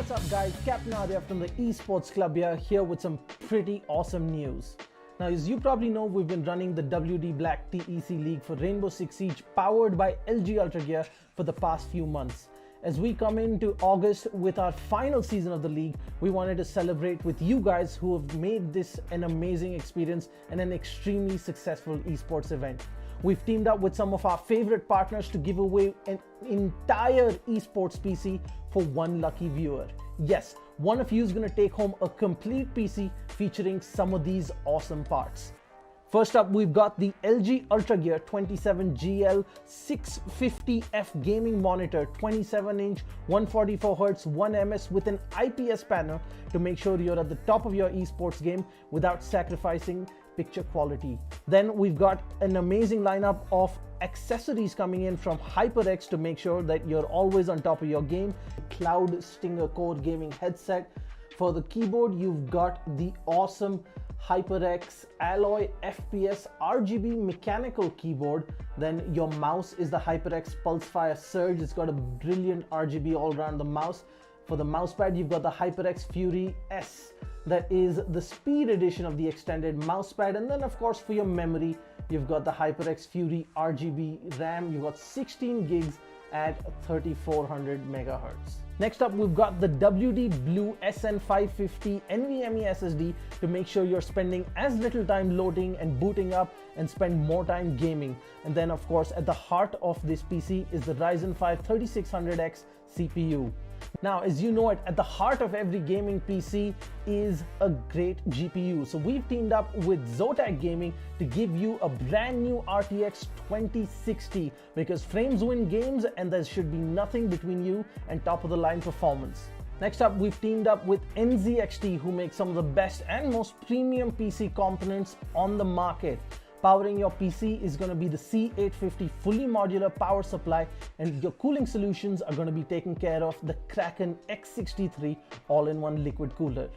What's up guys, Captain Arya from the Esports Club here with some pretty awesome news. Now as you probably know, we've been running the WD Black TEC League for Rainbow Six Siege powered by LG Ultragear for the past few months. As we come into August with our final season of the league, we wanted to celebrate with you guys who have made this an amazing experience and an extremely successful esports event. We've teamed up with some of our favorite partners to give away an entire Esports PC for one lucky viewer. Yes, one of you is going to take home a complete PC featuring some of these awesome parts. First up, we've got the LG Ultragear 27GL 650F gaming monitor, 27-inch, 144Hz, 1ms with an IPS panel to make sure you're at the top of your esports game without sacrificing picture quality. Then we've got an amazing lineup of accessories coming in from HyperX to make sure that you're always on top of your game. Cloud Stinger Core gaming headset. For the keyboard, you've got the awesome HyperX Alloy FPS RGB mechanical keyboard. Then your mouse is the HyperX Pulsefire Surge. It's got a brilliant RGB all around the mouse. For the mousepad, you've got the HyperX Fury S. That is the speed edition of the extended mousepad. And then of course for your memory, you've got the HyperX Fury RGB RAM. You've got 16 gigs at 3400 megahertz. Next up, we've got the WD Blue SN550 NVMe SSD to make sure you're spending as little time loading and booting up and spend more time gaming. And then of course, at the heart of this PC is the Ryzen 5 3600X CPU. Now, as you know it, at the heart of every gaming PC is a great GPU. So we've teamed up with Zotac Gaming to give you a brand new RTX 2060 because frames win games and there should be nothing between you and top of the line performance. Next up, we've teamed up with NZXT, who make some of the best and most premium PC components on the market. Powering your PC is going to be the C850 fully modular power supply, and your cooling solutions are going to be taken care of the Kraken X63 all-in-one liquid cooler.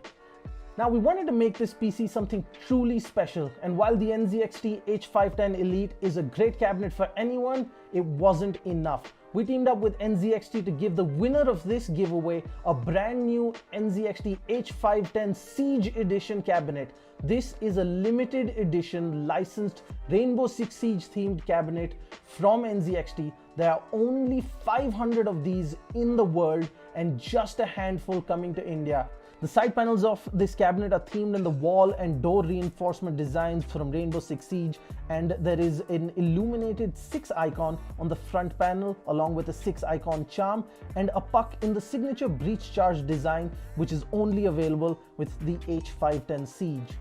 Now, we wanted to make this PC something truly special, and while the NZXT H510 Elite is a great cabinet for anyone, it wasn't enough. We teamed up with NZXT to give the winner of this giveaway a brand new NZXT H510 Siege Edition cabinet. This is a limited edition licensed Rainbow Six Siege themed cabinet from NZXT. There are only 500 of these in the world and just a handful coming to India. The side panels of this cabinet are themed in the wall and door reinforcement designs from Rainbow Six Siege, and there is an illuminated 6 icon on the front panel along with a 6 icon charm and a puck in the signature breach charge design, which is only available with the H510 Siege.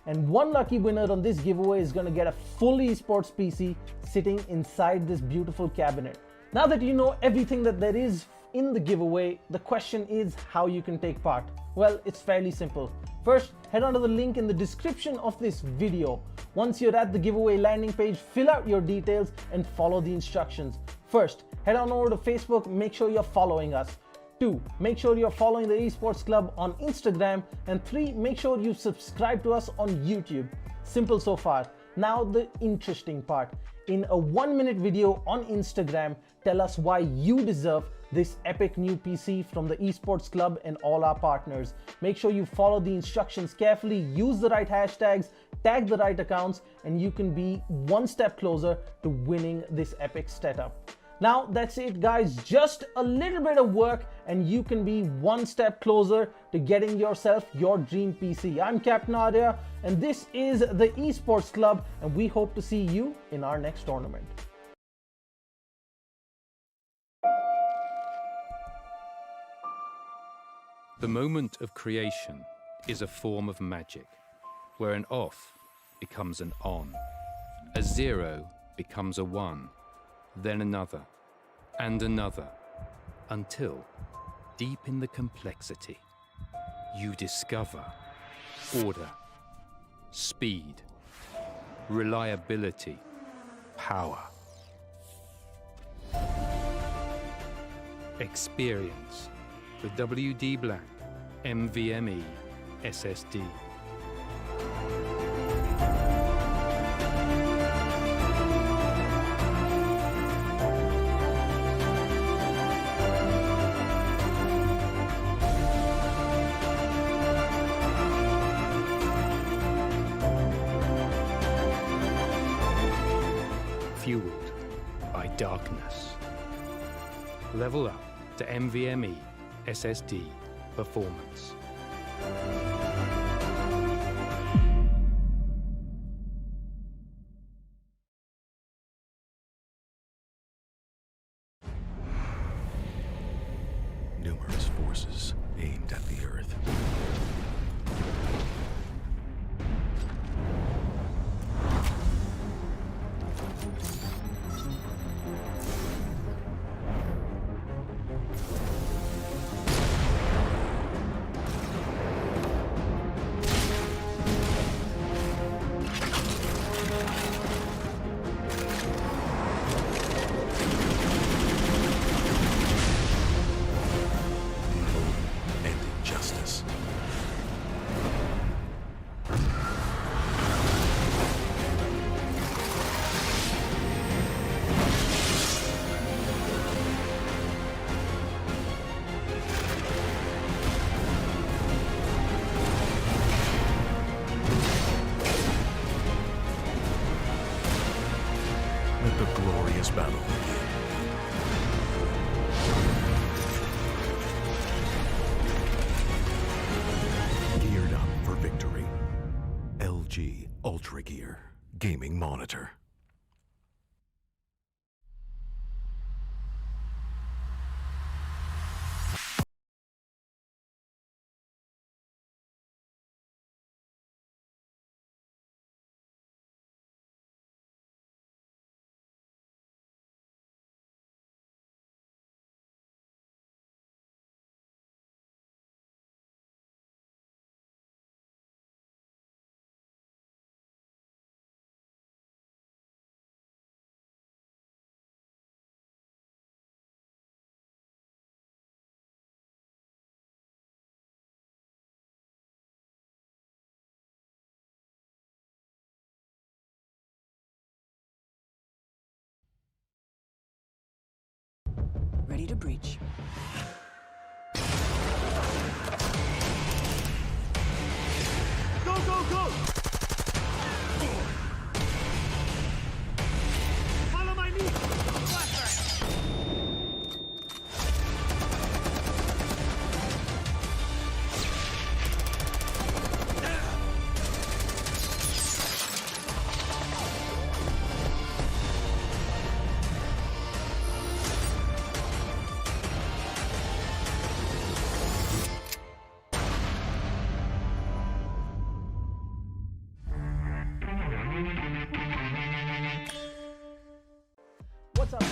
And one lucky winner on this giveaway is going to get a full esports PC sitting inside this beautiful cabinet. Now that you know everything that there is in the giveaway, the question is how you can take part. Well, it's fairly simple. First, head on to the link in the description of this video. Once you're at the giveaway landing page, fill out your details and follow the instructions. First, head on over to Facebook, make sure you're following us. 2, make sure you're following the Esports Club on Instagram. And 3, make sure you subscribe to us on YouTube. Simple so far. Now the interesting part. In a 1-minute video on Instagram, tell us why you deserve this epic new PC from the Esports Club and all our partners. Make sure you follow the instructions carefully, use the right hashtags, tag the right accounts, and you can be one step closer to winning this epic setup. Now that's it guys, just a little bit of work and you can be one step closer to getting yourself your dream PC. I'm Captain Arya and this is the Esports Club, and we hope to see you in our next tournament. The moment of creation is a form of magic, where an off becomes an on, a 0 becomes a 1, then another, and another, until, deep in the complexity, you discover order, speed, reliability, power. Experience the WD Black NVMe SSD. Level up to NVMe SSD performance. Numerous forces aimed at the Earth. Justice. Let the glorious battle begin. Geared up for victory. LG Ultragear Gaming Monitor. Ready to breach. Go, go, go! Follow my lead! What's up, guys?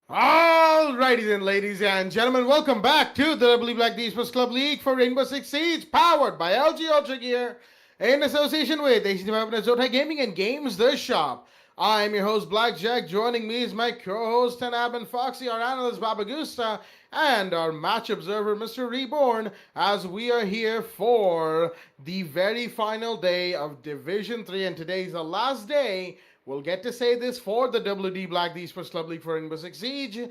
Alrighty then, ladies and gentlemen, welcome back to the Black Esports Club League for Rainbow Six Siege, powered by LG Ultragear, in association with AC Fibernet, Zotac Gaming, and Games The Shop. I am your host, Blackjack. Joining me is my co-host, Tanab and Foxy, our analyst, Babagusta, and our match observer, Mr. Reborn, as we are here for the very final day of Division 3, and today is the last day. We'll get to say this for the WD Black Esports Club League for Rainbow Six Siege.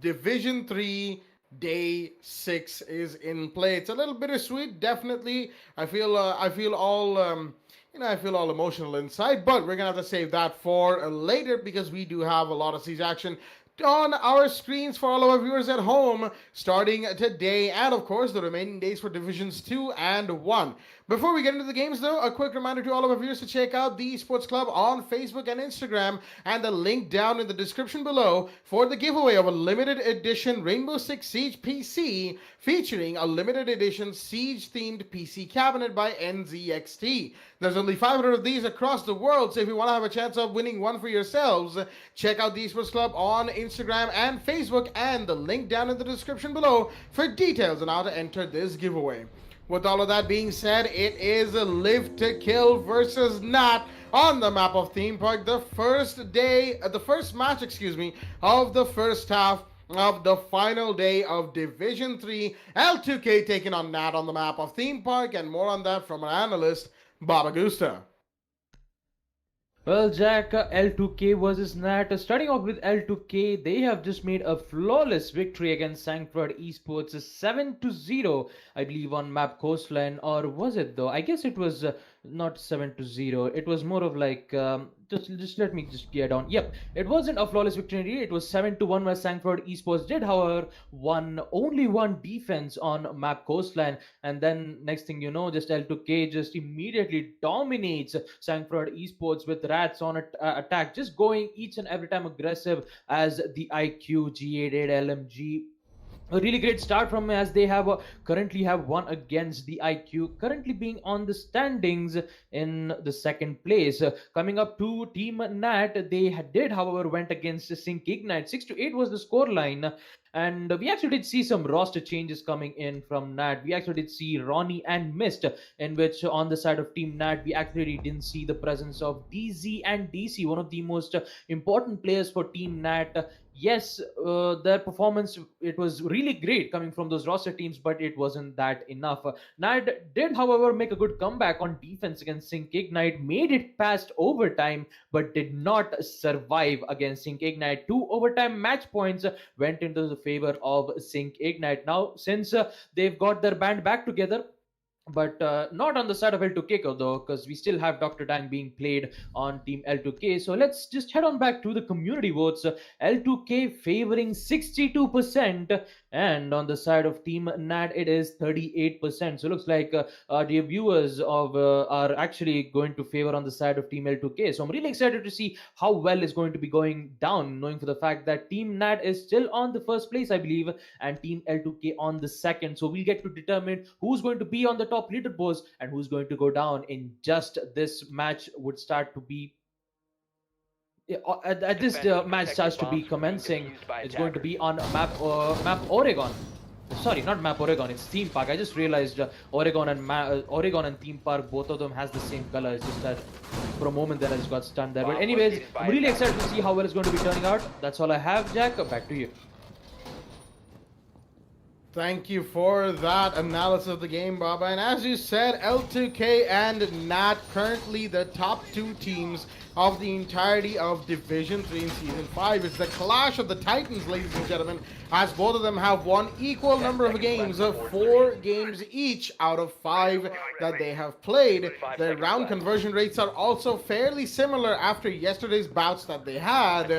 Division 3, Day 6 is in play. It's a little bittersweet, definitely. I feel all emotional inside, but we're gonna have to save that for later because we do have a lot of Siege action on our screens for all of our viewers at home starting today, and of course the remaining days for Divisions 2 and 1. Before we get into the games though, a quick reminder to all of our viewers to check out the Esports Club on Facebook and Instagram, and the link down in the description below for the giveaway of a limited edition Rainbow Six Siege PC featuring a limited edition Siege themed PC cabinet by NZXT. There's only 500 of these across the world, so if you want to have a chance of winning one for yourselves, check out the Esports Club on Instagram and Facebook, and the link down in the description below for details on how to enter this giveaway. With all of that being said, it is a live to kill versus not on the map of Theme Park. The first match of the first half of the final day of Division 3. L2K taking on Nat on the map of Theme Park, and more on that from our analyst, Babagusta. Well, Jack, L2K versus Nat. Starting off with L2K, they have just made a flawless victory against Sancford Esports 7-0, I believe, on map Coastline. Or was it though? I guess it was not 7-0. It was more of like just let me just gear down. Yep, it wasn't a flawless victory. It was 7-1 where Sangford Esports did, however, only one defense on map Coastline, and then next thing you know, just L2K just immediately dominates Sangford Esports with rats on attack, just going each and every time aggressive as the IQ G88 LMG. A really great start from as they have currently have won against the IQ, currently being on the standings in the second place. Coming up to Team Nat, they did, however, went against Sync Ignite. 6-8 was the score line. And we actually did see some roster changes coming in from Nat. We actually did see Ronnie and Mist, in which on the side of Team Nat, we actually didn't see the presence of DZ and DC, one of the most important players for Team Nat. Yes, their performance, it was really great coming from those roster teams, but it wasn't that enough. Nat did, however, make a good comeback on defense against Sync Ignite, made it past overtime, but did not survive against Sync Ignite. 2 overtime match points went into the favor of Sync Ignite. Now, since they've got their band back together, but not on the side of L2K though, because we still have Dr. Dang being played on Team L2K. So let's just head on back to the community votes. L2K favoring 62%, and on the side of Team Nat it is 38%. So looks like the viewers are actually going to favor on the side of Team L2K. So I'm really excited to see how well is going to be going down, knowing for the fact that Team Nat is still on the first place, I believe, and Team L2K on the second. So we'll get to determine who's going to be on the top leaderboards and who's going to go down in just this match would start to be at this match starts to be commencing. It's going to be on map Oregon. Sorry, not map Oregon, it's Theme Park. I just realized Oregon and Theme Park, both of them has the same color. It's just that for a moment then I just got stunned there. But anyways, I'm really excited to see how well it's going to be turning out. That's all I have, Jack. Back to you. Thank you for that analysis of the game, Baba. And as you said, L2K and Nat currently the top 2 teams of the entirety of Division 3 in Season 5. It's the clash of the Titans, ladies and gentlemen, as both of them have won equal number of games, 4 games each out of 5 that they have played. Their round conversion rates are also fairly similar after yesterday's bouts that they had.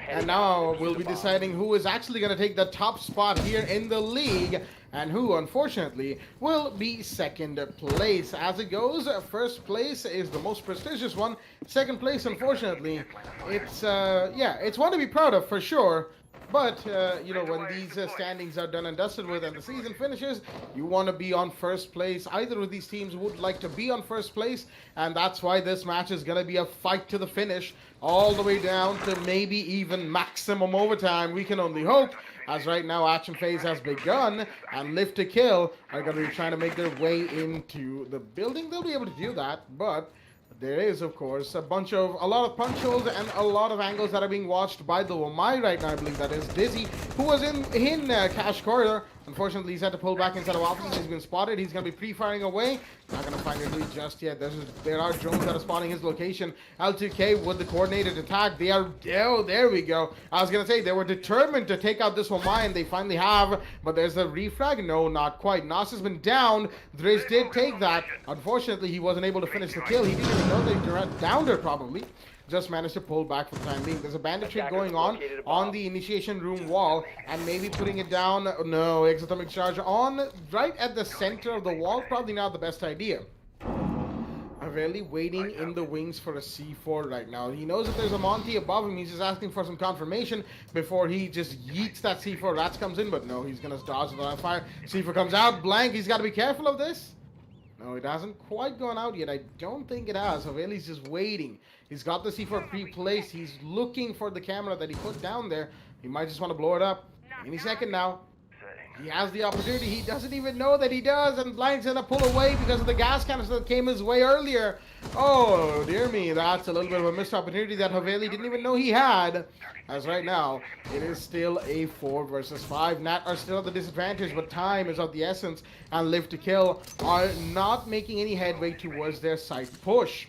And now we'll be deciding who is actually going to take the top spot here in the league, and who, unfortunately, will be second place. As it goes, first place is the most prestigious one. Second place, unfortunately, it's one to be proud of for sure. But, you know, when these standings are done and dusted with and the season finishes, you want to be on first place. Either of these teams would like to be on first place, and that's why this match is going to be a fight to the finish, all the way down to maybe even maximum overtime. We can only hope, as right now action phase has begun, and Lift to Kill are going to be trying to make their way into the building. They'll be able to do that, but there is, of course, a lot of punch holes and a lot of angles that are being watched by the Wamai right now. I believe that is Dizzy, who was in Cash Corridor. Unfortunately, he's had to pull back inside of offices. He's been spotted. He's going to be pre-firing away. Not going to find it just yet. There are drones that are spotting his location. L2K with the coordinated attack. They are... Oh, there we go. I was going to say, they were determined to take out this Wamai, and they finally have. But there's a refrag. No, not quite. Nas has been down. Driz did take that. Unfortunately, he wasn't able to finish the kill. He didn't even know they downed her, probably. Just managed to pull back for the time being. There's a banditry going on the initiation room wall, and maybe putting it down. No, exotomic charge on right at the center of the wall. Probably not the best idea. Really waiting in the wings for a C4 right now. He knows that there's a Monty above him. He's just asking for some confirmation before he just yeets that C4. Rats comes in, but no, he's gonna dodge the fire. C4 comes out blank. He's got to be careful of this. No, it hasn't quite gone out yet. I don't think it has. Haveli's just waiting. He's got the C4 pre-placed. He's looking for the camera that he put down there. He might just want to blow it up any second now. He has the opportunity. He doesn't even know that he does, and Blind's gonna pull away because of the gas canister that came his way earlier. Oh, dear me. That's a little bit of a missed opportunity that Haveli didn't even know he had. As right now, it is still a 4 versus 5. Nat are still at the disadvantage, but time is of the essence, and Live to Kill are not making any headway towards their side push.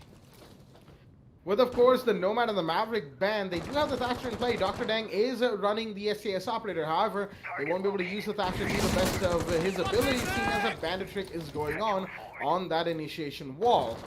With, of course, the Nomad and the Maverick band, they do have the Thatcher in play. Dr. Dang is running the SCS operator. However, they won't be able to use the Thatcher to the best of his abilities, seeing as a bandit trick is going on on that initiation wall.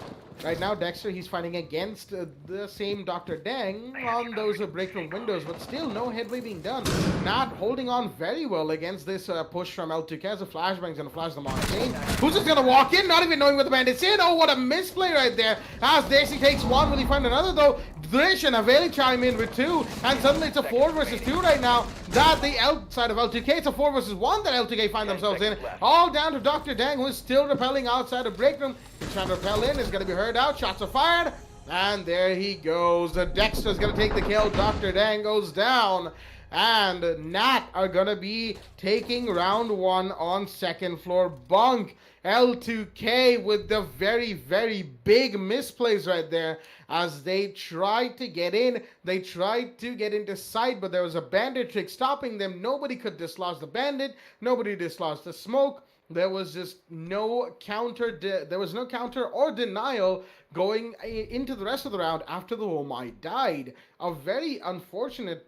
Right now, Dexter, he's fighting against the same Dr. Deng on those break room windows, but still no headway being done. Not holding on very well against this push from L2K as a flashbang's gonna flash them on again. Who's just gonna walk in, not even knowing what the bandit's in? Oh, what a misplay right there. As Daisy takes one, will he find another though? Drish and Aveli chime in with two, and suddenly it's a 4 versus 2 right now. That the outside of L2K, it's a 4 versus 1 that L2K find themselves in. All down to Dr. Deng, who is still repelling outside of break room. He's trying to repel in, is gonna be heard out, shots are fired, and there he goes. Dexter's gonna take the kill, Dr. Deng goes down, and Nat are gonna be taking round 1 on second floor bunk. L2K with the very, very big misplays right there as they tried to get in. They tried to get into sight, but there was a bandit trick stopping them. Nobody could dislodge the bandit. Nobody dislodged the smoke. There was just no counter. There was no counter or denial going into the rest of the round after the Womai died. A very unfortunate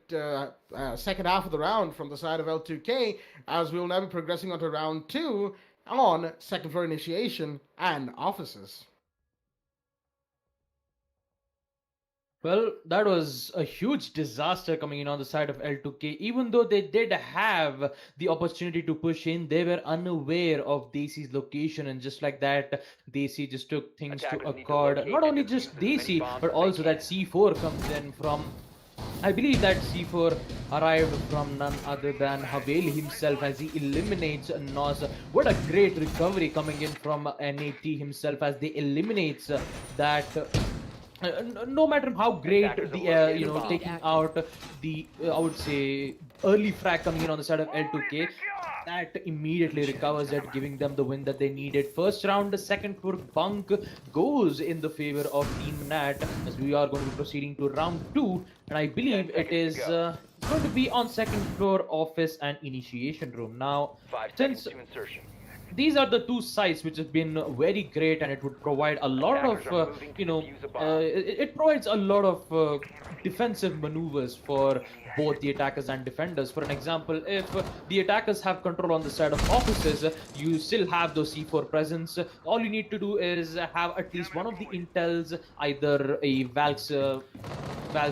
second half of the round from the side of L2K, as we will now be progressing on to round 2 on second floor initiation and offices. Well, that was a huge disaster coming in on the side of L2K. Even though they did have the opportunity to push in, they were unaware of Desi's location, and just like that, Desi just took things to a chord. Not only just Desi, but also that C4 comes in from, I believe that C4 arrived from none other than Haveli himself as he eliminates Nos. What a great recovery coming in from NAT himself as they eliminates that. No matter how great the taking out the I would say early frag coming in on the side of L2K, that immediately recovers it, giving them the win that they needed. First round, the second floor bunk goes in the favor of Team Nat as we are going to be proceeding to round 2, and I believe it is going to be on second floor office and initiation room. Now, since these are the two sites which have been very great, and it would provide a lot of it provides a lot of defensive maneuvers for both the attackers and defenders. For an example, if the attackers have control on the side of offices, you still have those C4 presence. All you need to do is have at least one of the intels, either a Val's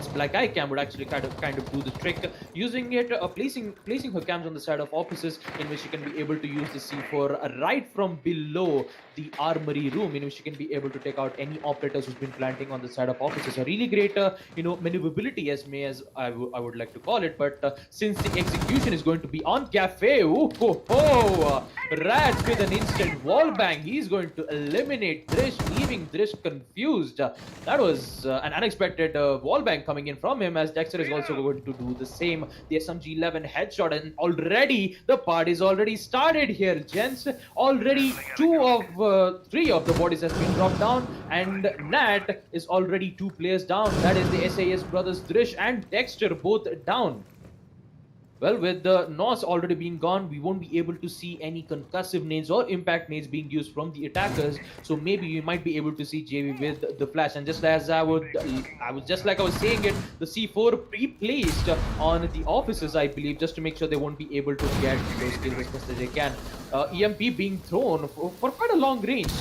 Black Eye cam would actually kind of do the trick, using it, placing her cams on the side of offices, in which you can be able to use the C4 right from below the armory room, in which you can be able to take out any operators who's been planting on the side of offices. A really great maneuverability, as I would like to call it. But since the execution is going to be on Cafe, Rats with an instant wall bang, he's going to eliminate Drish, leaving Drish confused. That was an unexpected wall bang coming in from him, as Dexter is also going to do the same. The SMG-11 headshot, and already the party's already started here, gents. Already 3 of the bodies has been dropped down, and Nat is already 2 players down. That is the SAS brothers Drish and Dexter both down. Well, with the NOS already being gone, we won't be able to see any concussive nades or impact nades being used from the attackers. So maybe we might be able to see JV with the flash. And just as I was saying it, the C4 pre-placed on the officers, I believe, just to make sure they won't be able to get those kills as best as they can. EMP being thrown for quite a long range.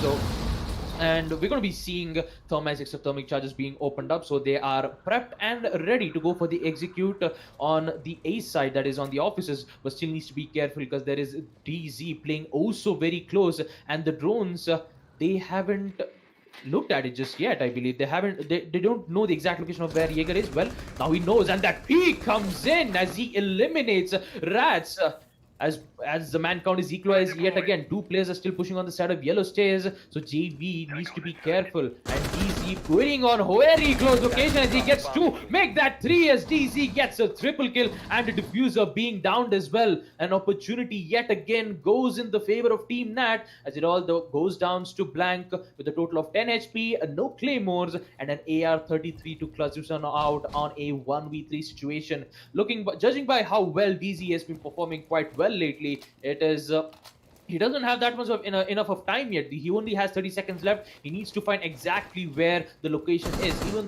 And we're going to be seeing thermic thermic charges being opened up, so they are prepped and ready to go for the execute on the A side, that is on the offices. But still needs to be careful because there is DZ playing oh so very close, and the drones they haven't looked at it just yet. I believe they don't know the exact location of where Jaeger is. Well, now he knows, and that peek comes in as he eliminates Rats. As the man count is equalized yet again, 2 players are still pushing on the side of yellow stairs, so JV needs to be careful. And DZ putting on very close location as he gets 2, make that 3 as DZ gets a triple kill, and a diffuser being downed as well. An opportunity yet again goes in the favor of Team Nat, as it all goes down to blank with a total of 10 HP, no claymores, and an AR-33 to clutch this one out on a 1v3 situation. Judging by how well DZ has been performing quite well lately, it is he doesn't have that much of enough of time yet. He only has 30 seconds left. He needs to find exactly where the location is. Even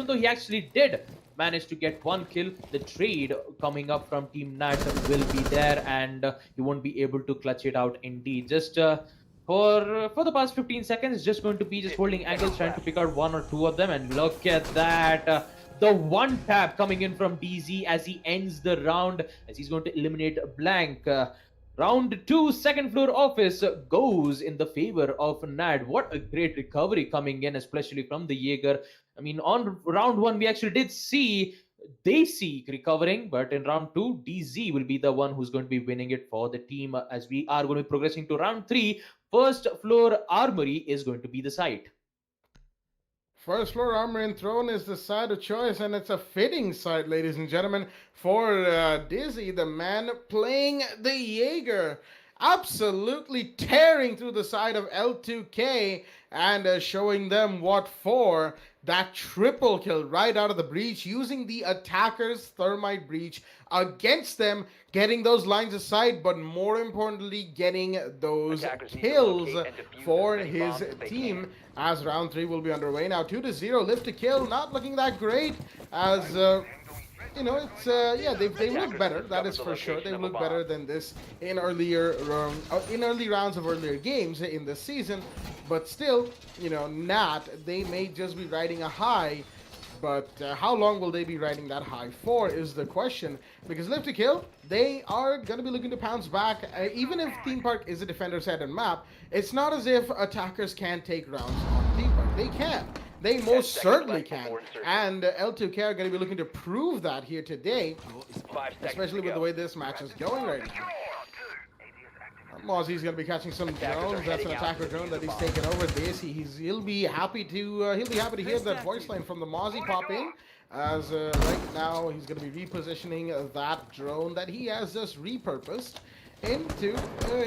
though he actually did manage to get 1 kill, the trade coming up from Team Nat will be there, and he won't be able to clutch it out indeed. Just for the past 15 seconds. It's just going to be just holding angles, trying to pick out one or two of them. And look at that. The one tap coming in from DZ as he ends the round, as he's going to eliminate Blank. Round 2, second floor office goes in the favor of Nad. What a great recovery coming in, especially from the Jaeger. I mean, on round 1, we actually did see Desi recovering, but in round 2, DZ will be the one who's going to be winning it for the team, as we are going to be progressing to round 3. First floor armory is going to be the site. First floor armor and throne is the side of choice, and it's a fitting site, ladies and gentlemen, for Dizzy, the man playing the Jaeger. Absolutely tearing through the side of L2K and showing them what for. That triple kill right out of the breach, using the attacker's thermite breach against them, getting those lines of sight, but more importantly, getting those kills for his team. As round 3 will be underway now, 2-0, lift to kill, not looking that great. As you know, it's yeah, they look better. That is for sure. They look better than this in early rounds of earlier games in the season. But still, you know, they may just be riding a high. But how long will they be riding that high for is the question. Because lift to kill, they are going to be looking to pounce back. Even if Theme Park is a defender-centered map, it's not as if attackers can't take rounds on Theme Park. They can. They most certainly can. And L2K are going to be looking to prove that here today. Especially with the way this match is going right now. Mozzie's going to be catching some drones. That's an attacker drone that he's taken over. This he'll be happy to hear that voice line from the Mozzie pop in. As right now he's going to be repositioning that drone that he has just repurposed into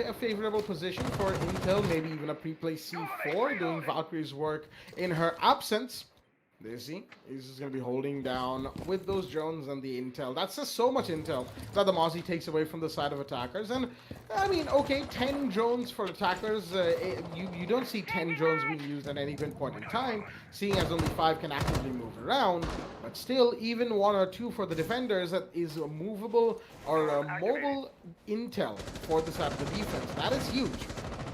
a favorable position for Intel, maybe even a pre-play C4, doing Valkyrie's work in her absence. Dizzy is just going to be holding down with those drones and the intel. That's just so much intel that the Mozzie takes away from the side of attackers. And, I mean, okay, 10 drones for attackers. You don't see 10 drones being used at any given point in time, seeing as only 5 can actively move around. But still, even 1 or 2 for the defenders that is a movable or a mobile intel for the side of the defense. That is huge.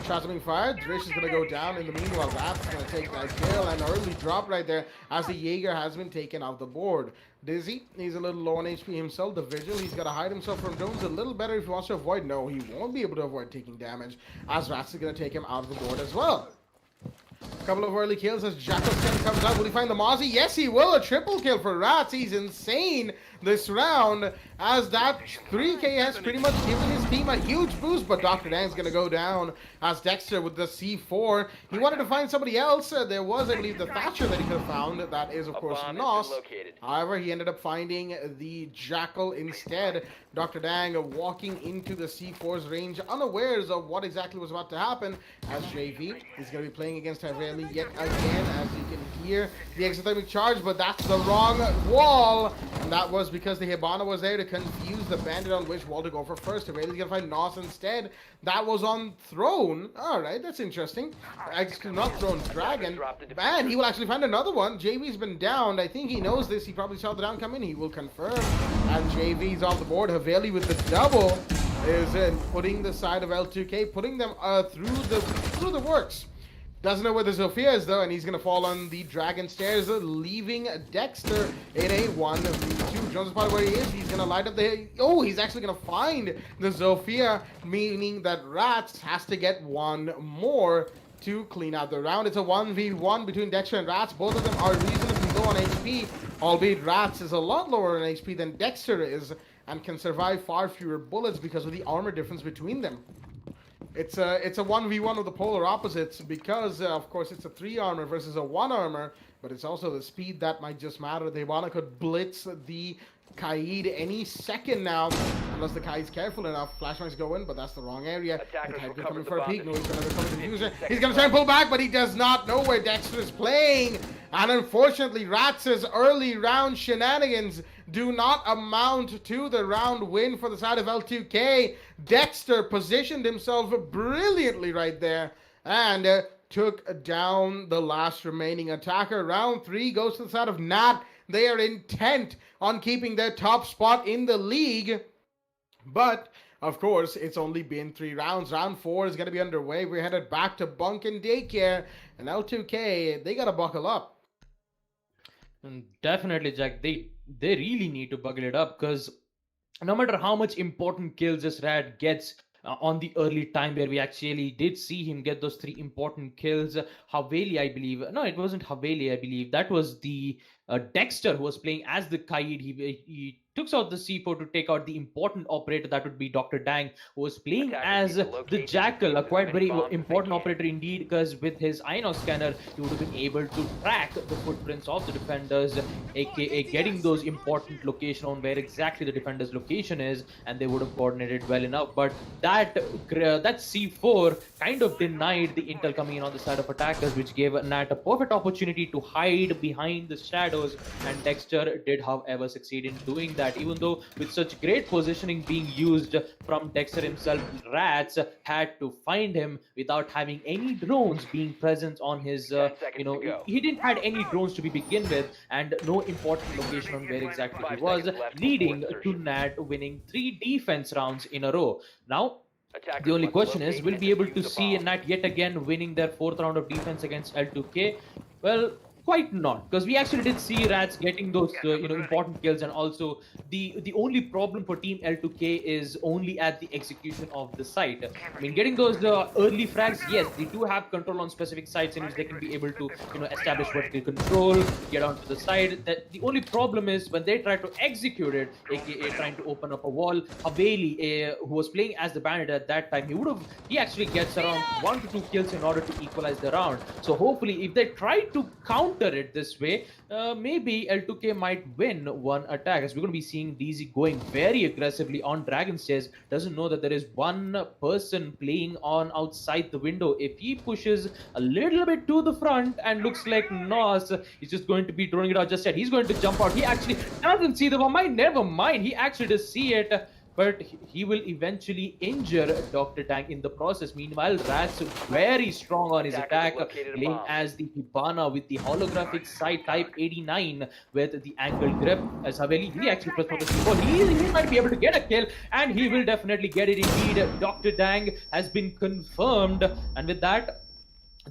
Shots being fired. Drish is going to go down. In the meanwhile, that's going to take that kill. An early drop right there as the Jaeger has been taken off the board. Dizzy, he's a little low on HP himself. The Vigil, he's got to hide himself from drones a little better if he wants to avoid. No, he won't be able to avoid taking damage, as Rats is going to take him out of the board as well. A couple of early kills as Jackal's comes out. Will he find the Mozzie? Yes, he will. A triple kill for Rats. He's insane this round, as that 3K has pretty much given his team a huge boost, but Dr. Dang's going to go down as Dexter with the C4. He wanted to find somebody else. There was, I believe, the Thatcher that he could have found. That is, of course, Nos. However, he ended up finding the Jackal instead. Dr. Dang walking into the C4's range, unawares of what exactly was about to happen, as JV is going to be playing against Haveli yet again, as you can hear the exothermic charge, but that's the wrong wall, and that was because the Hibana was there to confuse the bandit on which wall to go for first. Haveli's going to find Nos instead. That was on Throne. Alright, that's interesting. Actually, not Throne's Dragon. Man, he will actually find another one. JV's been downed. I think he knows this. He probably saw the down come in. He will confirm. And JV's off the board. Haveli with the double is putting the side of L2K, putting them through the works. Doesn't know where the Zofia is though, and he's gonna fall on the Dragon Stairs, leaving Dexter in a 1v2. Jones is part of where he is. He's gonna light up the. Oh, he's actually gonna find the Zofia, meaning that Rats has to get one more to clean out the round. It's a 1v1 between Dexter and Rats. Both of them are reasonably low on HP, albeit Rats is a lot lower on HP than Dexter is, and can survive far fewer bullets because of the armor difference between them. It's a 1v1 of the polar opposites because, of course, it's a 3 armor versus a 1 armor, but it's also the speed that might just matter. The Hibana could blitz the Kaid any second now, unless the Kaid's careful enough. Flashbangs go in, but that's the wrong area. The Kaid is coming for a peek. No, he's going to come to the user. He's going to try and pull back, but he does not know where Dexter is playing. And unfortunately, Rats' early round shenanigans do not amount to the round win for the side of L2K. Dexter positioned himself brilliantly right there and took down the last remaining attacker. Round 3 goes to the side of Nat. They are intent on keeping their top spot in the league. But Of course, it's only been 3 rounds. Round 4 is going to be underway. We're headed back to bunk and daycare. And L2K, they got to buckle up. Definitely, Jack. They really need to buckle it up, because no matter how much important kills this Rat gets on the early time, where we actually did see him get those 3 important kills. Haveli, I believe. No, it wasn't Haveli, I believe. That was the Dexter who was playing as the Kaid. He took out the C4 to take out the important operator. That would be Dr. Dang, who was playing as the Jackal, a quite very important operator indeed, because with his Inox scanner, he would have been able to track the footprints of the defenders, aka getting those important location on where exactly the defender's location is, and they would have coordinated well enough. But that C4 kind of denied the intel coming in on the side of attackers, which gave Nat a perfect opportunity to hide behind the shadows, and Dexter did, however, succeed in doing that. Even though with such great positioning being used from Dexter himself, Rats had to find him without having any drones being present on his, he didn't had any drones to begin with, and no important location on where exactly he was, leading to Nat winning 3 defense rounds in a row. Now, the only question is, will be able to see Nat yet again winning their 4th round of defense against L2K? Well, quite not, because we actually did see Rats getting those important kills, and also the only problem for Team L2K is only at the execution of the site. I mean, getting those early frags, yes, they do have control on specific sites in which they can be able to establish vertical control, get onto the site. That the only problem is when they try to execute it, aka trying to open up a wall. Haveli, who was playing as the bandit at that time, he actually gets around 1 to 2 kills in order to equalize the round. So hopefully, if they try to counter it this way, maybe L2K might win one attack, as we're going to be seeing DZ going very aggressively on Dragon's Chase. Doesn't know that there is one person playing on outside the window. If he pushes a little bit to the front and looks like Nos is just going to be throwing it out just yet, he's going to jump out. He actually doesn't see the bomb. Never mind, he actually does see it, but he will eventually injure Dr. Tank in the process. Meanwhile, Rats very strong on his attack, playing as the Hibana with the holographic sight type 89 with the angled grip. As Haveli, he actually pressed for the C4. He might be able to get a kill, and he will definitely get it indeed. Dr. Dang has been confirmed, and with that,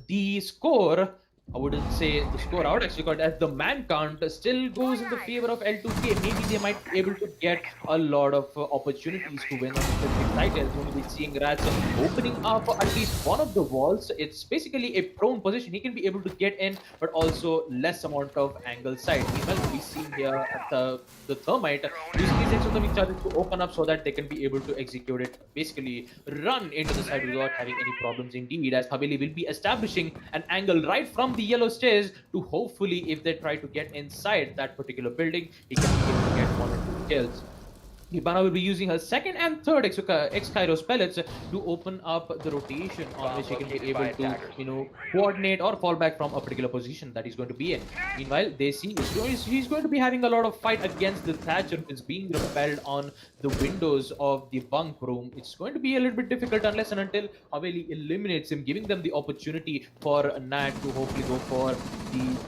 the score, I wouldn't say the score out actually, but as the man count still goes in the favor of L2K. Maybe they might be able to get a lot of opportunities to win on specific titles. We're going to be seeing Rats opening up at least one of the walls. It's basically a prone position. He can be able to get in, but also less amount of angle side. Meanwhile, we'll be seeing here at the Thermite using his exothermic charges to open up so that they can be able to execute it, basically run into the side without having any problems indeed, as Haveli will be establishing an angle right from the yellow stairs to hopefully, if they try to get inside that particular building, he can be able to get 1 or 2 kills. Hibana will be using her 2nd and 3rd X-Kairos pellets to open up the rotation on which he can be able to, coordinate or fall back from a particular position that he's going to be in. Meanwhile, they see he's going to be having a lot of fight against the Thatcher, who is being repelled on the windows of the bunk room. It's going to be a little bit difficult unless and until Haveli eliminates him, giving them the opportunity for Nat to hopefully go for the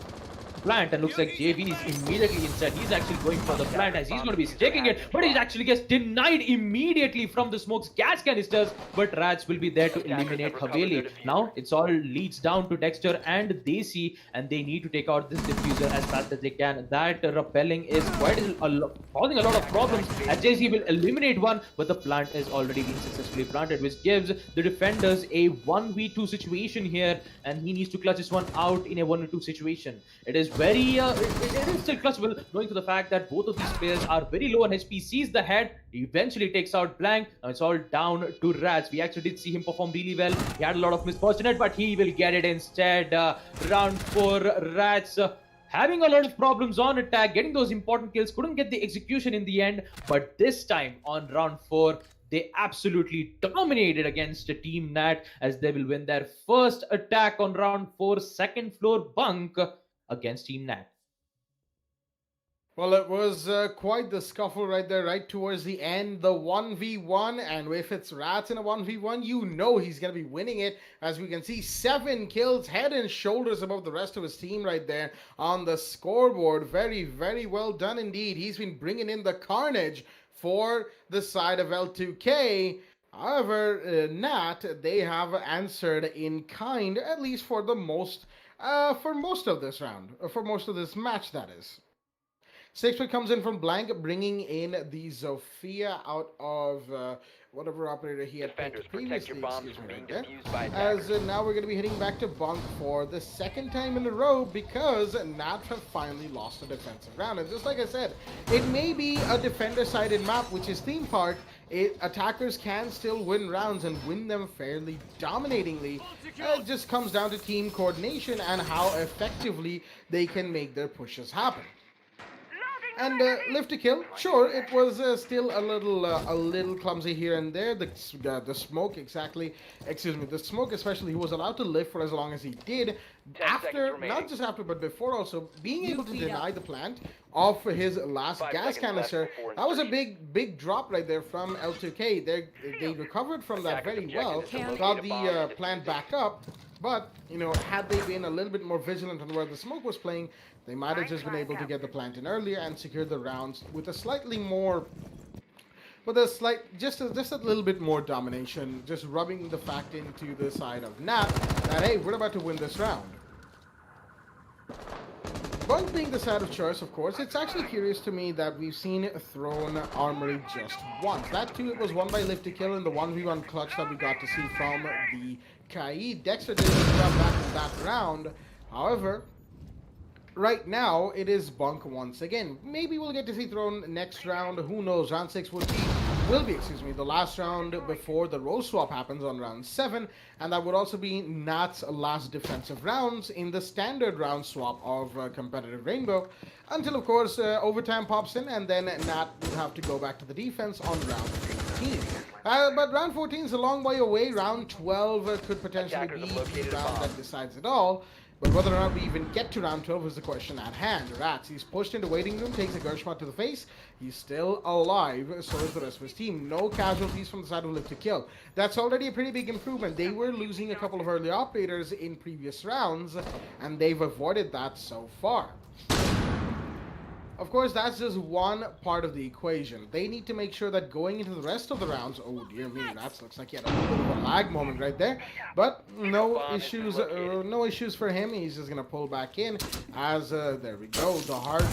plant, and looks like JV is immediately inside. He's actually going for the plant as he's going to be sticking it, but he actually gets denied immediately from the smokes gas canisters, but Rats will be there to eliminate Haveli. Now it's all leads down to Dexter and Desi, and they need to take out this diffuser as fast as they can. That repelling is causing a lot of problems, as JC will eliminate one, but the plant is already being successfully planted, which gives the defenders a 1v2 situation here, and he needs to clutch this one out in a 1v2 situation. It is very, it is still clutchable, knowing to the fact that both of these players are very low on HP. Sees the head, eventually takes out Blank. Now it's all down to Rats. We actually did see him perform really well. He had a lot of misfortunate, but he will get it instead. Round 4, Rats having a lot of problems on attack, getting those important kills, couldn't get the execution in the end, but this time on round 4, they absolutely dominated against Team Nat, as they will win their first attack on round 4, 2nd floor bunk against Team Nat. Well, it was quite the scuffle right there, right towards the end. The 1v1, and if it's Rats in a 1v1, you know he's going to be winning it. As we can see, 7 kills, head and shoulders above the rest of his team right there on the scoreboard. Very, very well done indeed. He's been bringing in the carnage for the side of L2K. However, Nat, they have answered in kind, at least for most of this round, for most of this match, that is. 6 pick comes in from Blank, bringing in the Zofia out of whatever operator he had Defenders, picked protect previously. your bombs Excuse from me, being right there. defused by As attackers. now we're going to be heading back to Bunk for the second time in a row because Nat have finally lost a defensive round. And just like I said, it may be a defender-sided map, which is theme park. Attackers can still win rounds and win them fairly dominatingly. It just comes down to team coordination and how effectively they can make their pushes happen. And lift to kill, sure, it was still a little clumsy here and there. The smoke, the smoke especially, he was allowed to live for as long as he did. 10 After, seconds remaining. not just after, but before also, being able to deny the plant of his last 5 gas seconds left canister, before that was a insertion. big drop right there from L2K. They recovered from that Attackers' very well, objective is to got locate a bomb the and plant defuse it. back up. But, you know, had they been a little bit more vigilant on where the smoke was playing, they might have just been able to get the plant in earlier and secure the rounds with a slightly more, just a little bit more domination, just rubbing the fact into the side of Nat that, hey, we're about to win this round. Bunk being the side of choice, of course, it's actually curious to me that we've seen Throne Armory just once. That too, it was won by Lift to Kill in the 1v1 clutch that we got to see from the Kai. Dexter didn't come back in that round. However, right now, it is Bunk once again. Maybe we'll get to see Throne next round. Who knows? Round 6 will be the last round before the role swap happens on round 7. And that would also be Nat's last defensive rounds in the standard round swap of competitive Rainbow. Until, of course, overtime pops in and then Nat will have to go back to the defense on round 15. But round 14 is a long way away. Round 12 could potentially Attackers be have located the a round bomb. that decides it all. But whether or not we even get to round 12 is the question at hand. Rats, he's pushed into waiting room, takes a Gershmot to the face. He's still alive, so is the rest of his team. No casualties from the side of Live to Kill. That's already a pretty big improvement. They were losing a couple of early operators in previous rounds, and they've avoided that so far. Of course, that's just one part of the equation. They need to make sure that going into the rest of the rounds, oh dear me, that looks like he had a little bit of a lag moment right there. But no issues for him. He's just gonna pull back in. As there we go, the hard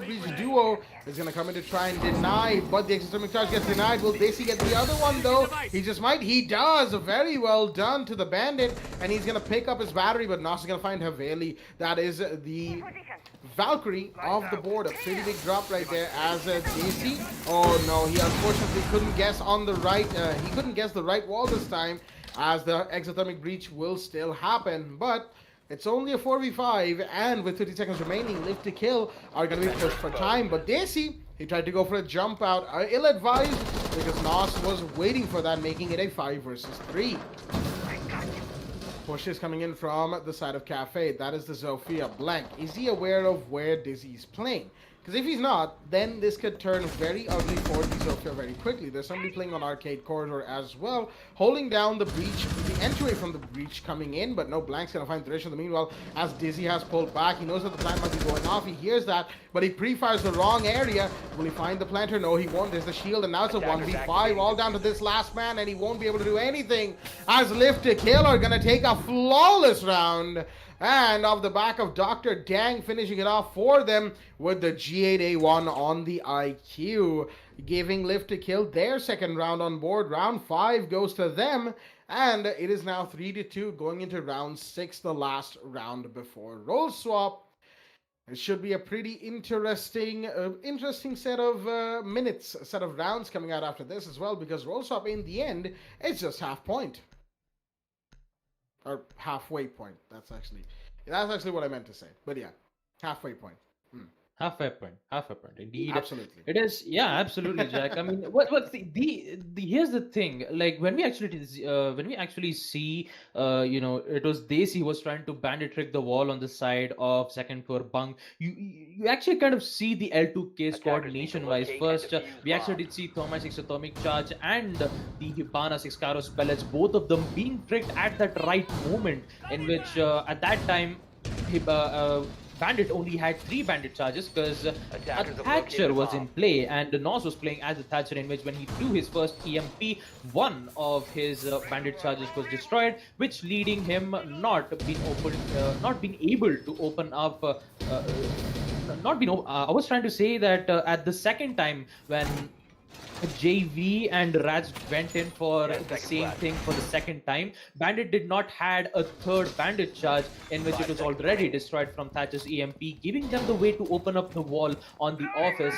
breach duo is gonna come in to try and deny, but the exothermic charge gets denied. Will Daisy get the other one though? He just might. He does. Very well done to the bandit, and he's gonna pick up his battery. But Nas is gonna find Haveli. That is the Valkyrie off the board. A pretty big drop right there as JC. Oh no, he unfortunately couldn't guess on the right. He couldn't guess the right wall this time, as the exothermic breach will still happen. But it's only a 4v5, and with 30 seconds remaining, Live to Kill are going to be pushed for time. But Daisy, he tried to go for a jump out, ill-advised, because Nos was waiting for that, making it a 5 versus 3. Push is coming in from the side of Cafe. That is the Zofia. Blank. Is he aware of where Dizzy's playing? Because if he's not, then this could turn very ugly for the Zofia very quickly. There's somebody playing on Arcade Corridor as well, holding down the breach, the entryway from the breach coming in, but no, Blank's going to find Thresh in the meanwhile as Dizzy has pulled back. He knows that the plant might be going off. He hears that, but he pre-fires the wrong area. Will he find the planter? No, he won't. There's the shield, and now it's a 1v5, all down to this last man, and he won't be able to do anything as Live to Kill are going to take a flawless round. And off the back of Dr. Dang finishing it off for them with the G8A1 on the IQ, giving Live to Kill their second round on board. Round 5 goes to them, and it is now 3-2 going into round 6, the last round before roll swap. It should be a pretty interesting set of set of rounds coming out after this as well, because roll swap in the end is just half point. Or halfway point. That's actually what I meant to say. But yeah, halfway point. Half a point, indeed. Absolutely. It is, yeah, absolutely, Jack. I mean, what's the here's the thing. Like when we actually see, it was Desi who was trying to bandit trick the wall on the side of second floor bunk. You actually kind of see the L2K's coordination wise. First, we actually did see Thomas 6 atomic charge and the Hibana 6 Karo pellets, both of them being tricked at that right moment, in which at that time Bandit only had 3 Bandit charges because a Thatcher was in play, and Nos was playing as a Thatcher, in which when he threw his first EMP, one of his Bandit charges was destroyed, which leading him not being able to open up. I was trying to say that at the second time when JV and Raj went in for the same thing for the second time, Bandit did not had a third Bandit charge, in which it was already destroyed from Thatcher's EMP, giving them the way to open up the wall on the office.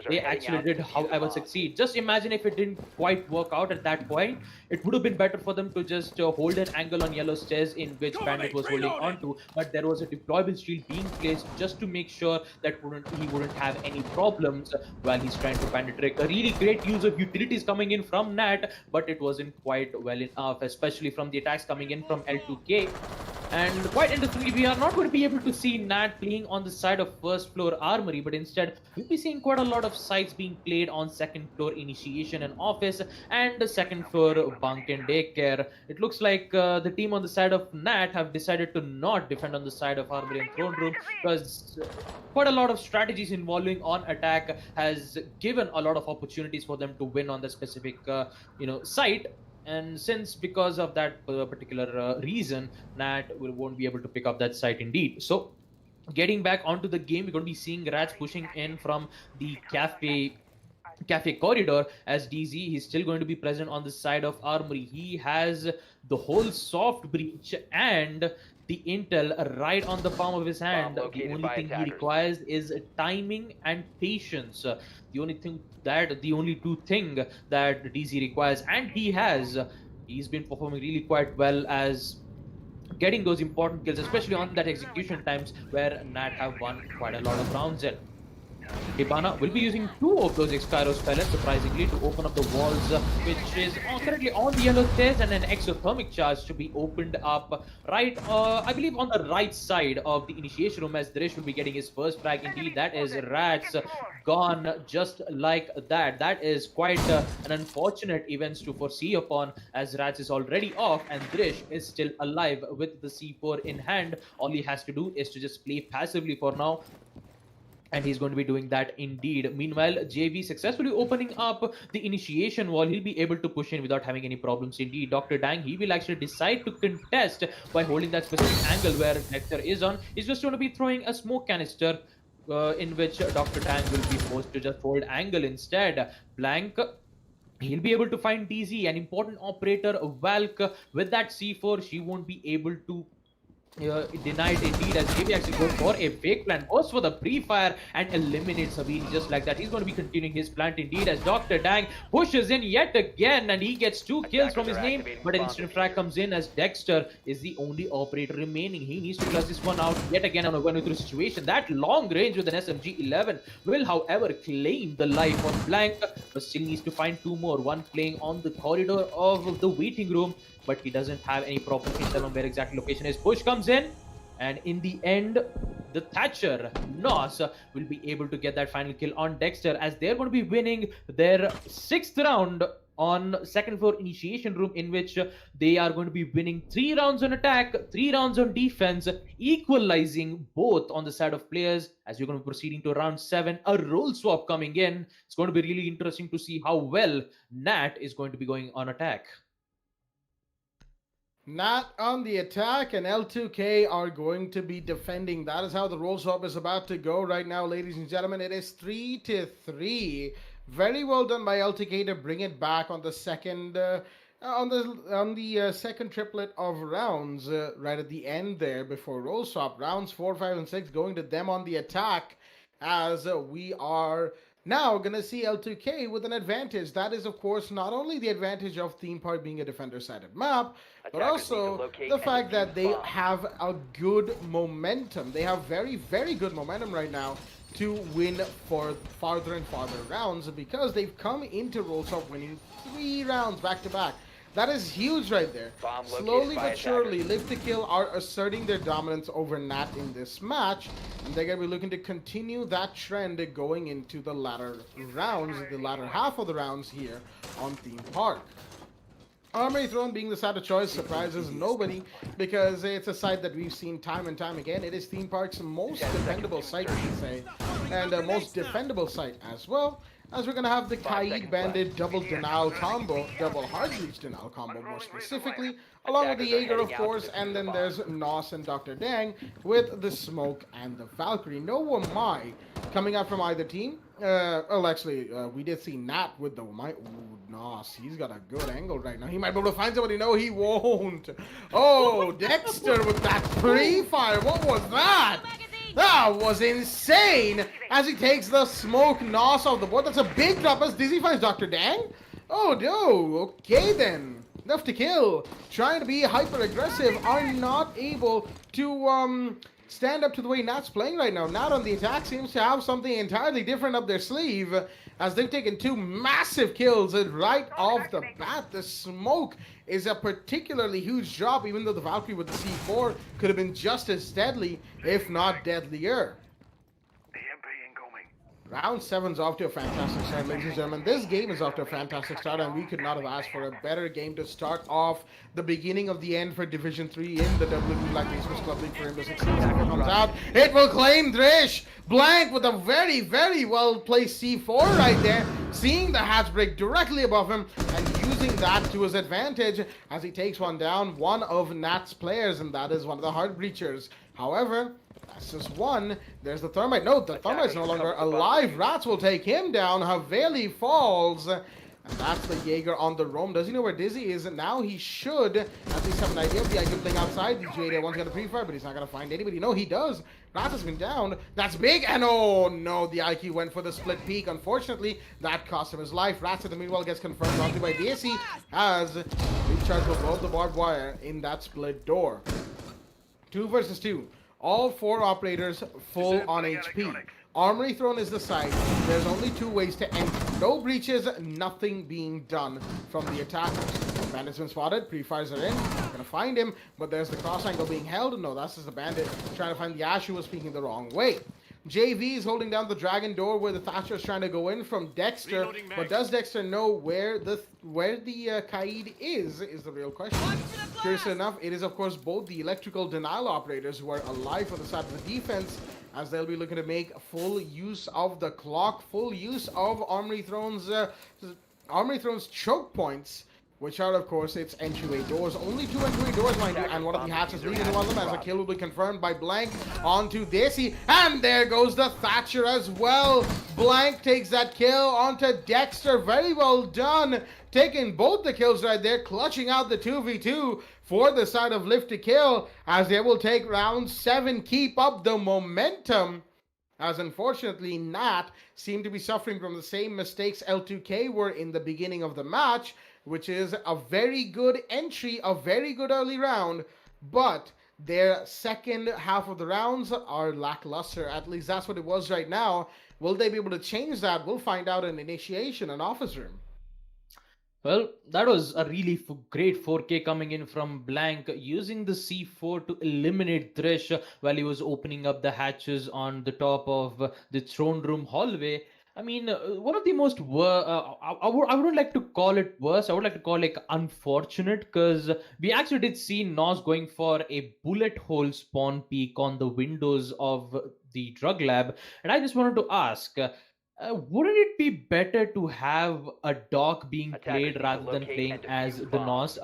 They actually did, however, succeed. Just imagine if it didn't quite work out at that point. It would have been better for them to just hold an angle on yellow stairs, in which Bandit was holding on to, but there was a deployable shield being placed just to make sure that he wouldn't have any problems while he's trying to Bandit trick. A really great use of utilities coming in from Nat, but it wasn't quite well enough, especially from the attacks coming in from L2K. And quite interestingly, we are not going to be able to see Nat playing on the side of first floor armory, but instead we'll be seeing quite a lot of sites being played on second floor initiation and office, and the second floor bunk and daycare. It looks like the team on the side of Nat have decided to not defend on the side of armory and throne room, because quite a lot of strategies involving on attack has given a lot of opportunities for them to win on the specific site. And since because of that particular reason, Nat won't be able to pick up that site indeed. So getting back onto the game, we're going to be seeing Raj pushing in from the cafe corridor as DZ. He's still going to be present on the side of armory. He has the whole soft breach and the intel right on the palm of his hand. The only thing he requires is timing and patience. The only two thing that DZ requires, and he's been performing really quite well as getting those important kills, especially on that execution times where Nat have won quite a lot of rounds in. Hibana will be using 2 of those Expiros pellets, surprisingly, to open up the walls, which is currently on the yellow stairs, and an exothermic charge to be opened up right, I believe, on the right side of the initiation room, as Drish will be getting his first frag. Indeed, that is Rats gone just like that. That is quite an unfortunate event to foresee upon, as Rats is already off and Drish is still alive with the C4 in hand. All he has to do is to just play passively for now, and he's going to be doing that indeed. Meanwhile, JV successfully opening up the initiation wall. He'll be able to push in without having any problems indeed. Dr. Dang, he will actually decide to contest by holding that specific angle where Nectar is on. He's just going to be throwing a smoke canister in which Dr. Dang will be forced to just hold angle instead. Blank, he'll be able to find DZ, an important operator, Valk. With that C4, she won't be able to denied indeed, as JB actually goes for a fake plant, goes for the pre-fire and eliminates Sabine just like that. He's going to be continuing his plant indeed, as Dr. Dang pushes in yet again, and he gets 2 kills from his name, but an instant frag comes in as Dexter is the only operator remaining. He needs to close this one out yet again on a 1-3 situation. That long range with an SMG-11 will, however, claim the life of Blank, but still needs to find 2 more. One playing on the corridor of the waiting room, but he doesn't have any proper intel on where exactly location is. Push comes in, and in the end, the Thatcher, Nos, will be able to get that final kill on Dexter, as they're going to be winning their 6th round on second floor initiation room, in which they are going to be winning 3 rounds on attack, 3 rounds on defense, equalizing both on the side of players, as we're going to be proceeding to round 7. A role swap coming in. It's going to be really interesting to see how well Nat is going to be going on attack. Not on the attack, and L2K are going to be defending. That is how the roll swap is about to go right now, ladies and gentlemen. It is 3-3. Very well done by L2K to bring it back on the second second triplet of rounds right at the end there before roll swap. Rounds 4, 5, and 6 going to them on the attack, as we are now going to see L2K with an advantage. That is, of course, not only the advantage of Theme Park being a defender-sided map, but also the fact that they have a good momentum. They have very, very good momentum right now to win for farther and farther rounds, because they've come into roll swap winning 3 rounds back-to-back. That is huge right there. Slowly but surely, Live to Kill are asserting their dominance over Nat in this match, and they're going to be looking to continue that trend going into the latter rounds, the latter half of the rounds here on Theme Park. Armory Throne being the side of choice surprises nobody because it's a site that we've seen time and time again. It is Theme Park's most dependable site, we can say, and most defendable site as well. As we're going to have the Kaid Bandit double denial combo, double hard reach denial combo more specifically, along with the Jaeger of course, and then there's Nos and Dr. Dang with the Smoke and the Valkyrie. No Wamai coming out from either team. Well, actually, we did see Nat with the Wamai. Ooh, Nos, he's got a good angle right now. He might be able to find somebody. No, he won't. Oh, Dexter with that pre-fire. What was that? That was insane as he takes the Smoke Nos off the board. That's a big drop as Dizzy finds Dr. Dang. Oh no, okay then. Enough to kill. Trying to be hyper aggressive, are not able to stand up to the way Nat's playing right now. Nat on the attack seems to have something entirely different up their sleeve as they've taken 2 massive kills right off the bat. The Smoke is a particularly huge drop, even though the Valkyrie with the C4 could have been just as deadly, if not deadlier. Round 7's off to a fantastic start, ladies and gentlemen. This game is off to a fantastic start, and we could not have asked for a better game to start off the beginning of the end for Division 3 in the WWE Black Esports Club League for Rainbow Six Siege. If it comes out, it will claim Drish. Blank with a very, very well-placed C4 right there, seeing the hatch break directly above him and using that to his advantage as he takes one down, one of Nat's players, and that is one of the hard breachers. However, that's just one. There's the Thermite. No, the Thermite's no longer alive. Rats will take him down. Haveli falls. And that's the Jaeger on the roam. Does he know where Dizzy is? Now he should at least have an idea of the IQ playing outside. The J-Day1's got a pre-fire, but he's not going to find anybody. No, he does. Rats has been down. That's big. And oh no, the IQ went for the split peak. Unfortunately, that cost him his life. Rats at the meanwhile gets confirmed wrongly by DSC as Recharge will blow the barbed wire in that split door. 2 versus 2. All 4 operators full on HP. Armory Throne is the site. There's only 2 ways to enter. No breaches, nothing being done from the attackers. Bandit's been spotted, pre-fires are in. Not gonna find him, but there's the cross angle being held. No, that's just the Bandit trying to find the Ash who was speaking the wrong way. JV is holding down the Dragon door where the Thatcher is trying to go in from Dexter. But does Dexter know where the Kaid is the real question. Curiously enough, it is of course both the electrical denial operators who are alive on the side of the defense, as they'll be looking to make full use of the clock, full use of Armory Throne's choke points, which are, of course, its entryway doors. Only 2 entryway doors, mind you, and one of the hatches leading to one of them as a kill will be confirmed by Blank onto Desi. And there goes the Thatcher as well. Blank takes that kill onto Dexter. Very well done. Taking both the kills right there, clutching out the 2v2 for the side of Lift to Kill, as they will take round 7, keep up the momentum. As unfortunately, Nat seemed to be suffering from the same mistakes L2K were in the beginning of the match, which is a very good entry, a very good early round, but their second half of the rounds are lackluster. At least that's what it was right now. Will they be able to change that? We'll find out in Initiation and Office Room. Well, that was a really great 4K coming in from Blank, using the C4 to eliminate Thresh while he was opening up the hatches on the top of the throne room hallway. I mean, one of the most I wouldn't like to call it worse. I would like to call it unfortunate, because we actually did see Nos going for a bullet hole spawn peek on the windows of the drug lab, and I just wanted to ask, wouldn't it be better to have a Doc being played rather than playing as the Nos,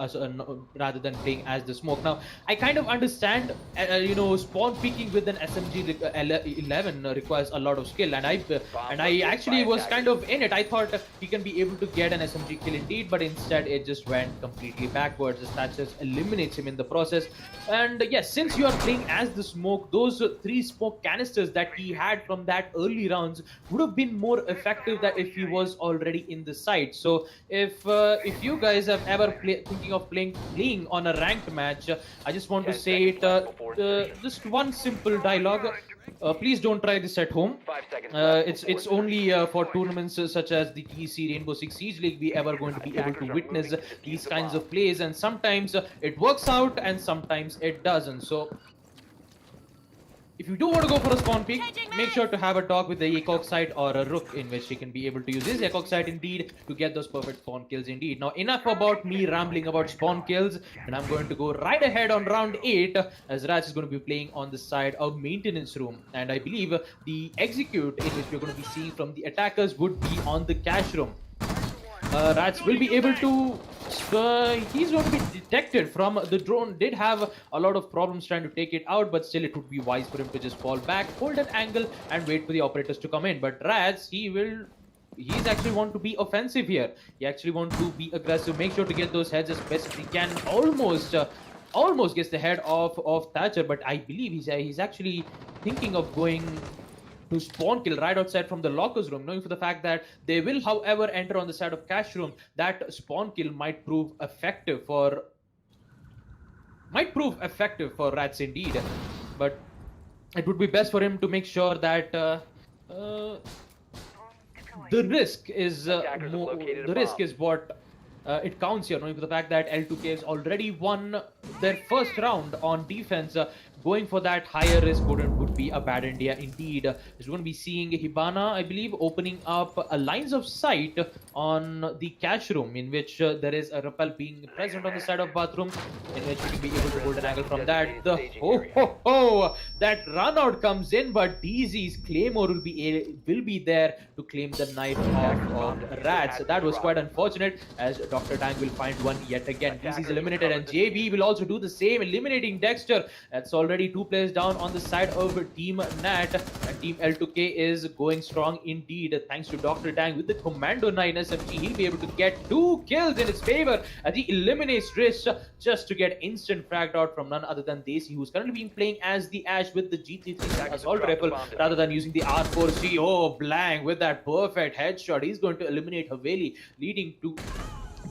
rather than playing as the Smoke? Now, I kind of understand, spawn peeking with an SMG 11 requires a lot of skill, and I actually was kind of in it. I thought he can be able to get an SMG kill indeed, but instead it just went completely backwards. The stat just eliminates him in the process. And yes, since you are playing as the Smoke, those 3 smoke canisters that he had from that early rounds would have been more effective than if he was already in the site. So if you guys have ever thinking of playing on a ranked match, I just want to say it, just one simple dialogue. Please don't try this at home. It's only for tournaments such as the TEC Rainbow Six Siege League we ever going to be able to witness these kinds of plays, and sometimes it works out and sometimes it doesn't. So if you do want to go for a spawn peek, make sure to have a talk with the Ecox site or a Rook in which he can be able to use his Ecox site indeed to get those perfect spawn kills indeed. Now enough about me rambling about spawn kills, and I'm going to go right ahead on round 8 as Raj is going to be playing on the side of maintenance room, and I believe the execute in which we're going to be seeing from the attackers would be on the cash room. Rats will be able to he's going to be detected from the drone. Did have a lot of problems trying to take it out, but still it would be wise for him to just fall back, hold an angle and wait for the operators to come in. But Rats, he's actually want to be offensive here. He actually want to be aggressive, make sure to get those heads as best as he can. Almost gets the head of Thatcher, but I believe he's actually thinking of going to spawn kill right outside from the lockers room, knowing for the fact that they will, however, enter on the side of cash room. That spawn kill might prove effective for Rats indeed, but it would be best for him to make sure that the risk is what it counts here, knowing for the fact that L2K has already won their first round on defense. Going for that higher risk would be a bad idea indeed. We're going to be seeing Hibana, I believe, opening up a lines of sight on the cash room, in which there is a rappel being present on the side of bathroom, in which you can be able to hold an angle from that. That run out comes in, but DZ's Claymore will be there to claim the knife of Rats. That was quite unfortunate, as Dr. Dang will find one yet again. DZ's eliminated, and JB will also do the same, eliminating Dexter. That's already 2 players down on the side of Team Nat, and Team L2K is going strong indeed. Thanks to Dr. Dang with the Commando 9 SMG, he'll be able to get 2 kills in his favor as he eliminates Rish just to get instant fragged out from none other than Desi, who's currently been playing as the Ash with the GT3 assault rifle rather than using the R4C. Oh, Blank with that perfect headshot. He's going to eliminate Haveli, leading to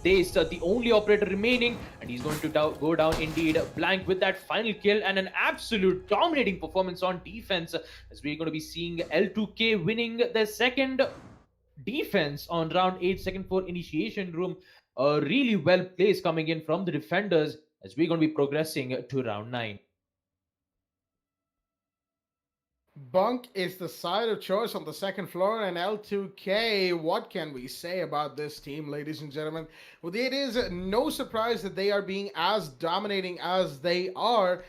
the only operator remaining, and he's going to go down indeed. Blank with that final kill and an absolute dominating performance on defense, as we're going to be seeing L2K winning their second defense on round 8, second floor initiation room. A really well placed coming in from the defenders, as we're going to be progressing to round 9. Bunk is the side of choice on the second floor, and L2K, what can we say about this team, ladies and gentlemen? Well, it is no surprise that they are being as dominating as they are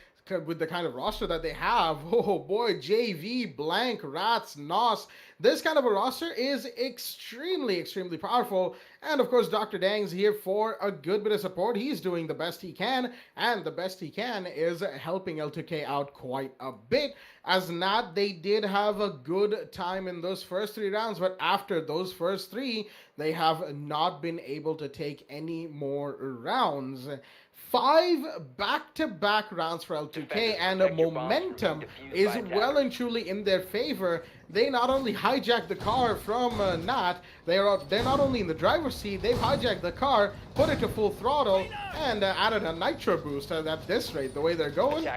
with the kind of roster that they have. Oh boy, JV, Blank, Rats, Nos. This kind of a roster is extremely, extremely powerful. And of course, Dr. Dang's here for a good bit of support. He's doing the best he can, and the best he can is helping L2K out quite a bit. As Nat, they did have a good time in those first 3 rounds, but after those first 3, they have not been able to take any more rounds. 5 back-to-back rounds for L2K, and momentum is well and truly in their favor. They not only hijacked the car from Nat, they're not only in the driver's seat, they've hijacked the car, put it to full throttle, and added a nitro boost at this rate. The way they're going,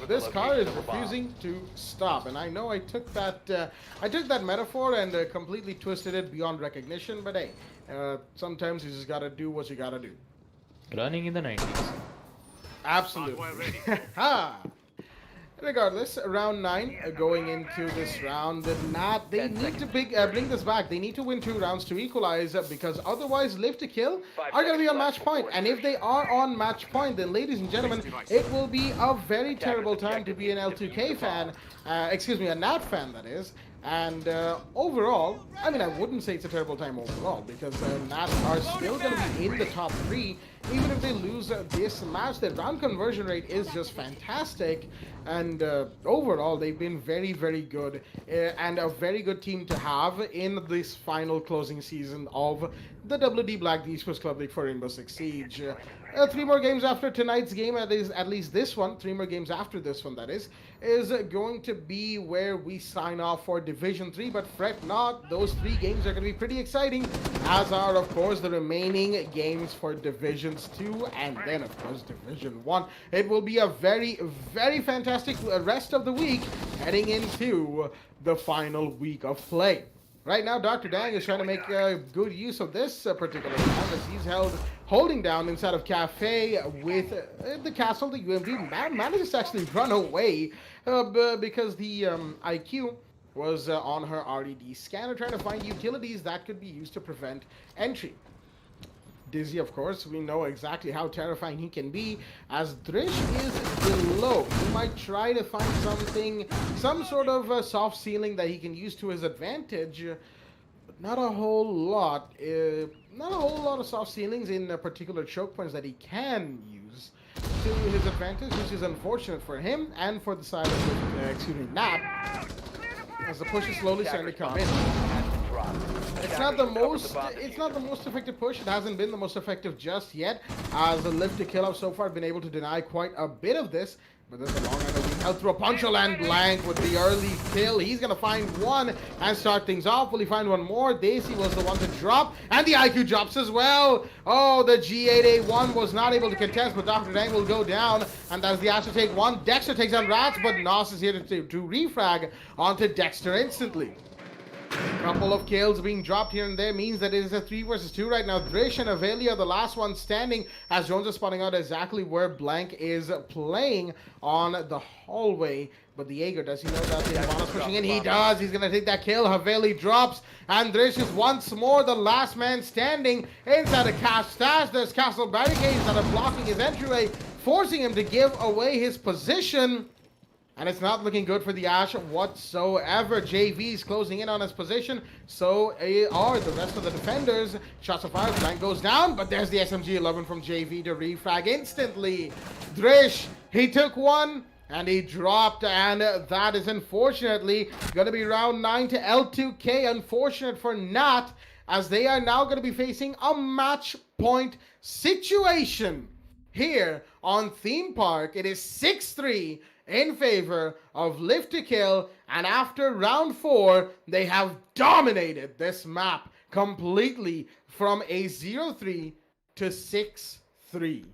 this car is refusing to stop. And I know I took that metaphor and completely twisted it beyond recognition, but hey, sometimes you just gotta do what you gotta do. Running in the 90s. Absolutely. Regardless, round 9 going into this round, Nat, they need to bring this back. They need to win 2 rounds to equalize, because otherwise Live to Kill are going to be on match point. And if they are on match point, then ladies and gentlemen, it will be a very terrible time to be an L2K fan. A Nat fan, that is. And overall, I mean, I wouldn't say it's a terrible time overall, because Nats are still going to be in the top 3. Even if they lose this match, their round conversion rate is just fantastic. And overall, they've been very, very good, and a very good team to have in this final closing season of the WD Black Esports Club League for Rainbow Six Siege. 3 more games after tonight's game, at least this one, 3 more games after this one, that is going to be where we sign off for Division 3, but fret not, those 3 games are going to be pretty exciting, as are, of course, the remaining games for Divisions 2, and then, of course, Division 1. It will be a very, very fantastic rest of the week, heading into the final week of play. Right now, Dr. Dang is trying to make good use of this particular round as he's holding down inside of Cafe with the castle. The UMP manages to actually run away because the IQ was on her RDD scanner trying to find utilities that could be used to prevent entry. Dizzy, of course, we know exactly how terrifying he can be, as Drish is below. He might try to find some sort of soft ceiling that he can use to his advantage, but not a whole lot. Not a whole lot of soft ceilings in particular choke points that he can use to his advantage, which is unfortunate for him and for the side of Nat, as the push is slowly starting to come in. It's not the most effective push. It hasn't been the most effective just yet, as the lift to kill have so far been able to deny quite a bit of this. But there's a long end of held through a punch and blank with the early kill. He's gonna find one and start things off. Will he find one more? Daisy was the one to drop, and the IQ drops as well. Oh, the G8A1 was not able to contest, but Dr. Dang will go down, and that's the Ash to take one. Dexter takes on Rats, but Nos is here to refrag onto Dexter instantly. Couple of kills being dropped here and there means that it is a 3 versus 2 right now. Drish and Avelia, the last one standing, as Jones is spotting out exactly where Blank is playing on the hallway. But the Jaeger, does he know that the Ivana's pushing in? He does. He's going to take that kill. Haveli drops, and Drish is once more the last man standing inside a cash stash. There's castle barricades that are blocking his entryway, forcing him to give away his position. And it's not looking good for the Ash whatsoever. JV is closing in on his position. So are the rest of the defenders. Shots of fire. Blank goes down. But there's the SMG-11 from JV to refrag instantly. Drish, he took one. And he dropped. And that is unfortunately going to be round 9 to L2K. Unfortunate for Nat, as they are now going to be facing a match point situation. Here on Theme Park, it is 6-3. In favor of Lift to Kill, and after round 4, they have dominated this map completely from a 0-3 to 6-3.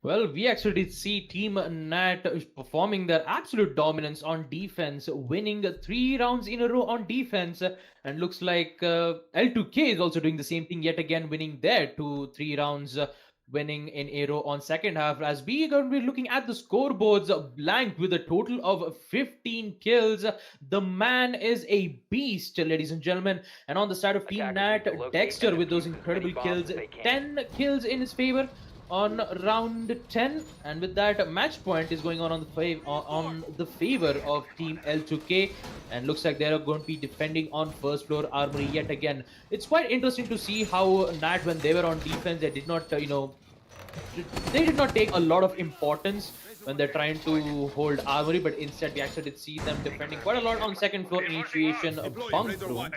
Well, we actually did see Team Nat performing their absolute dominance on defense, winning 3 rounds in a row on defense, and looks like L2K is also doing the same thing yet again, winning their 2-3 rounds, winning in a row on second half. As we are going to be looking at the scoreboards, Blank with a total of 15 kills. The man is a beast, ladies and gentlemen. And on the side of Team Nat, Dexter with those incredible kills, 10 kills in his favor on round 10, and with that, match point is going on the favor of Team L2K, and looks like they're going to be defending on first floor armory yet again. It's quite interesting to see how Nat, when they were on defense, they did not they did not take a lot of importance when they're trying to hold armory, but instead we actually did see them defending quite a lot on second floor initiation bunk room.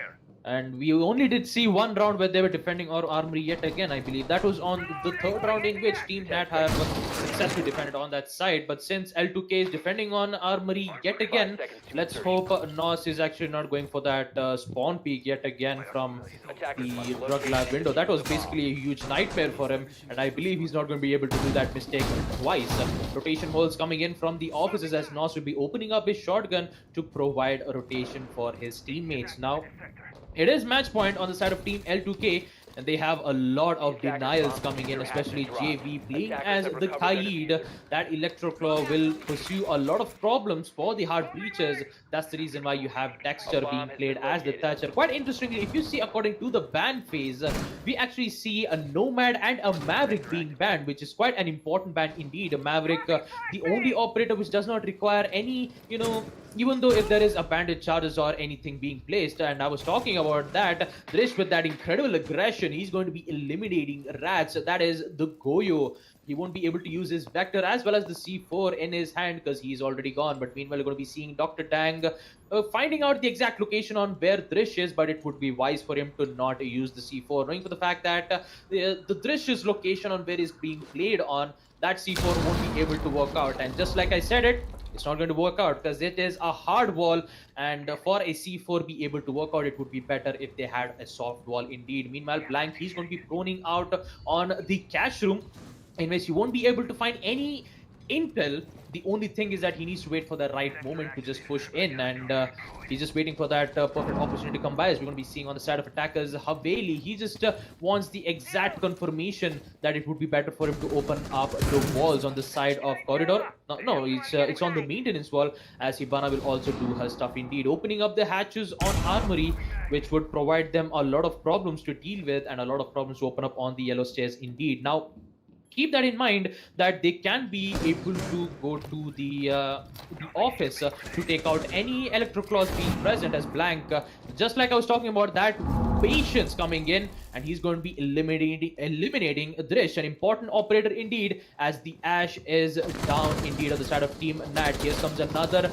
And we only did see one round where they were defending our armory yet again, I believe. That was on the third round in which Team Nat have successfully defended on that side. But since L2K is defending on armory yet again, let's hope Nos is actually not going for that spawn peek yet again from the drug lab window. That was basically a huge nightmare for him, and I believe he's not going to be able to do that mistake twice. Rotation holes coming in from the offices, as Nos will be opening up his shotgun to provide a rotation for his teammates. Now, it is match point on the side of Team L2K, and they have a lot of denials coming in, especially JV playing as the Kaid. That Electroclaw will pursue a lot of problems for the hard breaches. That's the reason why you have Dexter being played as the Thatcher. Quite interestingly, if you see according to the ban phase, we actually see a Nomad and a Maverick being banned, which is quite an important ban indeed. A Maverick, the only operator which does not require any, even though if there is a bandit charges or anything being placed, and I was talking about that, Drish with that incredible aggression, he's going to be eliminating Rats. That is the Goyo. He won't be able to use his Vector as well as the C4 in his hand because he's already gone. But meanwhile, we're going to be seeing Dr. Dang finding out the exact location on where Drish is, but it would be wise for him to not use the C4, knowing for the fact that the Drish's location on where he's being played on, that C4 won't be able to work out. And just like I said it's not going to work out because it is a hard wall, and for a C4 be able to work out, it would be better if they had a soft wall indeed. Meanwhile, Blank, he's going to be proning out on the cash room, in which you won't be able to find any intel. The only thing is that he needs to wait for the right moment to just push in, and he's just waiting for that perfect opportunity to come by. As we're going to be seeing on the side of attackers, Haveli, he just wants the exact confirmation that it would be better for him to open up the walls on the side of corridor. No, it's on the maintenance wall, as Hibana will also do her stuff indeed, opening up the hatches on armory, which would provide them a lot of problems to deal with and a lot of problems to open up on the yellow stairs indeed. Now, keep that in mind that they can be able to go to the office to take out any electroclaws being present as Blank. Just like I was talking about, that patience coming in, and he's going to be eliminating Drish, an important operator indeed, as the Ash is down indeed on the side of Team Nat. Here comes another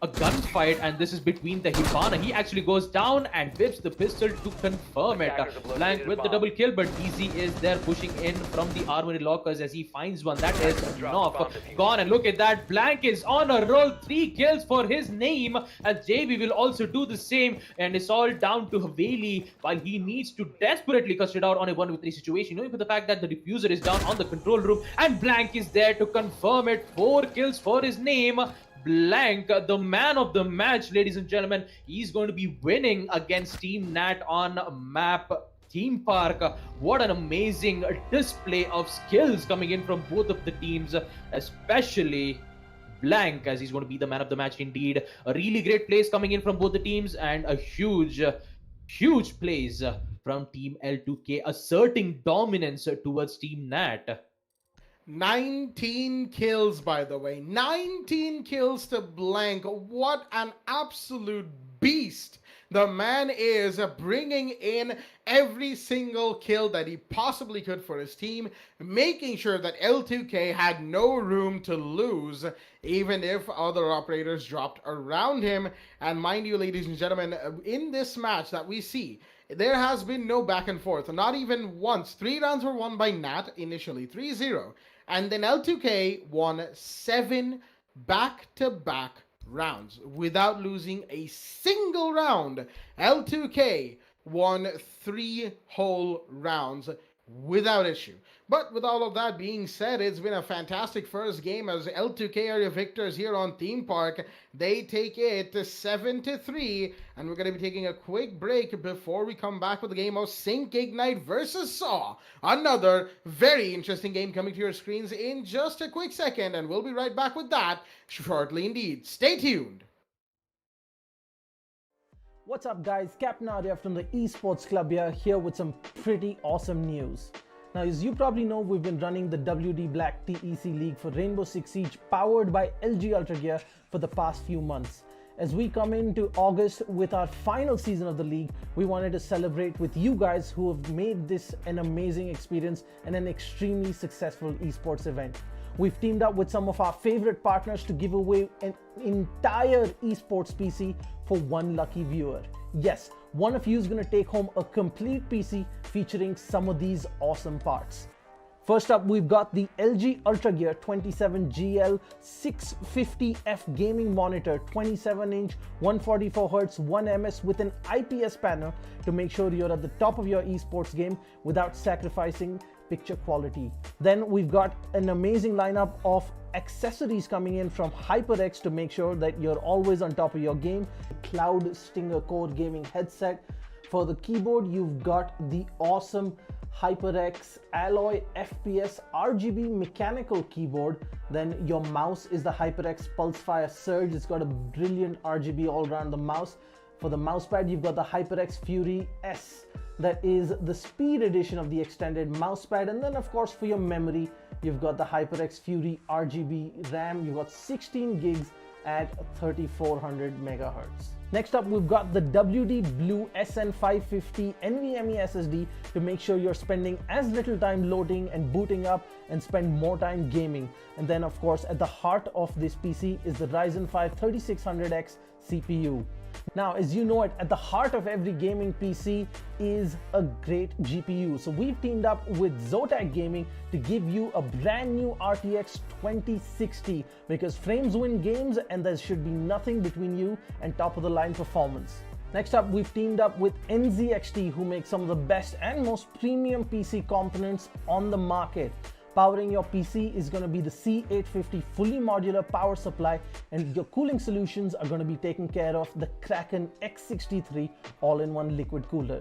a gunfight, and this is between the Hibana. He actually goes down and whips the pistol to confirm it. Blank with the double kill, but DZ is there pushing in from the armory lockers as he finds one. That is Knopf gone, and look at that. Blank is on a roll, 3 kills for his name, and JV will also do the same, and it's all down to Haveli while he needs to desperately cut it out on a 1v3 situation, knowing for the fact that the diffuser is down on the control room, and Blank is there to confirm it. 4 kills for his name. Blank, the man of the match, ladies and gentlemen. He's going to be winning against Team Nat on map Theme Park. What an amazing display of skills coming in from both of the teams, especially Blank, as he's going to be the man of the match indeed. A really great plays coming in from both the teams, and a huge plays from Team L2K, asserting dominance towards Team Nat. 19 kills, by the way. 19 kills to Blank. What an absolute beast the man is, bringing in every single kill that he possibly could for his team, making sure that L2K had no room to lose, even if other operators dropped around him. And mind you, ladies and gentlemen, in this match that we see, there has been no back and forth, not even once. 3 rounds were won by Nat initially, 3-0. And then L2K won 7 back-to-back rounds without losing a single round. L2K won 3 whole rounds without issue. But with all of that being said, it's been a fantastic first game as L2K are your victors here on Theme Park. They take it to 7-3, and we're going to be taking a quick break before we come back with the game of Sync Ignite versus Saw. Another very interesting game coming to your screens in just a quick second, and we'll be right back with that shortly indeed. Stay tuned. What's up guys, Captain Arya from the Esports Club here with some pretty awesome news. Now, as you probably know, we've been running the WD Black TEC League for Rainbow Six Siege powered by LG Ultragear for the past few months. As we come into August with our final season of the league, we wanted to celebrate with you guys who have made this an amazing experience and an extremely successful esports event. We've teamed up with some of our favorite partners to give away an entire Esports PC for one lucky viewer. Yes, one of you is going to take home a complete PC featuring some of these awesome parts. First up, we've got the LG Ultragear 27GL 650F gaming monitor, 27-inch, 144Hz, 1ms with an IPS panel to make sure you're at the top of your esports game without sacrificing picture quality. Then we've got an amazing lineup of accessories coming in from HyperX to make sure that you're always on top of your game. Cloud Stinger Core gaming headset. For the keyboard, you've got the awesome HyperX Alloy FPS RGB mechanical keyboard. Then your mouse is the HyperX Pulsefire Surge. It's got a brilliant RGB all around the mouse. For the mousepad, you've got the HyperX Fury S. That is the speed edition of the extended mousepad. And then of course for your memory, you've got the HyperX Fury RGB RAM. You've got 16 gigs at 3400 megahertz. Next up, we've got the WD Blue SN550 NVMe SSD to make sure you're spending as little time loading and booting up and spend more time gaming. And then of course at the heart of this PC is the Ryzen 5 3600X CPU. Now, as you know it, at the heart of every gaming PC is a great GPU. So we've teamed up with Zotac Gaming to give you a brand new RTX 2060 because frames win games and there should be nothing between you and top of the line performance. Next up, we've teamed up with NZXT, who make some of the best and most premium PC components on the market. Powering your PC is going to be the C850 fully modular power supply, and your cooling solutions are going to be taken care of the Kraken X63 all-in-one liquid cooler.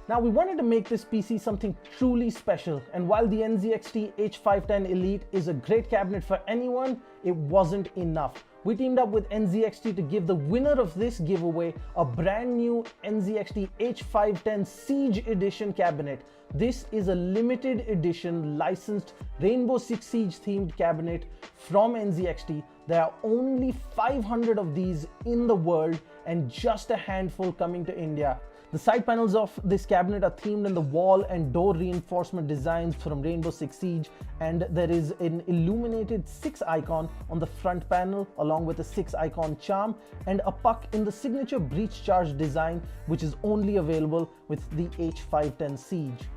Now we wanted to make this PC something truly special, and while the NZXT H510 Elite is a great cabinet for anyone, it wasn't enough. We teamed up with NZXT to give the winner of this giveaway a brand new NZXT H510 Siege Edition cabinet. This is a limited edition licensed Rainbow Six Siege themed cabinet from NZXT. There are only 500 of these in the world and just a handful coming to India. The side panels of this cabinet are themed in the wall and door reinforcement designs from Rainbow Six Siege, and there is an illuminated 6 icon on the front panel along with a 6 icon charm and a puck in the signature breach charge design, which is only available with the H510 Siege.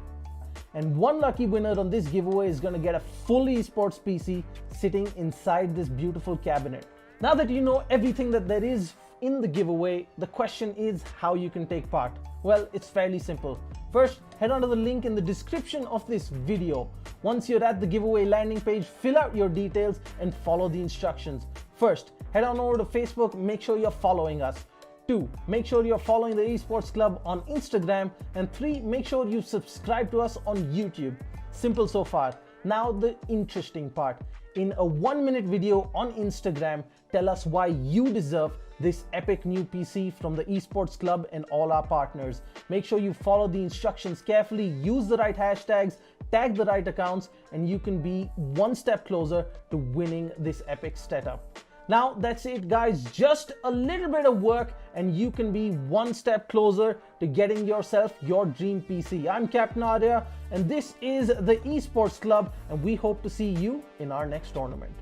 And one lucky winner on this giveaway is going to get a full esports PC sitting inside this beautiful cabinet. Now that you know everything that there is in the giveaway, the question is how you can take part. Well, it's fairly simple. First, head on to the link in the description of this video. Once you're at the giveaway landing page, fill out your details and follow the instructions. First, head on over to Facebook, make sure you're following us. 2, make sure you're following the Esports Club on Instagram. And 3, make sure you subscribe to us on YouTube. Simple so far. Now the interesting part. In a 1-minute video on Instagram, tell us why you deserve this epic new PC from the Esports Club and all our partners. Make sure you follow the instructions carefully, use the right hashtags, tag the right accounts, and you can be one step closer to winning this epic setup. Now that's it guys, just a little bit of work and you can be one step closer to getting yourself your dream PC. I'm Captain Arya and this is the Esports Club, and we hope to see you in our next tournament.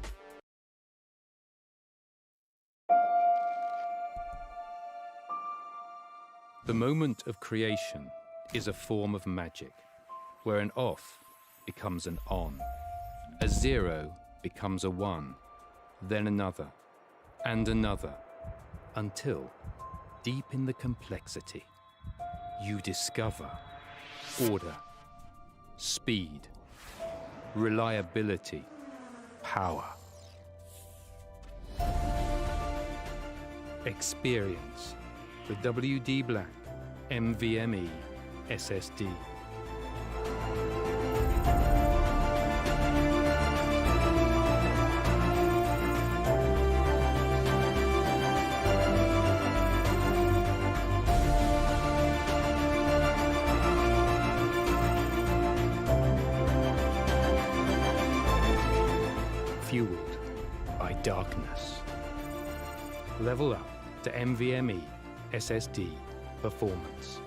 The moment of creation is a form of magic, where an off becomes an on, a 0 becomes a 1, then another, and another, until, deep in the complexity, you discover order, speed, reliability, power. Experience the WD Black NVMe SSD. Fueled by darkness. Level up to NVMe SSD performance.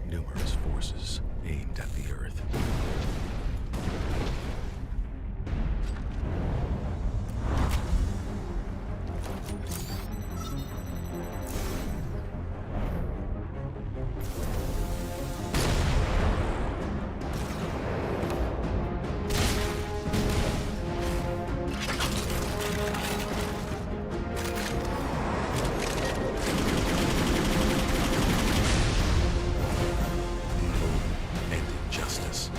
Numerous forces aimed at the Earth. And injustice.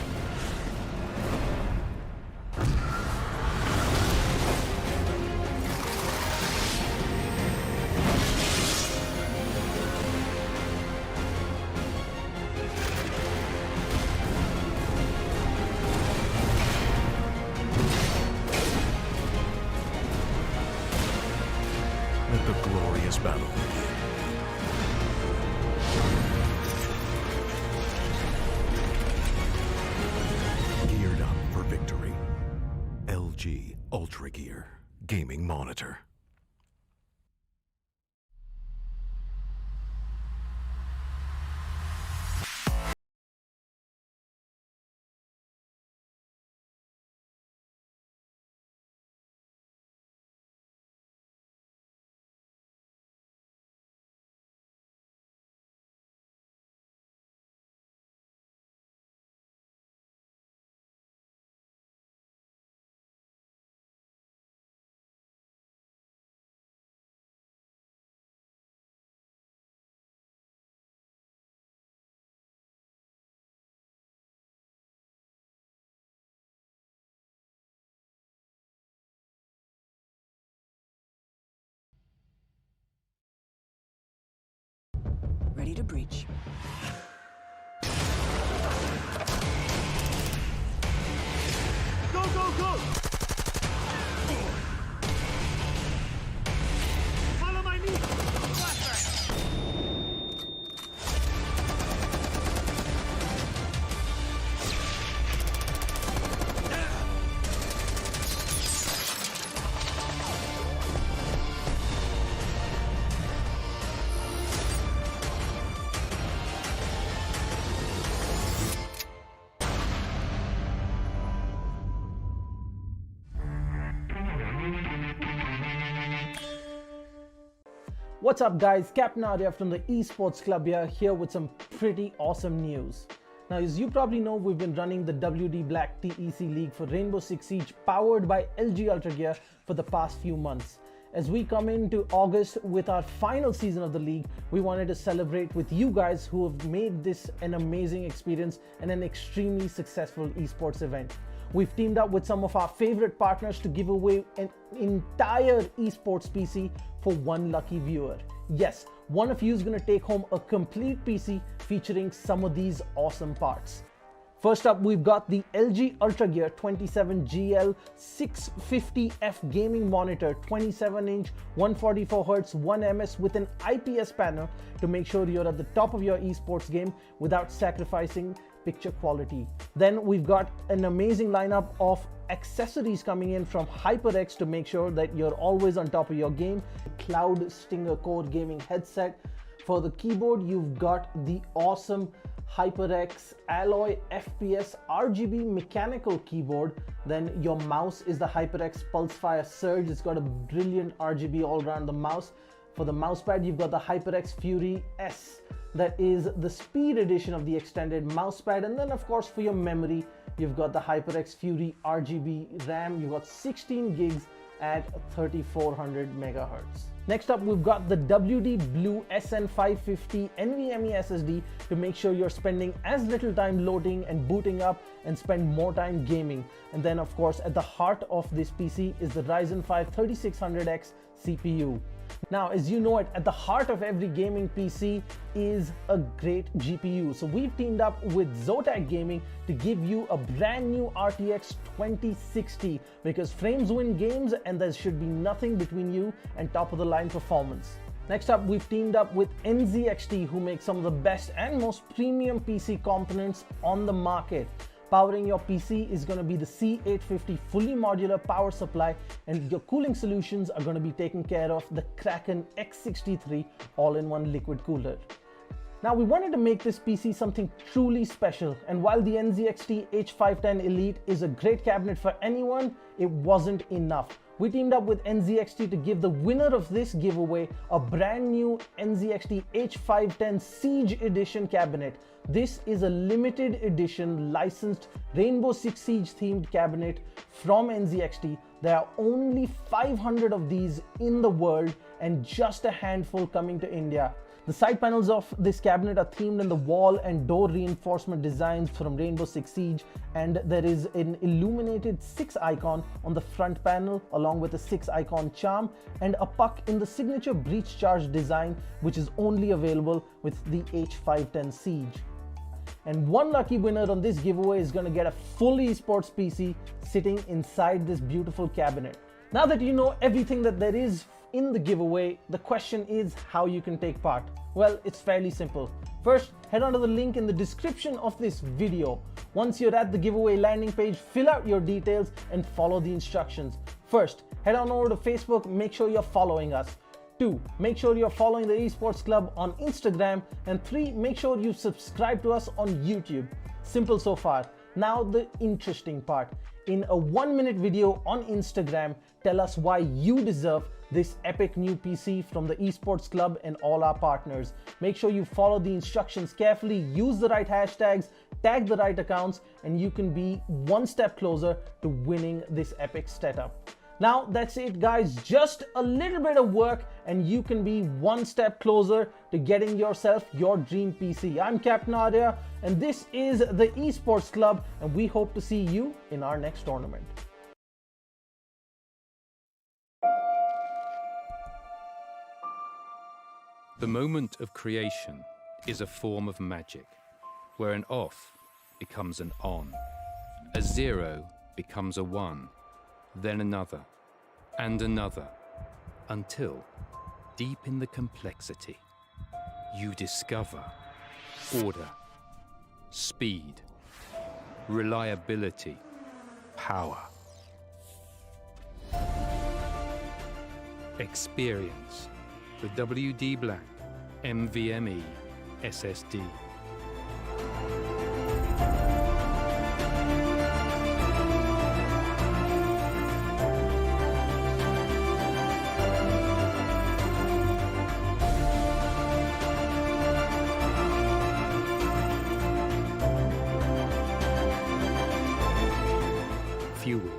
Let the glorious battle begin. Geared up for victory. LG Ultragear Gaming Monitor. Ready to breach. Go, go, go! Follow my lead! What's up guys, Captain Arya from the Esports Club here with some pretty awesome news. Now as you probably know, we've been running the WD Black TEC League for Rainbow Six Siege powered by LG Ultragear for the past few months. As we come into August with our final season of the league, we wanted to celebrate with you guys who have made this an amazing experience and an extremely successful esports event. We've teamed up with some of our favorite partners to give away an entire Esports PC for one lucky viewer. Yes, one of you is going to take home a complete PC featuring some of these awesome parts. First up, we've got the LG Ultragear 27GL 650F gaming monitor, 27-inch, 144Hz, 1ms with an IPS panel to make sure you're at the top of your esports game without sacrificing picture quality. Then we've got an amazing lineup of accessories coming in from HyperX to make sure that you're always on top of your game. Cloud Stinger Core gaming headset. For the keyboard, you've got the awesome HyperX Alloy FPS RGB mechanical keyboard. Then your mouse is the HyperX Pulsefire Surge. It's got a brilliant RGB all around the mouse. For the mousepad, you've got the HyperX Fury S. That is the speed edition of the extended mousepad. And then of course for your memory, you've got the HyperX Fury RGB RAM. You've got 16 gigs at 3400 megahertz. Next up, we've got the WD Blue SN550 NVMe SSD to make sure you're spending as little time loading and booting up and spend more time gaming. And then of course, at the heart of this PC is the Ryzen 5 3600X CPU. Now, as you know it, at the heart of every gaming PC is a great GPU. So we've teamed up with Zotac Gaming to give you a brand new RTX 2060 because frames win games and there should be nothing between you and top of the line performance. Next up, we've teamed up with NZXT, who make some of the best and most premium PC components on the market. Powering your PC is going to be the C850 fully modular power supply, and your cooling solutions are going to be taken care of the Kraken X63 all-in-one liquid cooler. Now, we wanted to make this PC something truly special, and while the NZXT H510 Elite is a great cabinet for anyone, it wasn't enough. We teamed up with NZXT to give the winner of this giveaway a brand new NZXT H510 Siege Edition cabinet. This is a limited edition licensed Rainbow Six Siege themed cabinet from NZXT. There are only 500 of these in the world and just a handful coming to India. The side panels of this cabinet are themed in the wall and door reinforcement designs from Rainbow Six Siege, and there is an illuminated 6 icon on the front panel along with a 6 icon charm and a puck in the signature breach charge design, which is only available with the H510 Siege. And one lucky winner on this giveaway is going to get a full esports PC sitting inside this beautiful cabinet. Now that you know everything that there is in the giveaway, the question is how you can take part. Well, it's fairly simple. First, head on to the link in the description of this video. Once you're at the giveaway landing page, fill out your details and follow the instructions. First, head on over to Facebook, make sure you're following us. 2, make sure you're following the Esports Club on Instagram. And 3, make sure you subscribe to us on YouTube. Simple so far. Now the interesting part. In a 1-minute video on Instagram, tell us why you deserve this epic new PC from the Esports Club and all our partners. Make sure you follow the instructions carefully, use the right hashtags, tag the right accounts, and you can be one step closer to winning this epic setup. Now that's it guys, just a little bit of work and you can be one step closer to getting yourself your dream PC. I'm Captain Arya and this is the Esports Club, and we hope to see you in our next tournament. The moment of creation is a form of magic, where an off becomes an on, a 0 becomes a 1, then another, and another, until, deep in the complexity, you discover order, speed, reliability, power. Experience the WD Black NVMe SSD. Fueled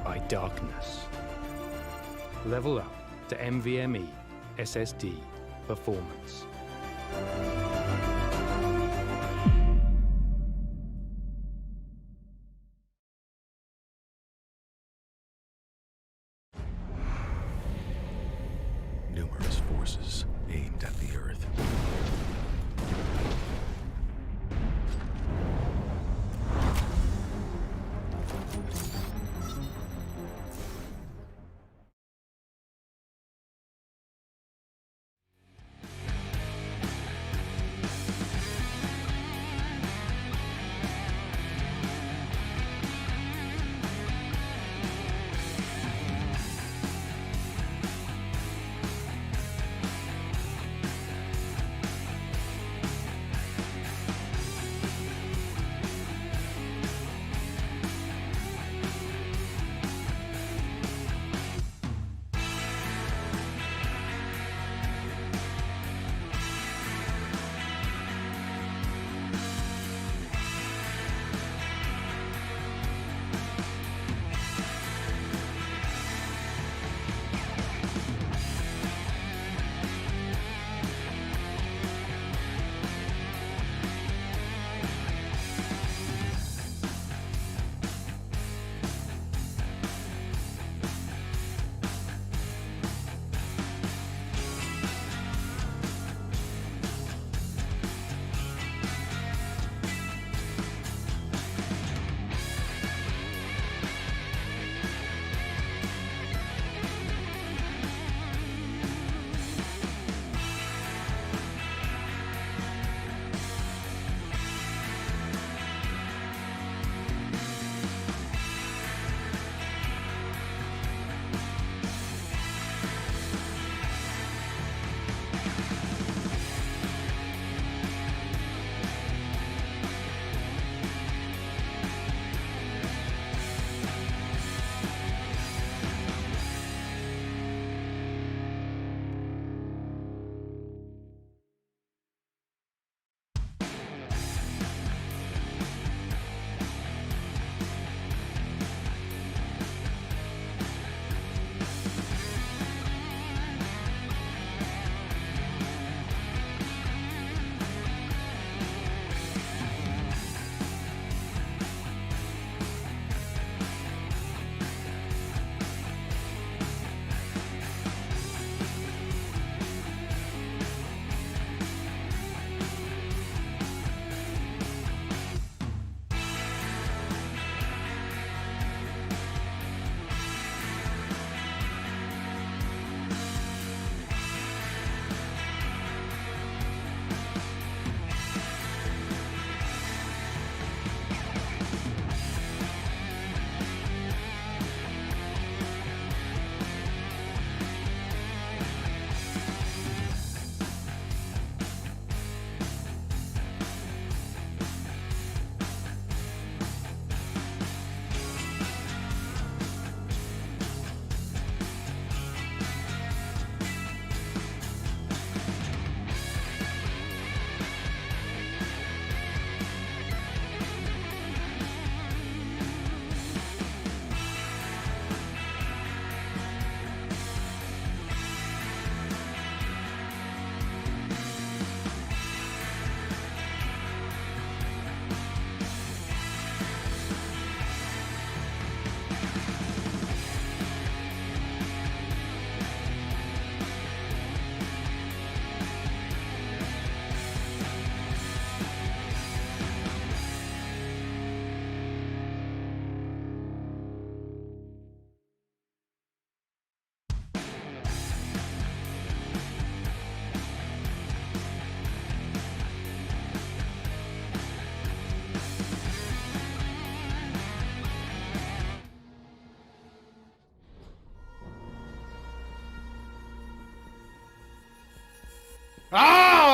by darkness. Level up to NVMe SSD performance. Numerous forces aimed at the Earth.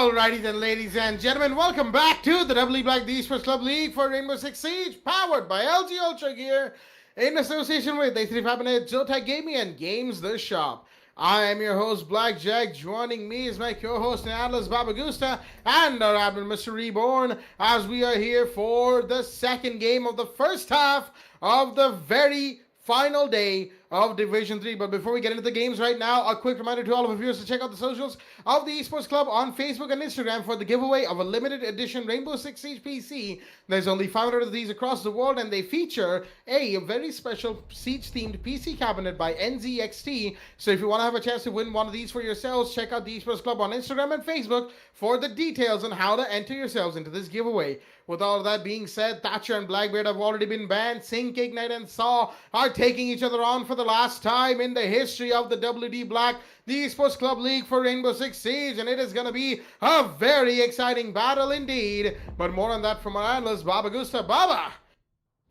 Alrighty then, ladies and gentlemen, welcome back to the WWE Black the Esports Club League for Rainbow Six Siege, powered by LG Ultragear, in association with TEC Fibernet, Zotac Gaming, and Games the Shop. I am your host, Blackjack. Joining me is my co-host and analyst, Babagusta, and our admin, Mr. Reborn, as we are here for the second game of the first half of the very final day of Division 3. But before we get into the games right now, a quick reminder to all of our viewers to check out the socials of the Esports Club on Facebook and Instagram for the giveaway of a limited edition Rainbow Six Siege PC. There's only 500 of these across the world, and they feature a very special Siege-themed PC cabinet by NZXT. So if you want to have a chance to win one of these for yourselves, check out the Esports Club on Instagram and Facebook for the details on how to enter yourselves into this giveaway. With all of that being said, Thatcher and Blackbeard have already been banned. Sync, Ignite, and Saw are taking each other on for the last time in the history of the WD Black, the Esports Club League for Rainbow Six Siege, and it is going to be a very exciting battle indeed. But more on that from our analyst, Baba Gusta. Baba,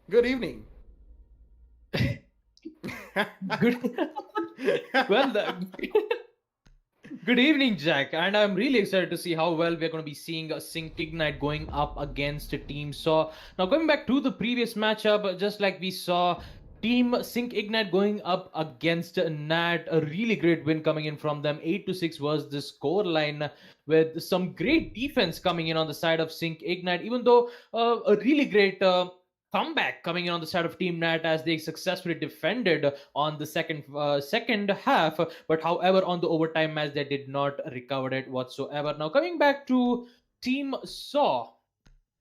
good evening. Good. Well, good evening, Jack, and I'm really excited to see how well we're going to be seeing Sync Ignite going up against Team Saw. Now, going back to the previous matchup, just like we saw Team Sync Ignite going up against Nat, a really great win coming in from them. 8-6 was the score line, with some great defense coming in on the side of Sync Ignite, even though a really great comeback coming in on the side of Team Nat as they successfully defended on the second half. But however, on the overtime match, they did not recover it whatsoever. Now, coming back to Team Saw,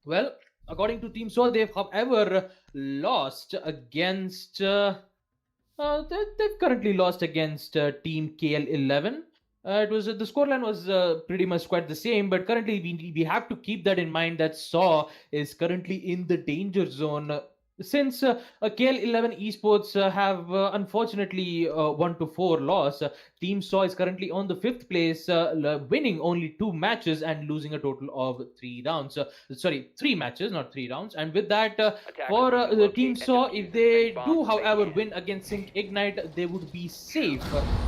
well, according to Team Saw, they've however lost against they've currently lost against Team KL11. It was the scoreline was pretty much quite the same, but currently we have to keep that in mind that Saw is currently in the danger zone. Since KL11 Esports have unfortunately 1-4 loss, Team Saw is currently on the 5th place, winning only 2 matches and losing a total of 3 rounds. 3 matches, not 3 rounds. And with that, for the Team Saw, if they do, however, win against Sync Ignite, they would be safe.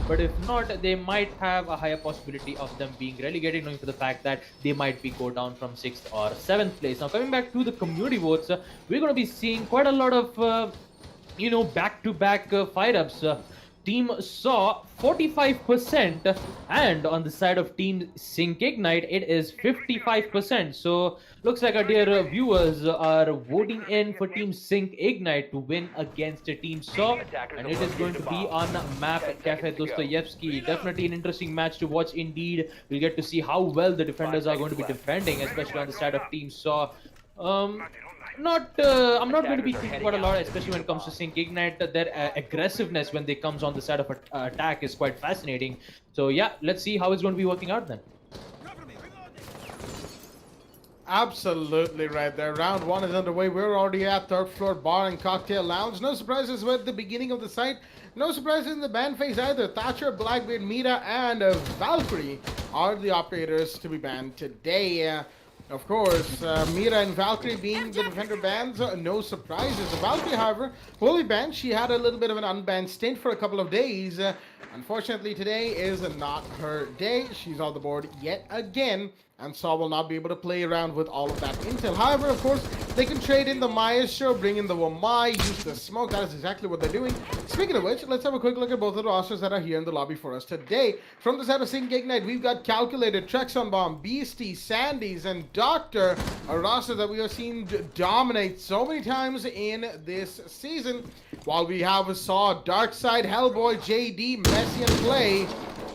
But if not, they might have a higher possibility of them being relegated, knowing for the fact that they might be go down from 6th or 7th place. Now, coming back to the community votes, we're going to be seeing quite a lot of back-to-back fire-ups. Team Saw 45%, and on the side of Team Sync Ignite it is 55%. So looks like our dear viewers are voting in for Team Sync Ignite to win against Team Saw, and it is going to be on map Cafe Dostoyevsky. Definitely an interesting match to watch indeed. We'll get to see how well the defenders are going to be defending, especially on the side of Team Saw. I'm not going to be thinking about a lot, especially when it comes to Sync Ignite. Their aggressiveness when they comes on the side of attack is quite fascinating. So yeah, let's see how it's going to be working out then. Absolutely right there. Round 1 is underway. We're already at 3rd floor bar and cocktail lounge. No surprises with the beginning of the site. No surprises in the banned phase either. Thatcher, Blackbeard, Mira, and Valkyrie are the operators to be banned today. Of course, Mira and Valkyrie being the defender bans, no surprises. Valkyrie, however, will be banned. She had a little bit of an unbanned stint for a couple of days. Unfortunately, today is not her day. She's on the board yet again, and Saw will not be able to play around with all of that intel. However, of course, they can trade in the Maestro, bring in the Wamai, use the smoke. That is exactly what they're doing. Speaking of which, let's have a quick look at both of the rosters that are here in the lobby for us today. From the side of Sync Ignite, we've got Calculated, Trexon Bomb, Beastie, Sandys, and Doctor, a roster that we have seen dominate so many times in this season. While we have Saw, Darkside, Hellboy, JD, Messi, and Play,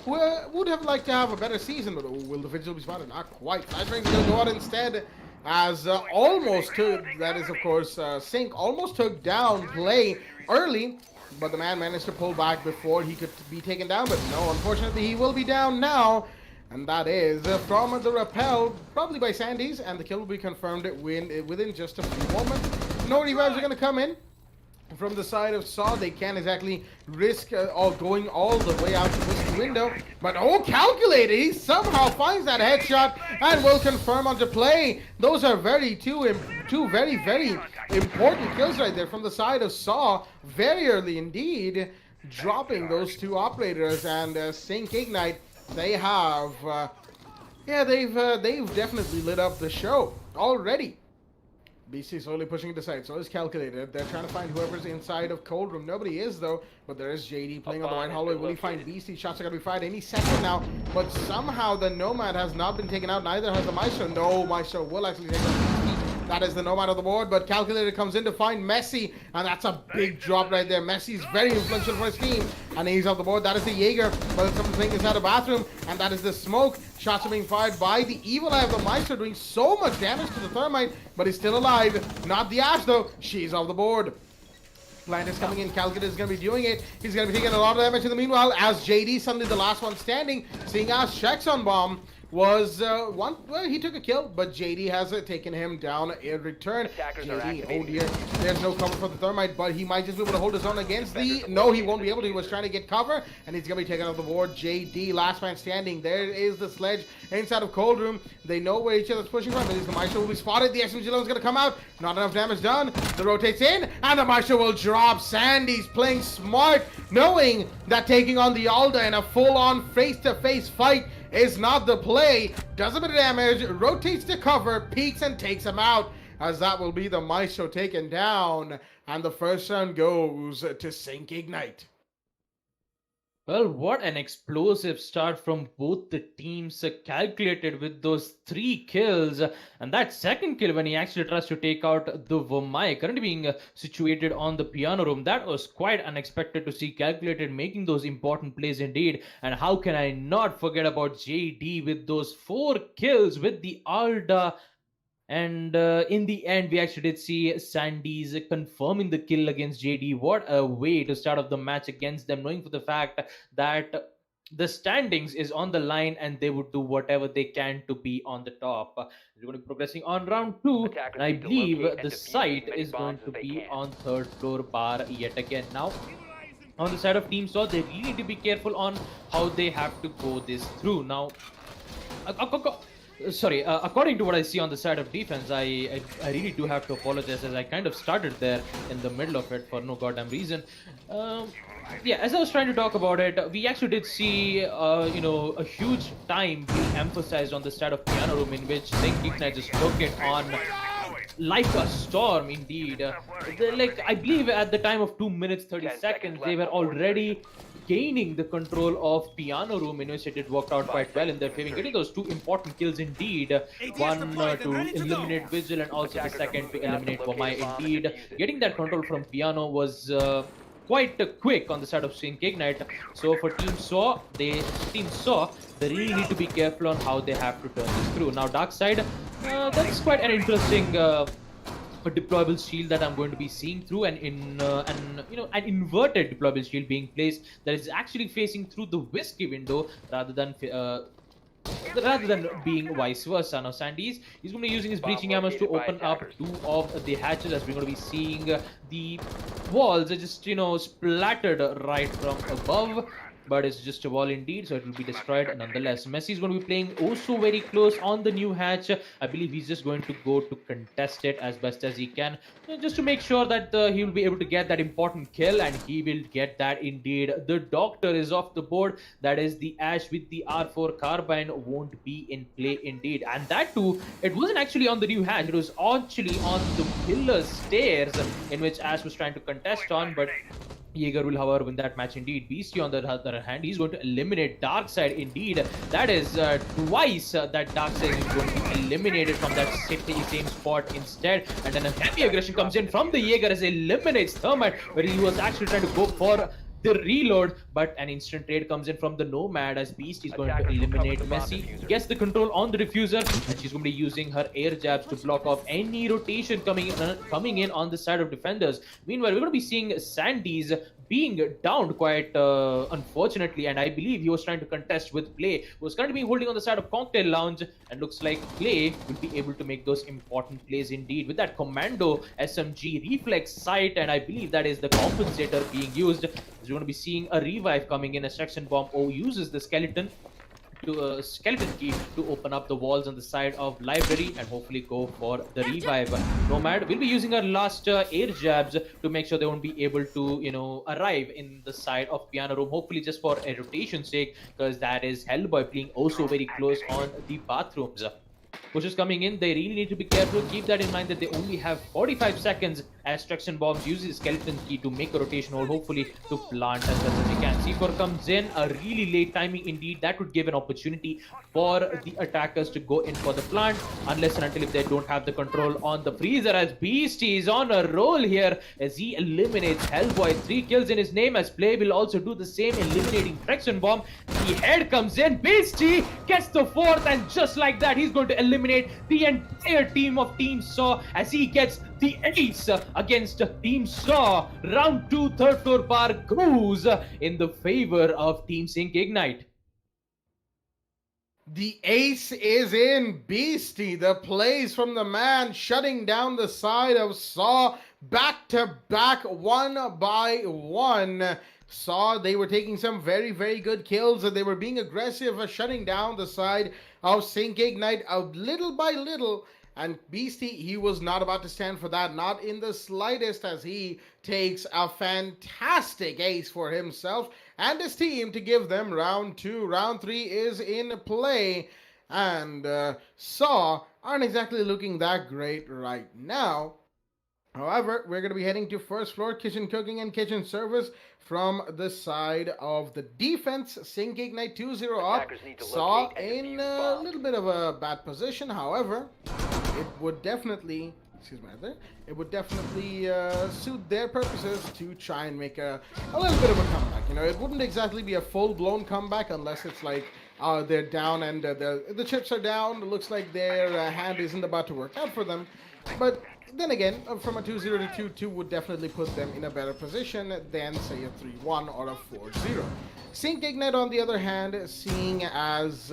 who would have liked to have a better season, but will the Vigil be spotted? Not quite. Flashbangs going to go out instead, as almost took, that is of course Sync, almost took down Play early, but the man managed to pull back before he could be taken down. But no, unfortunately he will be down now, and that is from the rappel, probably by Sandys, and the kill will be confirmed within just a few moments. No revives are going to come in. From the side of Saw, they can't exactly risk going all the way out to this window. But Calculated, he somehow finds that headshot and will confirm onto Play. Those are two very, very important kills right there from the side of Saw. Very early indeed, dropping those 2 operators. And Sync Ignite, they have Yeah, they've definitely lit up the show already. BC slowly pushing it aside, so is Calculated. They're trying to find whoever's inside of Cold Room. Nobody is, though, but there is JD playing on the right hallway. Will he find BC? Shots are going to be fired any second now, but somehow the Nomad has not been taken out. Neither has the Maestro. No, Maestro will actually take out. That is the Nomad of the board, but Calculator comes in to find Messi, and that's a big drop right there. Messi's very influential for his team, and he's off the board. That is the Jaeger, but someone's playing inside the bathroom, and that is the Smoke. Shots are being fired by the Evil Eye of the Maestro, doing so much damage to the Thermite, but he's still alive. Not the Ash, though. She's off the board. Plant is coming in. Calculator is going to be doing it. He's going to be taking a lot of damage in the meanwhile, as JD, suddenly the last one standing, seeing Ash checks on bomb. Was well, he took a kill, but JD has taken him down in return. JD, oh dear, there's no cover for the Thermite, but he might just be able to hold his own against the... No, he won't be able to. He was trying to get cover, and he's going to be taken off the board. JD, last man standing. There is the Sledge inside of Cold Room. They know where each other's pushing from. The Maestro will be spotted. The SMG loan is going to come out. Not enough damage done. The rotates in, and the Maestro will drop. Sandy's playing smart, knowing that taking on the Alda in a full-on face-to-face fight is not the play. Does a bit of damage, rotates to cover, peeks and takes him out, as that will be the Maestro taken down, and the first round goes to Sync Ignite. Well, what an explosive start from both the teams. Calculated with those 3 kills, and that second kill when he actually tries to take out the Vermai, currently being situated on the piano room. That was quite unexpected to see Calculated making those important plays indeed. And how can I not forget about JD with those 4 kills with the Alda. And in the end, we actually did see Sandy's confirming the kill against JD. What a way to start off the match against them, knowing for the fact that the standings is on the line and they would do whatever they can to be on the top. We're going to be progressing on round 2. And I believe the site is going to be on 3rd floor bar yet again. Now, on the side of Team Saw, they really need to be careful on how they have to go this through. Now, according to what I see on the side of defense, I really do have to apologize, as I kind of started there in the middle of it for no goddamn reason. Yeah, as I was trying to talk about it, we actually did see, a huge time being emphasized on the side of piano room, in which Sync Ignite just took it on like a storm indeed. I believe at the time of 2 minutes 30 seconds, they were already gaining the control of piano room, in which it did work out quite well in their favor, getting those 2 important kills indeed. One to eliminate Vigil, and also the second to eliminate Wamai indeed. Getting that control from piano was quite quick on the side of Sync Ignite. So for Team Saw, they really need to be careful on how they have to turn this through. Now Dark Side, that's quite an interesting deployable shield that I'm going to be seeing through, and an inverted deployable shield being placed that is actually facing through the whiskey window rather than being vice versa. Now Sandy's, he's going to be using his breaching hammers to open up 2 of the hatches, as we're going to be seeing the walls are just splattered right from above. But it's just a wall indeed, so it will be destroyed nonetheless. Messi is going to be playing also very close on the new hatch. I believe he's just going to go to contest it as best as he can, just to make sure that he will be able to get that important kill, and he will get that indeed. The Doctor is off the board. That is the Ash with the R4 carbine won't be in play indeed. And that too, it wasn't actually on the new hatch. It was actually on the pillar stairs, in which Ash was trying to contest on, but Jaeger will, however, win that match indeed. Beastie, on the other hand, he's going to eliminate Darkseid indeed. That is twice that Darkseid is going to be eliminated from that same spot instead. And then a heavy aggression comes in from the Jaeger as he eliminates Thermite, where he was actually trying to go for the reload, but an instant trade comes in from the Nomad, as Beast is going to eliminate Messi. Gets the control on the diffuser, and she's going to be using her air jabs to block off any rotation coming in on the side of defenders. Meanwhile, we're going to be seeing Sandy's being downed quite unfortunately, and I believe he was trying to contest with Play, who was currently holding on the side of Cocktail Lounge, and looks like Play will be able to make those important plays indeed with that Commando SMG reflex sight, and I believe that is the compensator being used. We're going to be seeing a revive coming in as Section Bomb O uses the skeleton to skeleton key to open up the walls on the side of library and hopefully go for the revive. Nomad will be using our last air jabs to make sure they won't be able to, you know, arrive in the side of piano room, hopefully just for a rotation sake, because that is Hellboy being also very close on the bathrooms. Pushes coming in, they really need to be careful. Keep that in mind that they only have 45 seconds as Struction Bombs uses Skeleton Key to make a rotation hold, hopefully to plant as best as he can. C4 comes in, a really late timing indeed. That would give an opportunity for the attackers to go in for the plant, unless and until if they don't have the control on the freezer, as Beastie is on a roll here as he eliminates Hellboy. 3 kills in his name, as Play will also do the same, eliminating Struction Bomb. The head comes in, Beastie gets the 4th, and just like that, he's going to eliminate the entire team of Team Saw as he gets the ace against Team Saw. Round 2, third floor bar goes in the favor of Team Sync Ignite. The ace is in. Beastie, the plays from the man, shutting down the side of Saw back to back, one by one. Saw they were taking some very, very good kills, and they were being aggressive, shutting down the side of Sync Ignite little by little. And Beastie, he was not about to stand for that, not in the slightest, as he takes a fantastic ace for himself and his team to give them round 2. Round 3 is in play, and Saw aren't exactly looking that great right now. However, we're going to be heading to first floor, kitchen cooking and kitchen service from the side of the defense. Sync Ignite 2-0 up. Saw in a little bit of a bad position. However, it would definitely, it would definitely suit their purposes to try and make a little bit of a comeback. You know, it wouldn't exactly be a full-blown comeback unless it's like they're down and the chips are down. It looks like their hand isn't about to work out for them. But then again, from a 2-0 to 2-2 would definitely put them in a better position than, say, a 3-1 or a 4-0. Sync Ignite, on the other hand, seeing as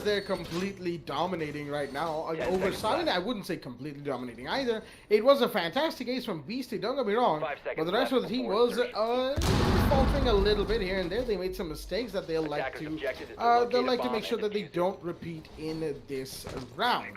they're completely dominating right now over Silent, I wouldn't say completely dominating either. It was a fantastic ace from Beastie, don't get me wrong, but the rest of the team was faltering a little bit here and there. They made some mistakes that they'll like to make sure that they don't repeat in this round.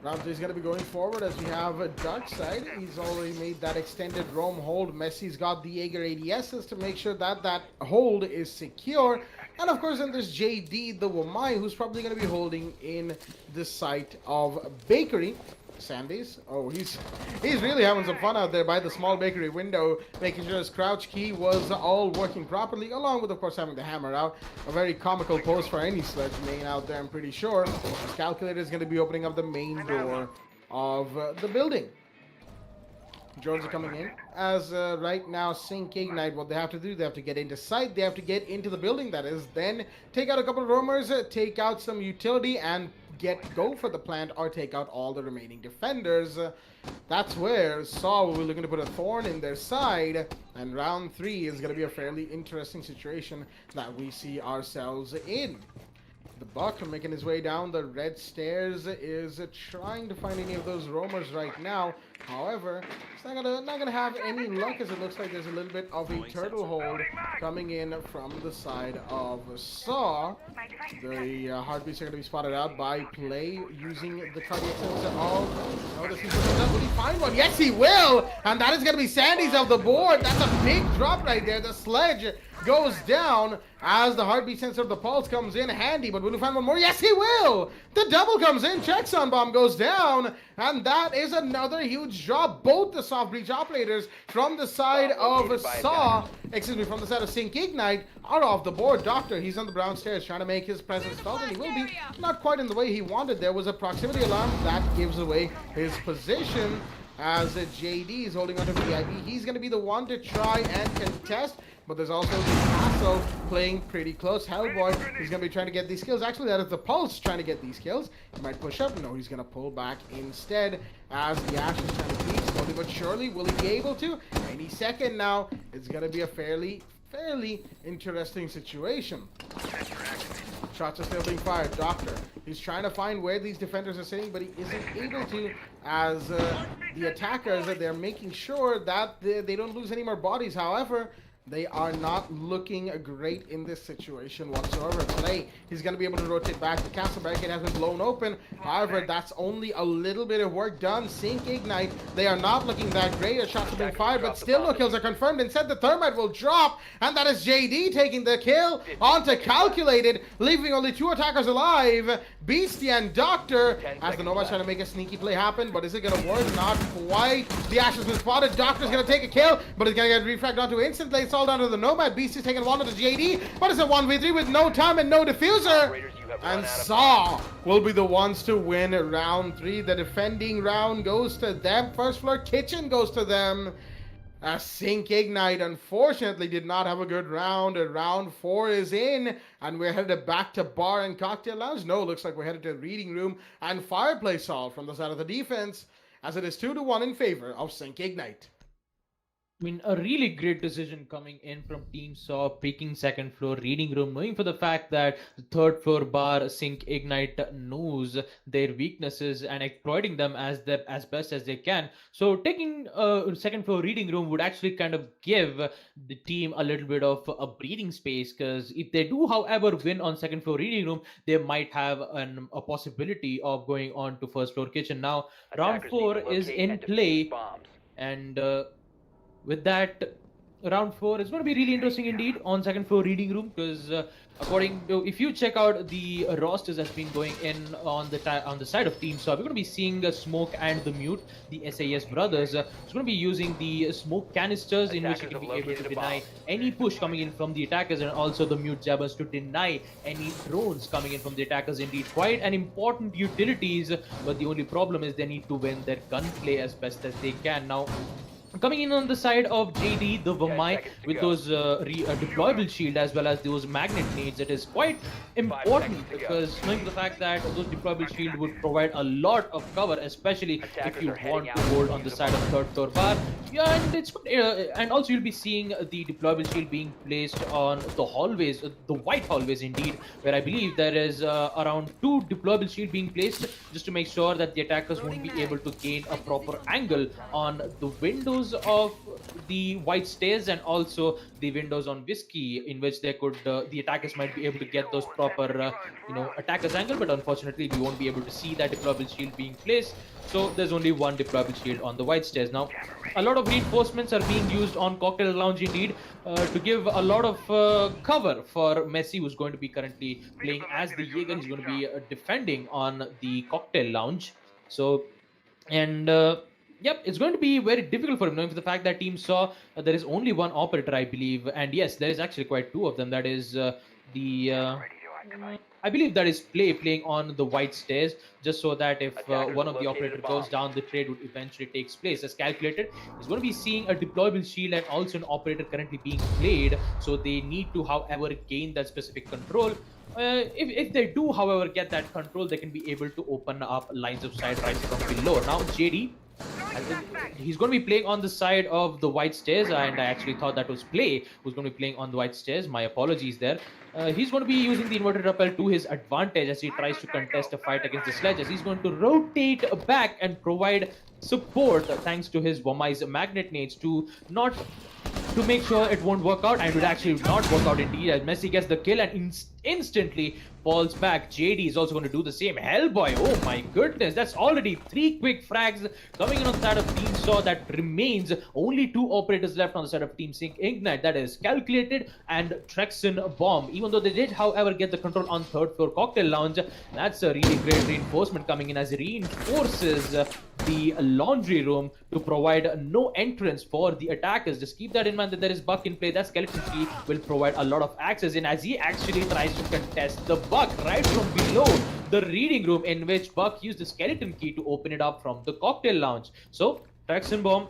Round 3 is going to be going forward as we have Darkside. He's already made that extended roam hold. Messi's got the Jaeger ADSs to make sure that that hold is secure. And of course, then there's JD, the Wamai, who's probably going to be holding in the site of Bakery. Sandy's. Oh, he's really having some fun out there by the small bakery window, making sure his crouch key was all working properly, along with, of course, having the hammer out. A very comical pose for any sledge main out there, I'm pretty sure. His calculator is going to be opening up the main door of the building. Drones are coming in. As right now, Sync Ignite, what they have to do, they have to get into sight, they have to get into the building, that is, then take out a couple of roamers, take out some utility, and go for the plant or take out all the remaining defenders. That's where Saw will be looking to put a thorn in their side, and round 3 is going to be a fairly interesting situation that we see ourselves in. The Buck, making his way down the red stairs, is trying to find any of those roamers right now. However, it's not gonna have any luck, as it looks like there's a little bit of a turtle hold coming in from the side of Saw. The heartbeats are gonna be spotted out by Play using the cardiac sensor. Oh, does he find one? Yes, he will! And that is gonna be Sandy's off the board. That's a big drop right there. The sledge goes down as the heartbeat sensor of the pulse comes in handy, but will he find one more? Yes, he will! The double comes in, checks on bomb goes down, and that is another huge drop. Both the soft breach operators from the side of from the side of Sync Ignite are off the board. Doctor, he's on the brown stairs trying to make his presence felt, and he will be not quite in the way he wanted. There was a proximity alarm that gives away his position. As JD is holding onto VIP, he's going to be the one to try and contest, but there's also the Castle playing pretty close. Hellboy is going to be trying to get these kills. Actually, that is the Pulse trying to get these kills. He might push up. No, he's going to pull back instead as the Ash is trying to beat slowly but surely. Will he be able to? Any second now. It's going to be a fairly interesting situation. Shots are still being fired. Doctor, he's trying to find where these defenders are sitting, but he isn't able to, as the attackers, they're making sure that they don't lose any more bodies. However, They are not looking great in this situation whatsoever. Play, he's going to be able to rotate back. The castle barricade has been blown open. However, that's only a little bit of work done. Sync Ignite, they are not looking that great. A shots are being fired, but still no kills are confirmed. Instead, the Thermite will drop, and that is JD taking the kill onto Calculated, leaving only 2 attackers alive. Beastie and Doctor, as the Nomad's trying to make a sneaky play happen, but is it going to work? Not quite. The Ash has been spotted. Doctor's going to take a kill, but he's going to get refragged onto instantly. It's all down to the Nomad. Beast is taking one to JD, but it's a 1v3 with no time and no diffuser. And Saw will be the ones to win round 3. The defending round goes to them. First floor kitchen goes to them. Sync Ignite unfortunately did not have a good round. Round 4 is in, and we're headed back to bar and cocktail lounge. No, looks like we're headed to reading room and fireplace hall from the side of the defense, as it is 2-1 in favor of Sync Ignite. I mean, a really great decision coming in from Team Saw, picking second floor reading room, knowing for the fact that the third floor bar Sync Ignite knows their weaknesses and exploiting them as best as they can. So taking second floor reading room would actually kind of give the team a little bit of a breathing space, because if they do, however, win on second floor reading room, they might have a possibility of going on to first floor kitchen. Now, round 4 is in play, and with that, round 4 is going to be really interesting indeed on second floor reading room, because according to, if you check out the rosters that's been going in on the side of Team Saw, we're going to be seeing Smoke and the Mute, the SAS brothers. It's going to be using the smoke canisters, in which it can be able to deny any push coming in from the attackers, and also the Mute jabbers to deny any drones coming in from the attackers. Indeed, quite an important utilities, but the only problem is they need to win their gunplay as best as they can. Now, coming in on the side of JD, the Vamai, with those deployable shield as well as those magnet nades, it is quite important, because knowing the fact that those deployable shield would provide a lot of cover, especially if you want to hold on the side of third floor bar. Yeah, and it's and also you'll be seeing the deployable shield being placed on the hallways, the white hallways indeed, where I believe there is around 2 deployable shield being placed, just to make sure that the attackers won't be able to gain a proper angle on the windows of the white stairs and also the windows on Whiskey, in which they could the attackers might be able to get those proper attackers angle, but unfortunately we won't be able to see that deployable shield being placed. So there's only one deployable shield on the white stairs. Now, a lot of reinforcements are being used on Cocktail Lounge indeed, to give a lot of cover for Messi, who's going to be currently playing as the Jaeger. He's going to be defending on the Cocktail Lounge. So, and yep, it's going to be very difficult for him, knowing for the fact that Team Saw, there is only one operator, I believe, and yes, there is actually quite 2 of them. That is I believe that is playing on the white stairs, just so that if one of the operators goes down, the trade would eventually takes place. As calculated, he's going to be seeing a deployable shield and also an operator currently being played, so they need to, however, gain that specific control. If they do, however, get that control, they can be able to open up lines of sight right from below. Now, JD, he's going to be playing on the side of the white stairs, and I actually thought that was Play who's going to be playing on the white stairs. My apologies there. He's going to be using the inverted rappel to his advantage as he tries to contest a fight against the sledges. He's going to rotate back and provide support thanks to his Vamai's magnet nades to make sure it won't work out, and it would actually not work out indeed, as Messi gets the kill and instantly falls back. JD is also going to do the same. Hellboy, oh my goodness, that's already 3 quick frags coming in on the side of Team Saw. That remains only 2 operators left on the side of Team Sync Ignite, that is Calculated and Trexon Bomb. Even though they did, however, get the control on third floor Cocktail Lounge, that's a really great reinforcement coming in, as it reinforces the laundry room to provide no entrance for the attackers. Just keep that in mind that there is Buck in play. That skeleton key will provide a lot of access in, as he actually tries to contest the Buck right from below the reading room, in which Buck used the skeleton key to open it up from the Cocktail Lounge. So, Traxon Bomb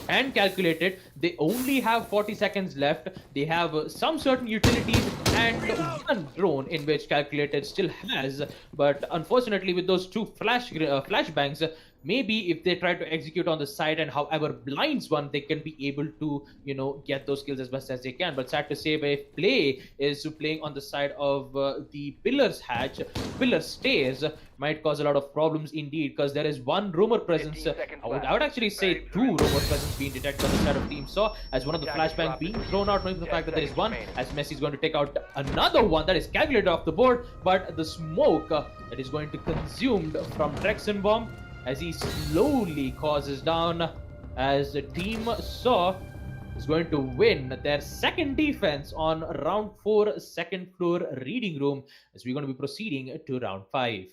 and Calculated, they only have 40 seconds left. They have some certain utilities and 1 drone, in which Calculated still has, but unfortunately with those 2 flashbangs, maybe if they try to execute on the side and however blinds one, they can be able to, get those kills as best as they can. But sad to say, if play is playing on the side of the pillar stairs, might cause a lot of problems indeed, because there is one rumor presence. I would actually say two rumor presence being detected on the side of Team Saw, as one of the flashbang being thrown out, knowing the fact that there is one, as Messi is going to take out another one that is calculated off the board, but the smoke that is going to consumed from Drexenbaum as he slowly causes down, as the Team Saw is going to win their second defense on round 4, second floor reading room, as we're going to be proceeding to round 5.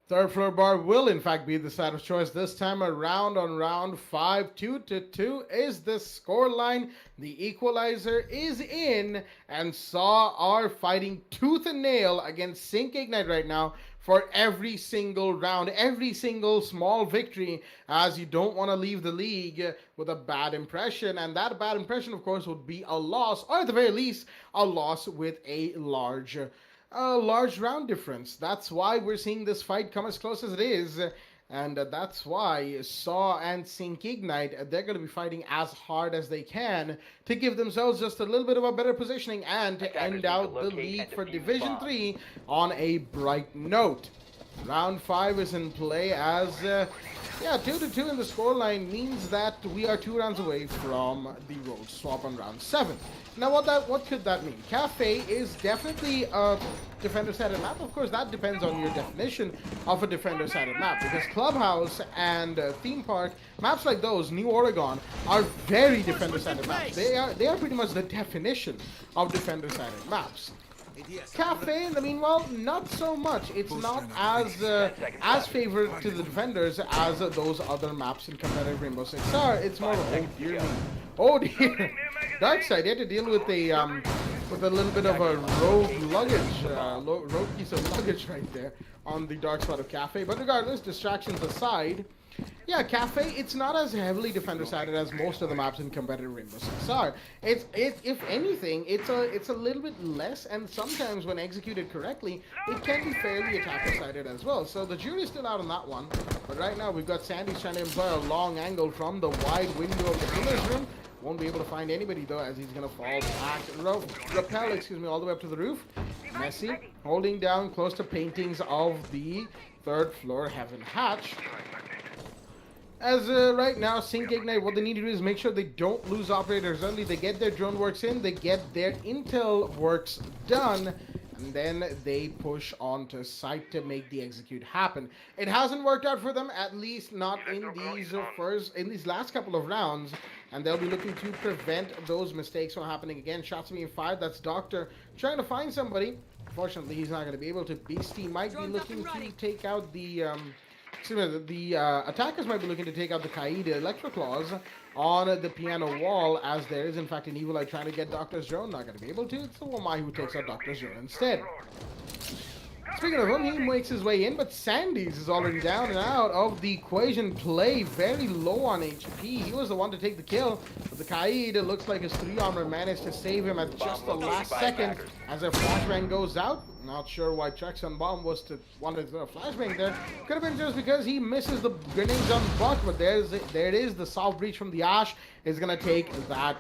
Third floor bar will in fact be the side of choice this time around on round 5. 2-2 is the scoreline. The equalizer is in, and Saw are fighting tooth and nail against Sync Ignite right now for every single round, every single small victory, as you don't want to leave the league with a bad impression. And that bad impression, of course, would be a loss, or at the very least, a loss with a large round difference. That's why we're seeing this fight come as close as it is, and that's why Saw and Sync Ignite, they're going to be fighting as hard as they can to give themselves just a little bit of a better positioning and to end out the league for Division 3 on a bright note. Round 5 is in play as 2-2 in the scoreline means that we are 2 rounds away from the role swap on round 7. Now, what could that mean? Cafe is definitely a defender-sided map. Of course, that depends on your definition of a defender-sided map, because Clubhouse and Theme Park, maps like those, New Oregon, are very defender-sided maps. They are pretty much the definition of defender-sided maps. Cafe, in the meanwhile, not so much. It's not as favored to the defenders as those other maps in competitive Rainbow Six are. It's more of, oh dear, Dark Side. You had to deal with a little bit of a rogue luggage, rogue piece of luggage right there on the dark side of Cafe. But regardless, distractions aside, yeah, Cafe, it's not as heavily defender-sided as most of the maps in competitive Rainbow Six are. If anything, it's a little bit less, and sometimes when executed correctly, it can be fairly attacker-sided as well. So the jury's still out on that one. But right now, we've got Sandy trying to employ a long angle from the wide window of the killer's room. Won't be able to find anybody though, as he's gonna fall back, rappel, all the way up to the roof. Messi holding down close to paintings of the third floor Heaven Hatch. As right now, Sync Ignite, what they need to do is make sure they don't lose operators early. They get their drone works in, they get their intel works done, and then they push on to site to make the execute happen. It hasn't worked out for them, at least not in these last couple of rounds, and they'll be looking to prevent those mistakes from happening again. Shots being fired. That's Doctor trying to find somebody. Unfortunately, he's not going to be able to. Beastie might be looking to take out the attackers might be looking to take out the Kaid Electroclaws on the piano wall, as there is in fact an Evil Eye trying to get Doctor's drone. Not going to be able to. It's the Wamai who takes out Doctor's drone instead. Speaking of him, he makes his way in, but Sandy's is already down and out of the equation play, very low on HP. He was the one to take the kill, but the Kaid, it looks like his 3-armor managed to save him at just the last second as a flashbang goes out. Not sure why Drexenbaum wanted to throw a flashbang there. Could have been just because he misses the grenades on Buck, but there it is. The soft breach from the Ash is going to take that,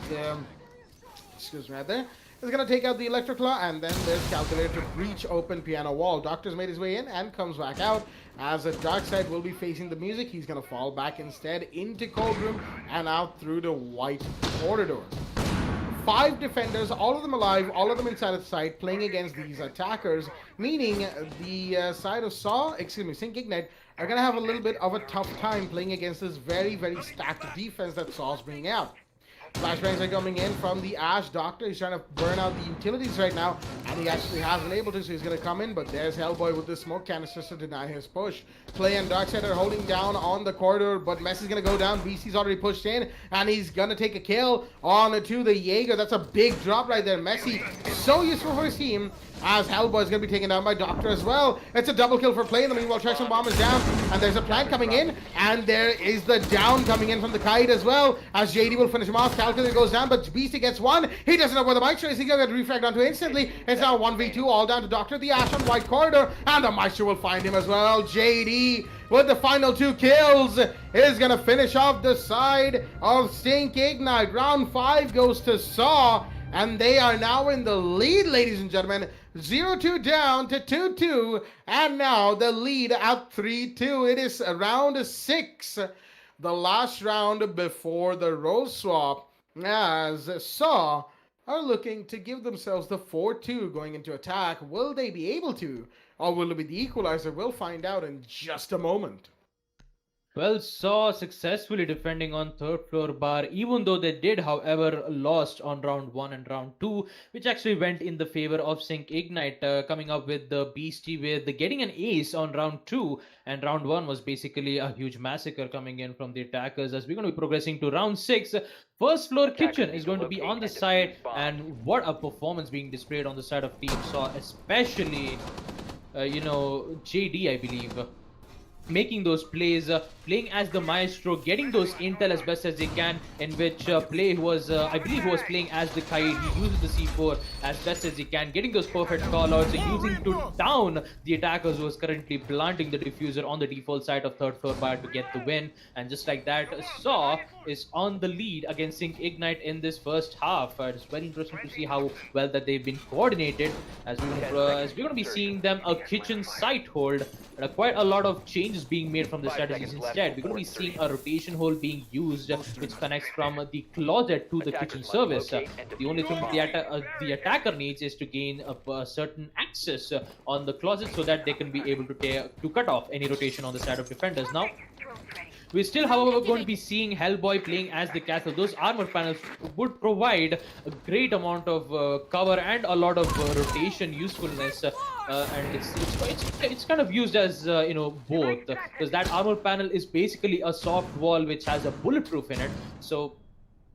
right there. Is going to take out the Electroclaw, and then there's Calculator to breach open piano wall. Doctor's made his way in and comes back out, as a Dark Side will be facing the music. He's going to fall back instead into Cold Room and out through the white corridor. 5 defenders, all of them alive, all of them inside of the site, playing against these attackers, meaning the side of Sync Ignite are going to have a little bit of a tough time playing against this very, very stacked defense that Saw's bringing out. Flashbangs are coming in from the Ash. Doctor, he's trying to burn out the utilities right now, and he actually has been able to, so he's going to come in, but there's Hellboy with the smoke canisters to deny his push. Play and Darkseid are holding down on the corridor, but Messi's going to go down. BC's already pushed in, and he's going to take a kill on to the Jaeger. That's a big drop right there. Messi, so useful for his team, as Hellboy is going to be taken down by Doctor as well. It's a double kill for Play. In the meanwhile, Drexenbaum is down, and there's a plant coming in, and there is the down coming in from the Kite as well, as JD will finish him off. Calculator goes down, but Beastie gets one. He doesn't know where the Maestro is. He's going to get refragged onto instantly. It's now 1v2, all down to Doctor. The Ash on white corridor, and the Maestro will find him as well. JD with the final 2 kills is going to finish off the side of Sync Ignite. Round 5 goes to Saw, and they are now in the lead, ladies and gentlemen. 0-2 down to 2-2, and now the lead at 3-2. It is round 6, the last round before the role swap, as Saw are looking to give themselves the 4-2 going into attack. Will they be able to, or will it be the equalizer? We'll find out in just a moment. Well, Saw successfully defending on third floor bar, even though they did, however, lost on round 1 and round 2, which actually went in the favor of Sync Ignite, coming up with the Beastie with getting an ace on round 2, and round 1 was basically a huge massacre coming in from the attackers. As we're going to be progressing to round 6, first floor kitchen is going to be on the side, and what a performance being displayed on the side of Team Saw, especially, JD, I believe. Making those plays, playing as the maestro, getting those intel as best as they can, in which play was, I believe he was playing as the Kite. He uses the C4 as best as he can, getting those perfect callouts, using to down the attackers who was currently planting the diffuser on the default side of third floor bar to get the win. And just like that, Saw is on the lead against Sync Ignite in this first half. It's very interesting to see how well that they've been coordinated, as we're going to be seeing them a kitchen site hold, and quite a lot of changes being made from the strategies. Instead, we're going to be seeing a rotation hole being used, which connects from the closet to the kitchen service. The only thing the attacker needs is to gain a certain access on the closet, so that they can be able to cut off any rotation on the side of defenders. Now, we're still, however, going to be seeing Hellboy playing as the castle. Those armor panels would provide a great amount of cover and a lot of rotation usefulness, and it's kind of used as both, because that armor panel is basically a soft wall which has a bulletproof in it. So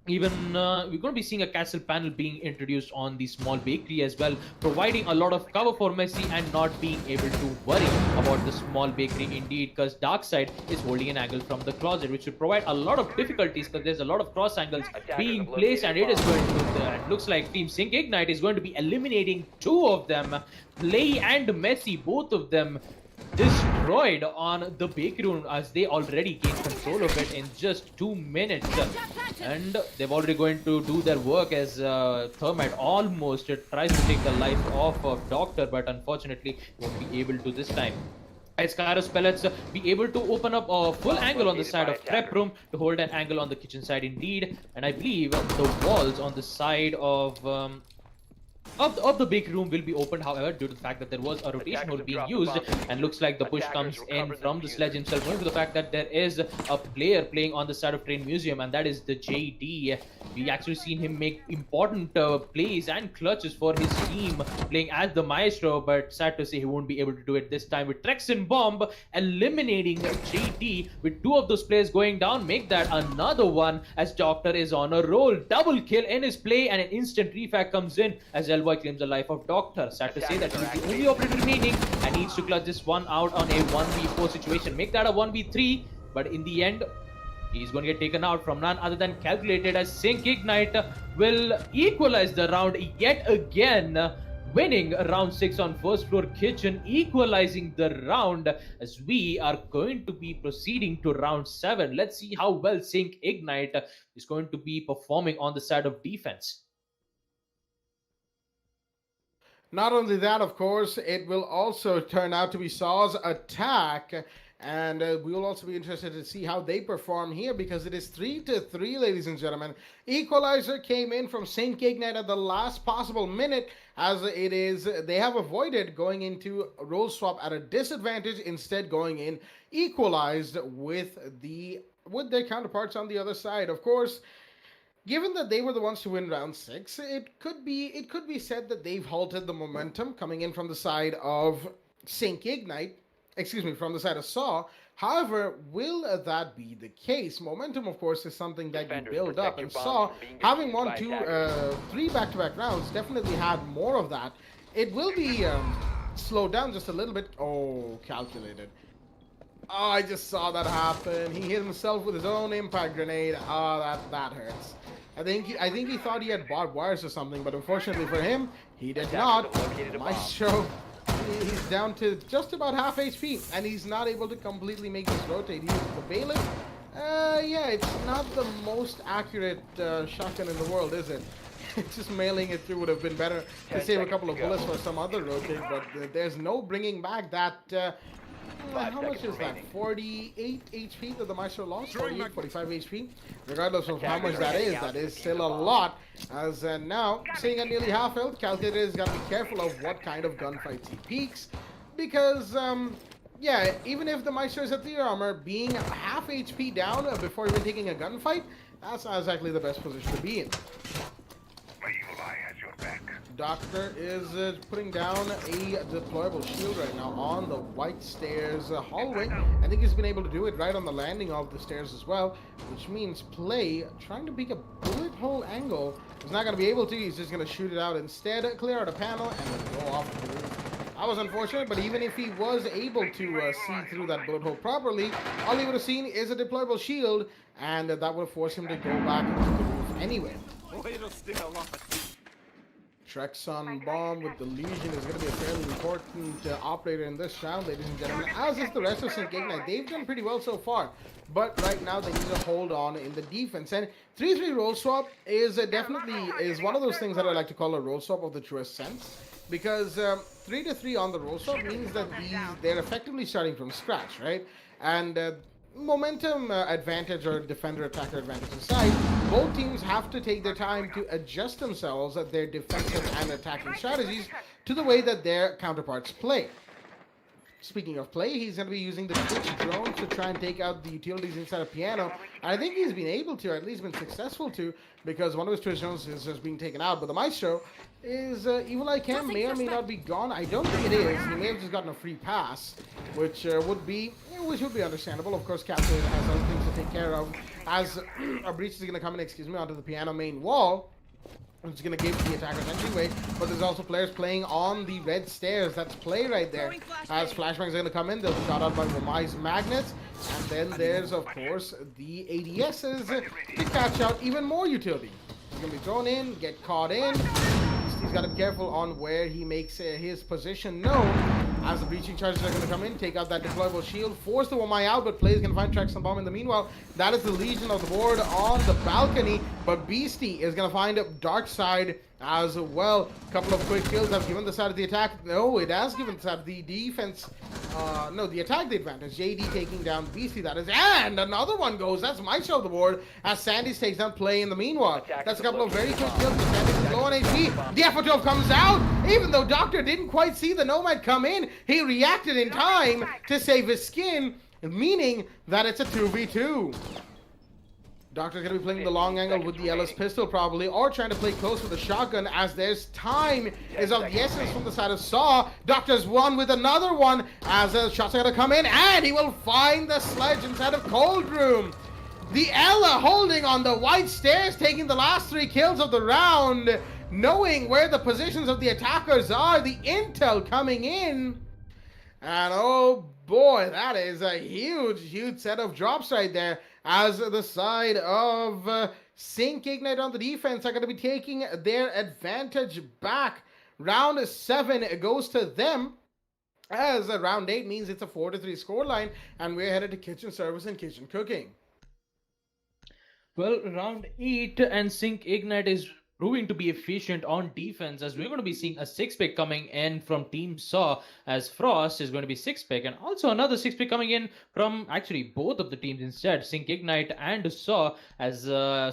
even we're going to be seeing a castle panel being introduced on the small bakery as well, providing a lot of cover for Messi and not being able to worry about the small bakery indeed, because Darkseid is holding an angle from the closet, which will provide a lot of difficulties because there's a lot of cross angles being placed, and it is going to, it looks like Team Sync Ignite is going to be eliminating 2 of them. Play and Messi, both of them destroyed on the bakery room, as they already gained control of it in just 2 minutes, and they've already going to do their work, as Thermite almost tries to take the life off of Doctor, but unfortunately won't be able to this time. As Kairos Pellets be able to open up a full angle on the side of prep room to hold an angle on the kitchen side indeed, and I believe the walls on the side of the bakery room will be opened, however, due to the fact that there was a rotation hole being used, and looks like the push comes in from the sledge himself, owing to the fact that there is a player playing on the side of Train Museum, and that is the JD. We actually seen him make important plays and clutches for his team, playing as the maestro, but sad to say he won't be able to do it this time, with Trexin Bomb eliminating JD, with 2 of those players going down, make that another one, as Doctor is on a roll. Double kill in his play, and an instant refact comes in as Hellboy claims the life of Doctor. Sad to say that he's the only operator remaining and needs to clutch this one out on a 1v4 situation. Make that a 1v3, but in the end, he's going to get taken out from none other than Calculated, as Sync Ignite will equalize the round yet again, winning round 6 on first floor kitchen, equalizing the round, as we are going to be proceeding to round 7. Let's see how well Sync Ignite is going to be performing on the side of defense. Not only that, of course, it will also turn out to be Saw's attack, and we will also be interested to see how they perform here, because it is 3-3, ladies and gentlemen. Equalizer came in from Sync Ignite at the last possible minute, as it is they have avoided going into role swap at a disadvantage, instead going in equalized with their counterparts on the other side. Of course, given that they were the ones to win round 6, it could be said that they've halted the momentum coming in from the side of Sync Ignite, from the side of Saw. However, will that be the case? Momentum, of course, is something that you build up, and Saw, having won 3 back-to-back rounds, definitely had more of that. It will be slowed down just a little bit. Oh, Calculated. Oh, I just saw that happen. He hit himself with his own impact grenade. Oh, that hurts. I think he thought he had barbed wires or something, but unfortunately for him, he did not. Maestro he's down to just about half HP, and he's not able to completely make this rotate. He uses the bailiff. Yeah, it's not the most accurate shotgun in the world, is it? Just mailing it through would have been better to save a couple of bullets for some other rotate, but there's no bringing back that. How much is that? 48 HP that the Maestro lost? 48, 45 HP. Regardless of how much that is still a lot. As now, sitting at nearly half health, Calculator is got to be careful of what kind of gunfights he peaks. Because, yeah, even if the Maestro is at 3 armor, being half HP down before even taking a gunfight, that's not exactly the best position to be in. Doctor is putting down a deployable shield right now on the white stairs hallway. I think he's been able to do it right on the landing of the stairs as well, which means Play trying to pick a bullet hole angle is not going to be able to. He's just going to shoot it out instead, clear out a panel, and then go off the roof. That was unfortunate, but even if he was able to see through that bullet hole properly, all he would have seen is a deployable shield, and that would have forced him to go back into the roof anyway. Trexon Bomb with the Legion is going to be a fairly important operator in this round, ladies and gentlemen, as is the rest of Sync Ignite. They've done pretty well so far, but right now they need to hold on in the defense. And 3-3 roll swap is definitely one of those things that I like to call a roll swap of the truest sense, because 3-3 on the roll swap means that they're effectively starting from scratch, right? And momentum advantage or defender attacker advantage aside, both teams have to take their time to adjust themselves at their defensive and attacking strategies to the way that their counterparts play. Speaking of play, he's going to be using the Twitch drones to try and take out the utilities inside of Piano. And I think he's been able to, or at least been successful to, because one of his Twitch drones is just being taken out. But the Maestro is, Evil Eye Cam may or may not be gone. I don't think it is. He may have just gotten a free pass, which would be understandable. Of course, Captain has other things to take care of. As a breach is going to come in, onto the Piano main wall. It's going to give the attackers entryway, but there's also players playing on the red stairs. That's Play right there. As flashbangs are going to come in, they'll be shot out by Wamai's magnets. And then there's, of course, the ADSs to catch out even more utility. He's going to be thrown in, get caught in. He's got to be careful on where he makes his position known. As the breaching charges are going to come in, take out that deployable shield, force the Wamai out, but Play is going to find Trexon Bomb in the meanwhile. That is the Legion of the board on the balcony, but Beastie is going to find Dark Side as well. A couple of quick kills have given the side of the attack. No, it has given the side of the defense. No, the attack the advantage. JD taking down Beastie, that is. And another one goes. That's my show of the board as Sandys takes down Play in the meanwhile. That's a couple of very quick kills. Sandys is low on HP. The F12 comes out. Even though Doctor didn't quite see the Nomad come in, he reacted in time to save his skin, meaning that it's a 2v2. Doctor's going to be playing the long angle with the LS pistol probably, or trying to play close with the shotgun as there's time is of the essence from the side of Saw. Doctor's one with another one as shots are going to come in, and he will find the sledge inside of Cold Room. The Ella holding on the white stairs, taking the last 3 kills of the round, knowing where the positions of the attackers are, the intel coming in. And oh boy, that is a huge set of drops right there, as the side of Sync Ignite on the defense are going to be taking their advantage back. Round 7 goes to them, as round 8 means it's a 4-3 scoreline, and we're headed to kitchen service and kitchen cooking. Well, round 8 and Sync Ignite is proving to be efficient on defense, as we're going to be seeing a 6-pick coming in from Team Saw, as Frost is going to be 6-pick, and also another 6-pick coming in from actually both of the teams instead, Sync Ignite and Saw, as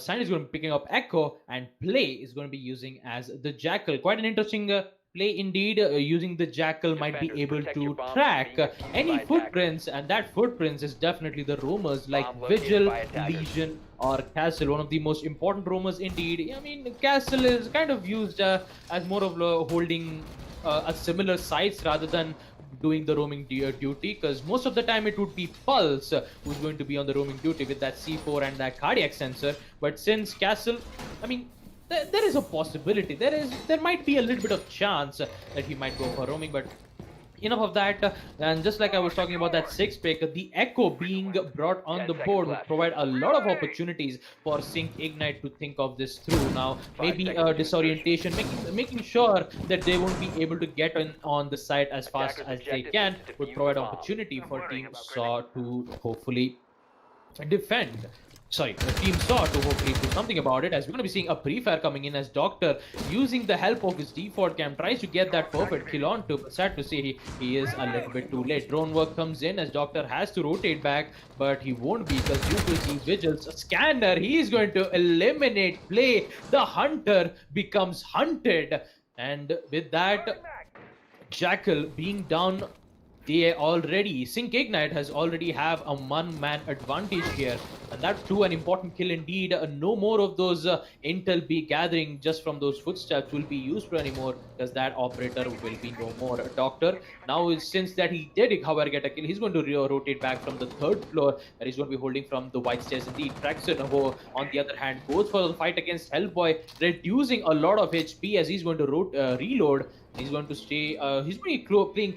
Sandy is going to be picking up Echo, and Play is going to be using as the Jackal. Quite an interesting play indeed. Using the Jackal might be able to track any footprints, and that footprints is definitely the roamers like Vigil, Legion, or Castle, one of the most important roamers indeed. I mean, Castle is kind of used as more of holding a similar sites rather than doing the roaming duty, because most of the time it would be Pulse who's going to be on the roaming duty with that C4 and that cardiac sensor. But since Castle, I mean, there is a possibility, there might be a little bit of chance that he might go for roaming, but enough of that, and just like I was talking about that sixth pick, the Echo being brought on the board would provide a lot of opportunities for Sync Ignite to think of this through. Now, maybe disorientation, making sure that they won't be able to get on the site as fast as they can would provide opportunity for Team Saw to hopefully defend. Sorry, the Team Saw to hopefully do something about it, as we're going to be seeing a pre-fire coming in as Doctor, using the help of his default cam, tries to get that perfect kill on to, but sad to say he is a little bit too late. Drone work comes in as Doctor has to rotate back, but he won't be, because due to the Vigil's scanner, he is going to eliminate play. The Hunter becomes hunted, and with that, Jackal being down, they already, Sync Ignite has already have a one-man advantage here, and that's too an important kill indeed. No more of those intel be gathering just from those footsteps will be useful anymore, because that operator will be no more. Doctor, now since that he did however get a kill, he's going to rotate back from the third floor, and he's going to be holding from the white stairs indeed. Traxon, who on the other hand goes for the fight against Hellboy, reducing a lot of HP as he's going to reload. He's going to stay. He's playing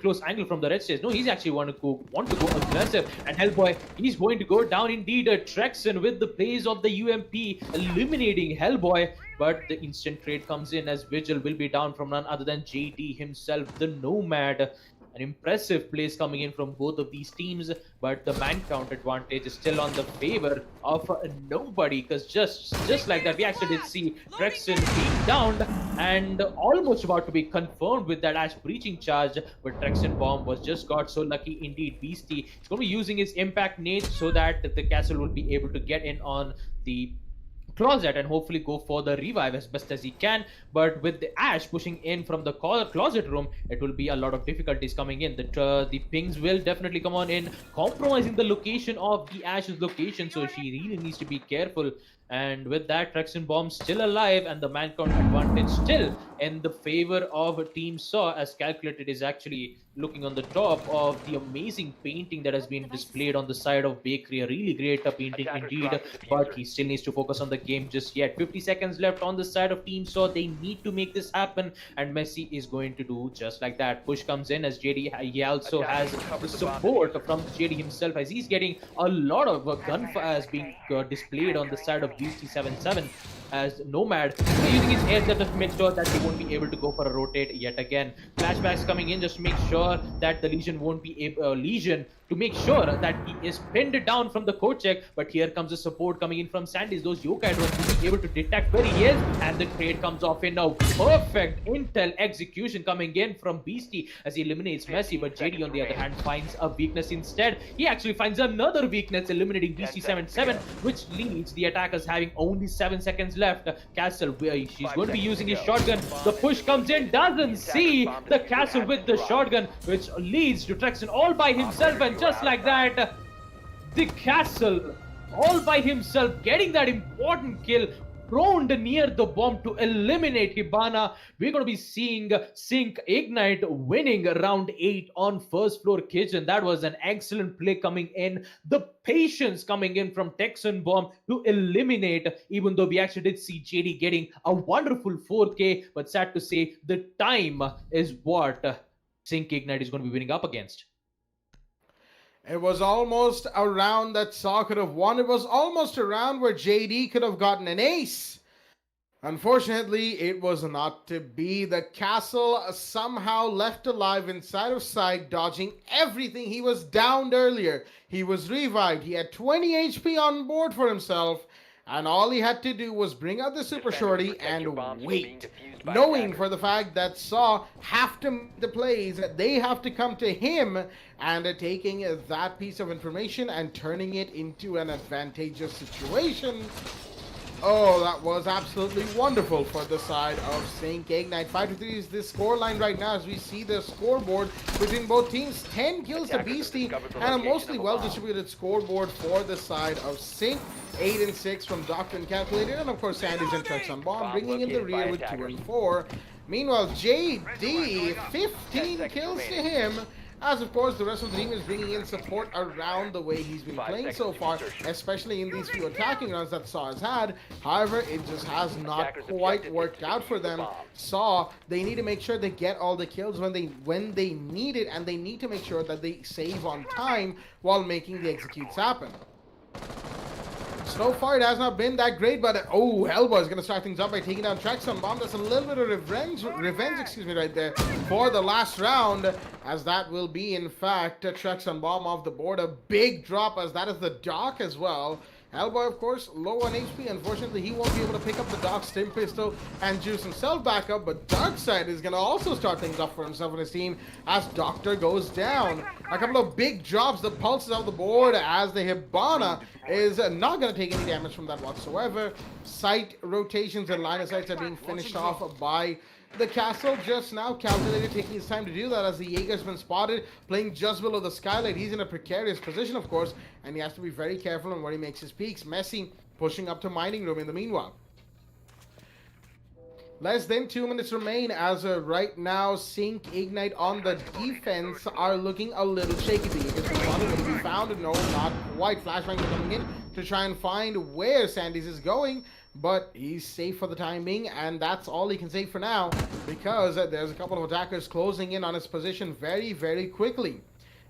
close angle from the red stairs. No, he's actually want to go aggressive. And Hellboy, he's going to go down indeed. Trexon with the plays of the UMP, eliminating Hellboy. But the instant trade comes in as Vigil will be down from none other than JD himself, the Nomad. An impressive plays coming in from both of these teams, but the man count advantage is still on the favor of nobody, because just like that, we actually did see Trexon being downed and almost about to be confirmed with that Ash breaching charge, but Trexon bomb was just got so lucky indeed. Beastie is going to be using his impact nade so that the castle will be able to get in on the closet and hopefully go for the revive as best as he can. But with the Ash pushing in from the closet room, it will be a lot of difficulties coming in. The pings will definitely come on in, compromising the location of the Ash's location, so she really needs to be careful. And with that, Trexon bomb still alive, and the man count advantage still in the favor of Team Saw, as Calculated is actually looking on the top of the amazing painting that has been displayed on the side of Bakery. A really great painting indeed, but he still needs to focus on the game just yet. 50 seconds left on the side of Team Saw. They need to make this happen, and Messi is going to do just like that. Push comes in as JD, he also has the support from JD himself, as he's getting a lot of gunfire as being displayed on the side of BT77, as Nomad using his air to make sure that he won't be able to go for a rotate yet again. Flashbacks coming in just to make sure that the Legion won't be able, Legion to make sure that he is pinned down from the core check, but here comes the support coming in from Sandys. Those yokai drones will be able to detect where he is, and the trade comes off in now. Perfect intel execution coming in from Beastie as he eliminates Messi, but JD on the other hand finds a weakness instead. He actually finds another weakness, eliminating BC77, which leads the attackers having only 7 seconds left. Castle, she's going to be using his shotgun. The push comes in, doesn't see the Castle with the shotgun, which leads to Trexon all by himself, and just like that, the Castle all by himself getting that important kill, prone near the bomb to eliminate Hibana. We're going to be seeing Sync Ignite winning round 8 on first floor kitchen. That was an excellent play coming in. The patience coming in from Texan Bomb to eliminate, even though we actually did see JD getting a wonderful 4K, but sad to say, the time is what Sync Ignite is going to be winning up against. It was almost a round that Saw could have won. It was almost a round where JD could have gotten an ace. Unfortunately, it was not to be. The Castle somehow left alive inside of sight, dodging everything. He was downed earlier. He was revived. He had 20 HP on board for himself, and all he had to do was bring out the Super Shorty and wait, knowing for the fact that Saw have to make the plays, they have to come to him, and taking that piece of information and turning it into an advantageous situation. Oh, that was absolutely wonderful for the side of Sync Ignite. 5-3 is the scoreline right now as we see the scoreboard between both teams. 10 kills to Beastie and a mostly well-distributed scoreboard for the side of Sync. 8 and 6 from Doctor and Calculated, and of course Sandys and Trexon Bomb bringing in the rear with 2 and 4. Meanwhile, JD, 15 kills to him, as of course the rest of the team is bringing in support around the way he's been playing so far, especially in these few attacking runs that Saw has had. However, it just has not quite worked out for them. Saw, they need to make sure they get all the kills when they need it, and they need to make sure that they save on time while making the executes happen. So far, it has not been that great, but oh, Hellboy is going to start things up by taking down Trex on bomb. That's a little bit of revenge, right there for the last round, as that will be, in fact, Trex on bomb off the board. A big drop, as that is the Doc as well. Hellboy, of course, low on HP. Unfortunately, he won't be able to pick up the Doc's Stim Pistol and juice himself back up, but Darkseid is going to also start things up for himself and his team as Doctor goes down. A couple of big drops, the pulses off the board, as the Hibana is not going to take any damage from that whatsoever. Sight rotations and line of sights are being finished off by the castle just now. Calculated, taking his time to do that, as the Jaeger's been spotted playing just below the skylight. He's in a precarious position, of course, and he has to be very careful on where he makes his peaks. Messi pushing up to mining room in the meanwhile. Less than 2 minutes remain, as right now Sync, Ignite on the defense are looking a little shaky. The Jaeger's been spotted, will be found? No, not quite. Flashbangs are coming in to try and find where Sandys is going, but he's safe for the time being, and that's all he can say for now, because there's a couple of attackers closing in on his position very, very quickly.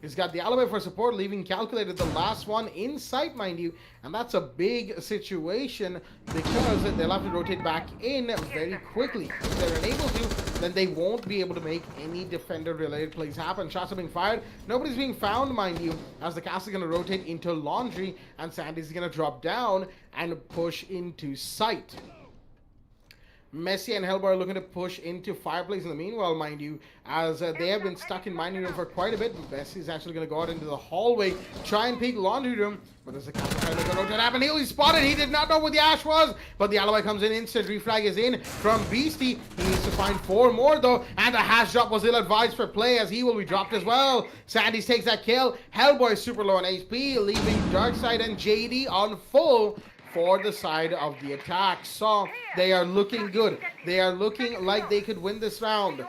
He's got the alibi for support, leaving Calculated the last one in sight, mind you, and that's a big situation because they'll have to rotate back in very quickly. If they're unable to, then they won't be able to make any defender-related plays happen. Shots are being fired. Nobody's being found, mind you, as the cast is going to rotate into Laundry, and Sandy's going to drop down and push into sight. Messi and Hellboy are looking to push into Fireplace in the meanwhile, mind you, as they have been stuck in mining room for quite a bit. Messi's actually going to go out into the hallway, try and peek Laundry room, but there's a couple trying to rotate happen. He's spotted. He did not know where the Ash was, but the alibi comes in. Instant reflag is in from Beastie. He needs to find 4 more though, and the hash drop was ill-advised for play, as he will be dropped as well. Sandys takes that kill. Hellboy is super low on HP, leaving Darkseid and JD on full for the side of the attack. So they are looking good. They are looking like they could win this round.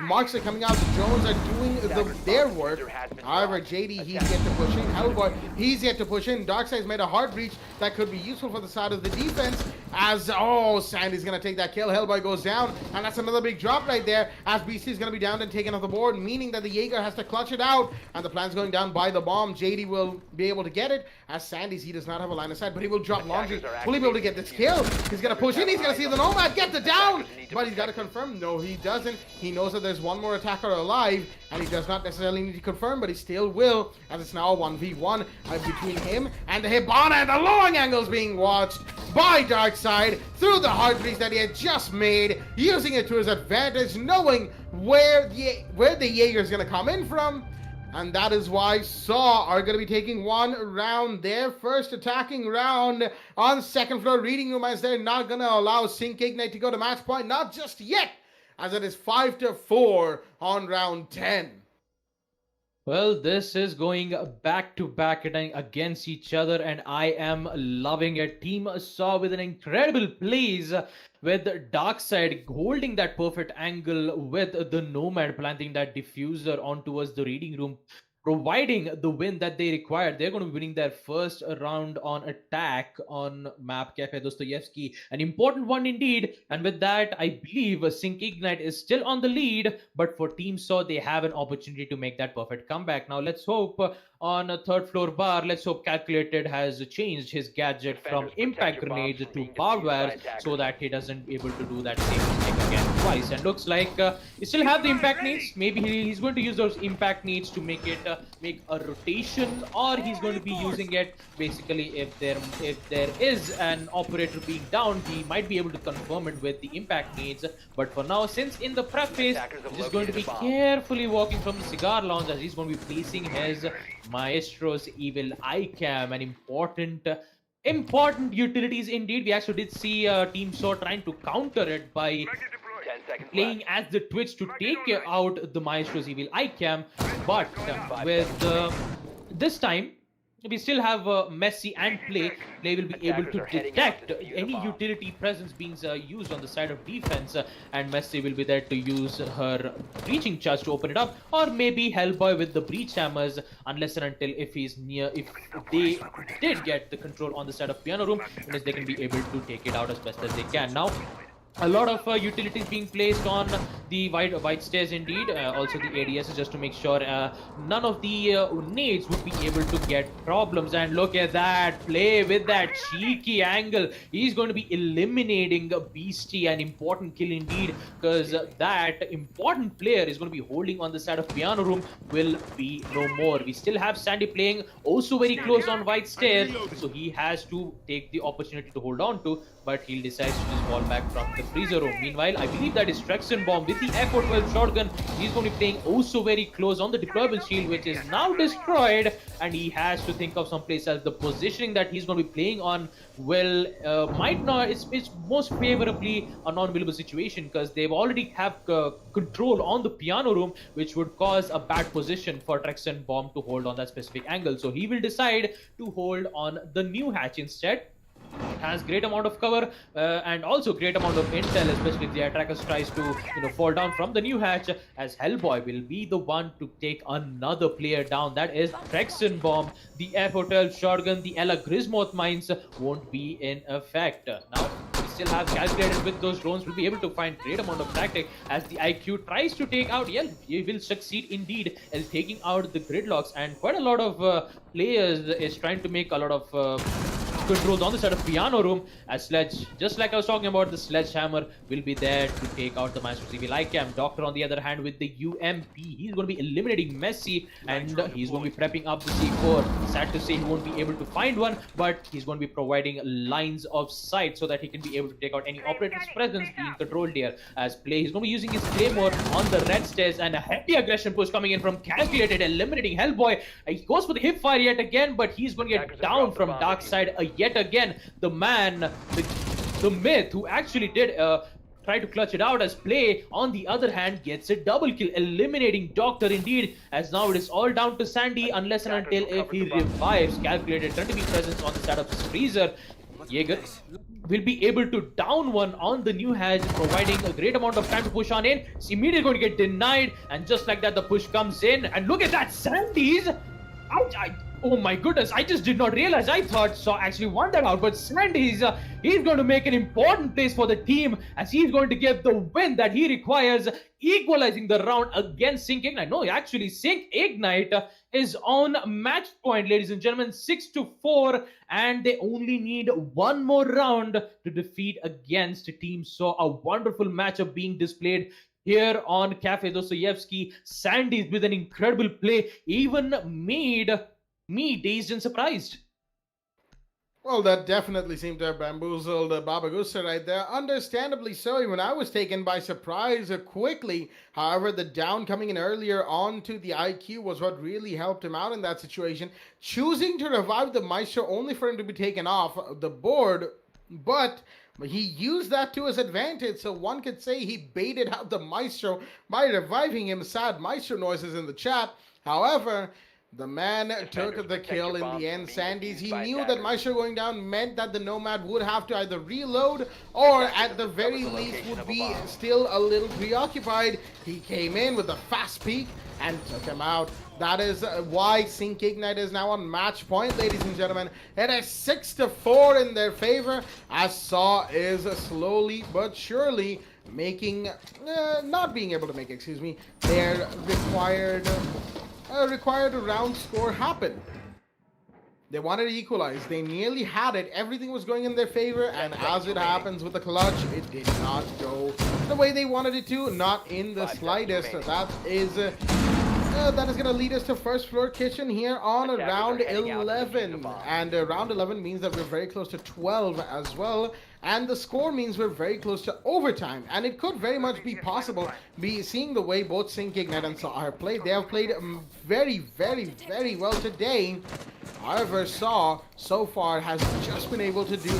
Marks are coming out. Jones are doing their work. However, JD, he's yet to push in. Hellboy, he's yet to push in. Darkseid's made a hard breach that could be useful for the side of the defense, as, oh, Sandy's going to take that kill. Hellboy goes down, and that's another big drop right there, as BC is going to be down and taken off the board, meaning that the Jaeger has to clutch it out, and the plan's going down by the bomb. JD will be able to get it, as Sandy's, he does not have a line of sight, but he will drop Laundry. Will he be able to get this kill? He's going to push in. He's going to see the Nomad get the down, but he's got to confirm. No, he doesn't. He knows that there's one more attacker alive, and he does not necessarily need to confirm, but he still will, as it's now a 1v1 between him and the Hibana, and the long angles being watched by Darkseid through the hard breach that he had just made, using it to his advantage, knowing where the Jaeger is going to come in from. And that is why Saw are going to be taking one round, their first attacking round on second floor reading room, as they're not going to allow Sync Ignite to go to match point, not just yet, as it is 5-4 on round 10. Well, this is going back to back against each other, and I am loving it. Team Saw with an incredible plays, with Darkseid holding that perfect angle with the Nomad planting that diffuser on towards the reading room, providing the win that they required. They're going to be winning their first round on attack on map Cafe Dostoyevsky. An important one indeed. And with that, I believe Sync Ignite is still on the lead. But for Team Saw, they have an opportunity to make that perfect comeback. Now, let's hope on a third floor bar, let's hope Calculated has changed his gadget from impact grenades to barbed wire, so that he doesn't be able to do that same mistake again twice. And looks like he still have the impact needs. Maybe he's going to use those impact needs to make it make a rotation, or he's going to be using it basically if there is an operator being down, he might be able to confirm it with the impact needs. But for now, since in the prep phase, he's just going to be carefully walking from the cigar lounge, as he's going to be placing his Maestro's Evil Eye Cam. An important utilities indeed. We actually did see Team Saw trying to counter it by playing as the Twitch to take out the Maestro's Evil Eye Cam, but with this time we still have Messi and Play. Play will be able to detect any utility presence being used on the side of defense, and Messi will be there to use her breaching charge to open it up, or maybe Hellboy with the breach hammers, unless and until if he's near, if they did get the control on the side of piano room, then they can be able to take it out as best as they can. Now, a lot of utilities being placed on the white stairs indeed, also the ADS, just to make sure none of the nades would be able to get problems. And look at that play with that cheeky angle. He's going to be eliminating Beastie, an important kill indeed, because that important player is going to be holding on the side of piano room will be no more. We still have Sandy playing also very close on white stairs, so he has to take the opportunity to hold on to, but he'll decide to just fall back from the freezer room. Meanwhile, I believe that is Trexon Bomb with the F412 shotgun. He's going to be playing also very close on the deployable shield, which is now destroyed, and he has to think of some place else. The positioning that he's going to be playing on will might not, it's most favorably a non-billable situation, because they've already have control on the piano room, which would cause a bad position for Trexon Bomb to hold on that specific angle. So he will decide to hold on the new hatch instead. Has great amount of cover and also great amount of intel, especially if the attackers tries to fall down from the new hatch, as Hellboy will be the one to take another player down. That is Trexon Bomb. The F-Hotel shotgun, the Ella Grismoth mines won't be in effect. Now we still have calculated with those drones, will be able to find great amount of tactic as the IQ tries to take out. Yeah, he will succeed indeed in taking out the gridlocks, and quite a lot of players is trying to make a lot of controls on the side of piano room, as Sledge, just like I was talking about, the sledgehammer will be there to take out the Master CV Lycam. Doctor on the other hand with the UMP, he's going to be eliminating Messi, and he's going to be prepping up the C4. Sad to say he won't be able to find one, but he's going to be providing lines of sight so that he can be able to take out any operator's presence being controlled here. As Play, he's going to be using his claymore on the red stairs, and a heavy aggression push coming in from Calculated, eliminating Hellboy. He goes for the hip fire yet again, but he's going to get down from dark side yet again. The man, the myth who actually did try to clutch it out, as Play on the other hand gets a double kill, eliminating Doctor indeed, as now it is all down to Sandy unless and until if he revives. Calculated turn to be presence on the side of his freezer. Jaeger will be able to down one on the new hatch, providing a great amount of time to push on in. It's immediately going to get denied, and just like that the push comes in, and look at that, Sandy's oh my goodness, I just did not realize. I thought Saw actually won that out, but Sandy's he's going to make an important place for the team, as he's going to get the win that he requires, equalizing the round against Sync Ignite. No, actually Sync Ignite is on match point, ladies and gentlemen, 6-4, and they only need one more round to defeat against Team Saw. A wonderful matchup being displayed here on Cafe Dostoyevsky. Sandy's with an incredible play even made me dazed and surprised. Well, that definitely seemed to have bamboozled Baba Gusta right there. Understandably so, even I was taken by surprise quickly. However, the down coming in earlier onto the IQ was what really helped him out in that situation. Choosing to revive the Maestro only for him to be taken off the board, but he used that to his advantage, so one could say he baited out the Maestro by reviving him. Sad Maestro noises in the chat. However, the man took the kill in the end. Sandy's, he knew that Maestro going down meant that the Nomad would have to either reload or at the very least would be still a little preoccupied. He came in with a fast peek and took him out. That is why Sync Ignite is now on match point, ladies and gentlemen. It is 6-4 in their favor, as Saw is slowly but surely making, not being able to make, excuse me, their required round score happen. They wanted to equalize. They nearly had it. Everything was going in their favor, and as it happens with the clutch, it did not go the way they wanted it to. Not in the slightest. That is going to lead us to first floor kitchen here on round 11. And round 11 means that we're very close to 12 as well. And the score means we're very close to overtime, and it could very much be possible, seeing the way both Sync Ignite and Saw have played. They have played very, very, very well today. However, Saw so far has just been unable, to do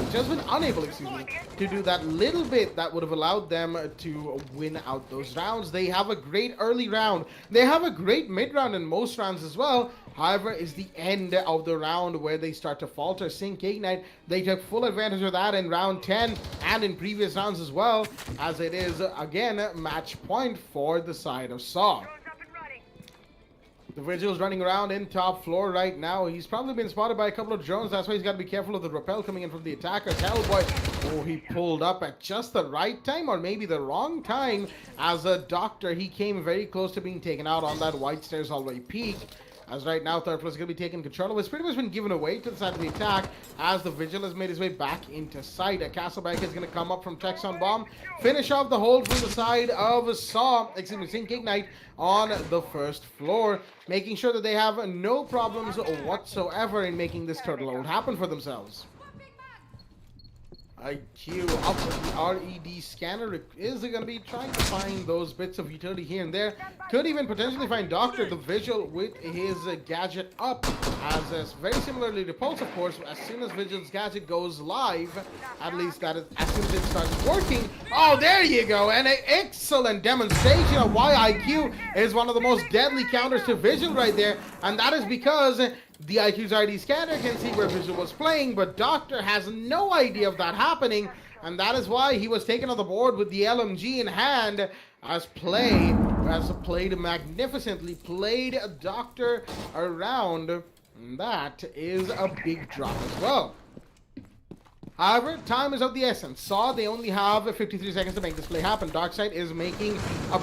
that little bit that would have allowed them to win out those rounds. They have a great early round. They have a great mid round in most rounds as well. however, is the end of the round where they start to falter. Sync Ignite, they took full advantage of that in round 10 and in previous rounds as well, as it is again match point for the side of Saw. The Vigil's running around in top floor right now. He's probably been spotted by a couple of drones. That's why he's got to be careful of the rappel coming in from the attackers. Hellboy, oh, he pulled up at just the right time, or maybe the wrong time. As a Doctor, he came very close to being taken out on that White Stairs hallway peak. As right now, Third Plus is going to be taking control of it. It's pretty much been given away to the side of the attack as the Vigil has made his way back into sight. A Castleback is going to come up from Texon Bomb, finish off the hold from the side of Sync Ignite on the first floor, making sure that they have no problems whatsoever in making this turtle hold happen for themselves. IQ up with the RED scanner is going to be trying to find those bits of utility here and there. Could even potentially find Doctor the Vigil with his gadget up, as very similarly to Pulse, of course. As soon as Vigil's gadget goes live, at least that is as soon as it starts working. Oh, there you go, and an excellent demonstration of why IQ is one of the most deadly counters to Vigil right there, and that is because the IQ's RD scanner can see where Vigil was playing, but Doctor has no idea of that happening, and that is why he was taken on the board with the LMG in hand, as played magnificently, played Doctor around, and that is a big drop as well. However, time is of the essence. Saw, they only have 53 seconds to make this play happen. Darkseid is making a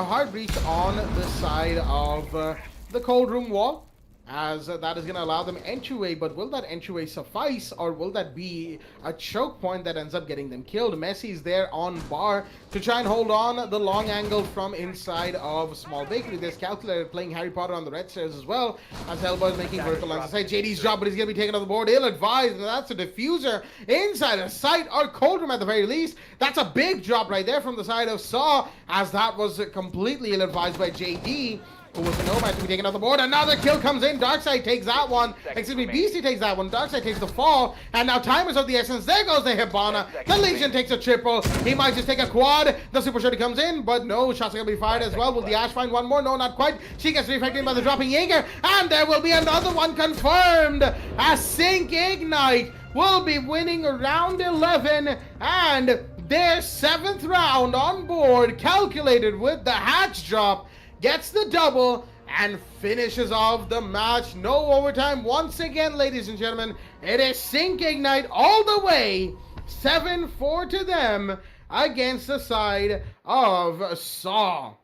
hard breach on the side of the cold room wall, as that is going to allow them entryway, but will that entryway suffice, or will that be a choke point that ends up getting them killed? Messi's there on bar to try and hold on the long angle from inside of Small Bakery. There's Calculator playing Harry Potter on the red stairs as well, as Hellboy is making vertical lines aside. JD's job, but he's going to be taken off the board. Ill-advised, and that's a diffuser inside a site, or cold room at the very least. That's a big drop right there from the side of Saw, as that was completely ill-advised by JD, who was a nomad to be taken off the board. Another kill comes in. Darkseid takes that one. Excuse me, BC takes that one. Darkseid takes the fall. And now time is of the essence. There goes the Hibana. The Legion takes a triple. He might just take a quad. The Super Shorty comes in, but no, shots are going to be fired as well. Will the Ash find one more? No, not quite. She gets reflected by the dropping Jaeger. And there will be another one confirmed, as Sync Ignite will be winning round 11. And their 7th round on board, calculated with the hatch drop, gets the double and finishes off the match. No overtime once again, ladies and gentlemen. It is Sync Ignite all the way. 7-4 to them against the side of Saw.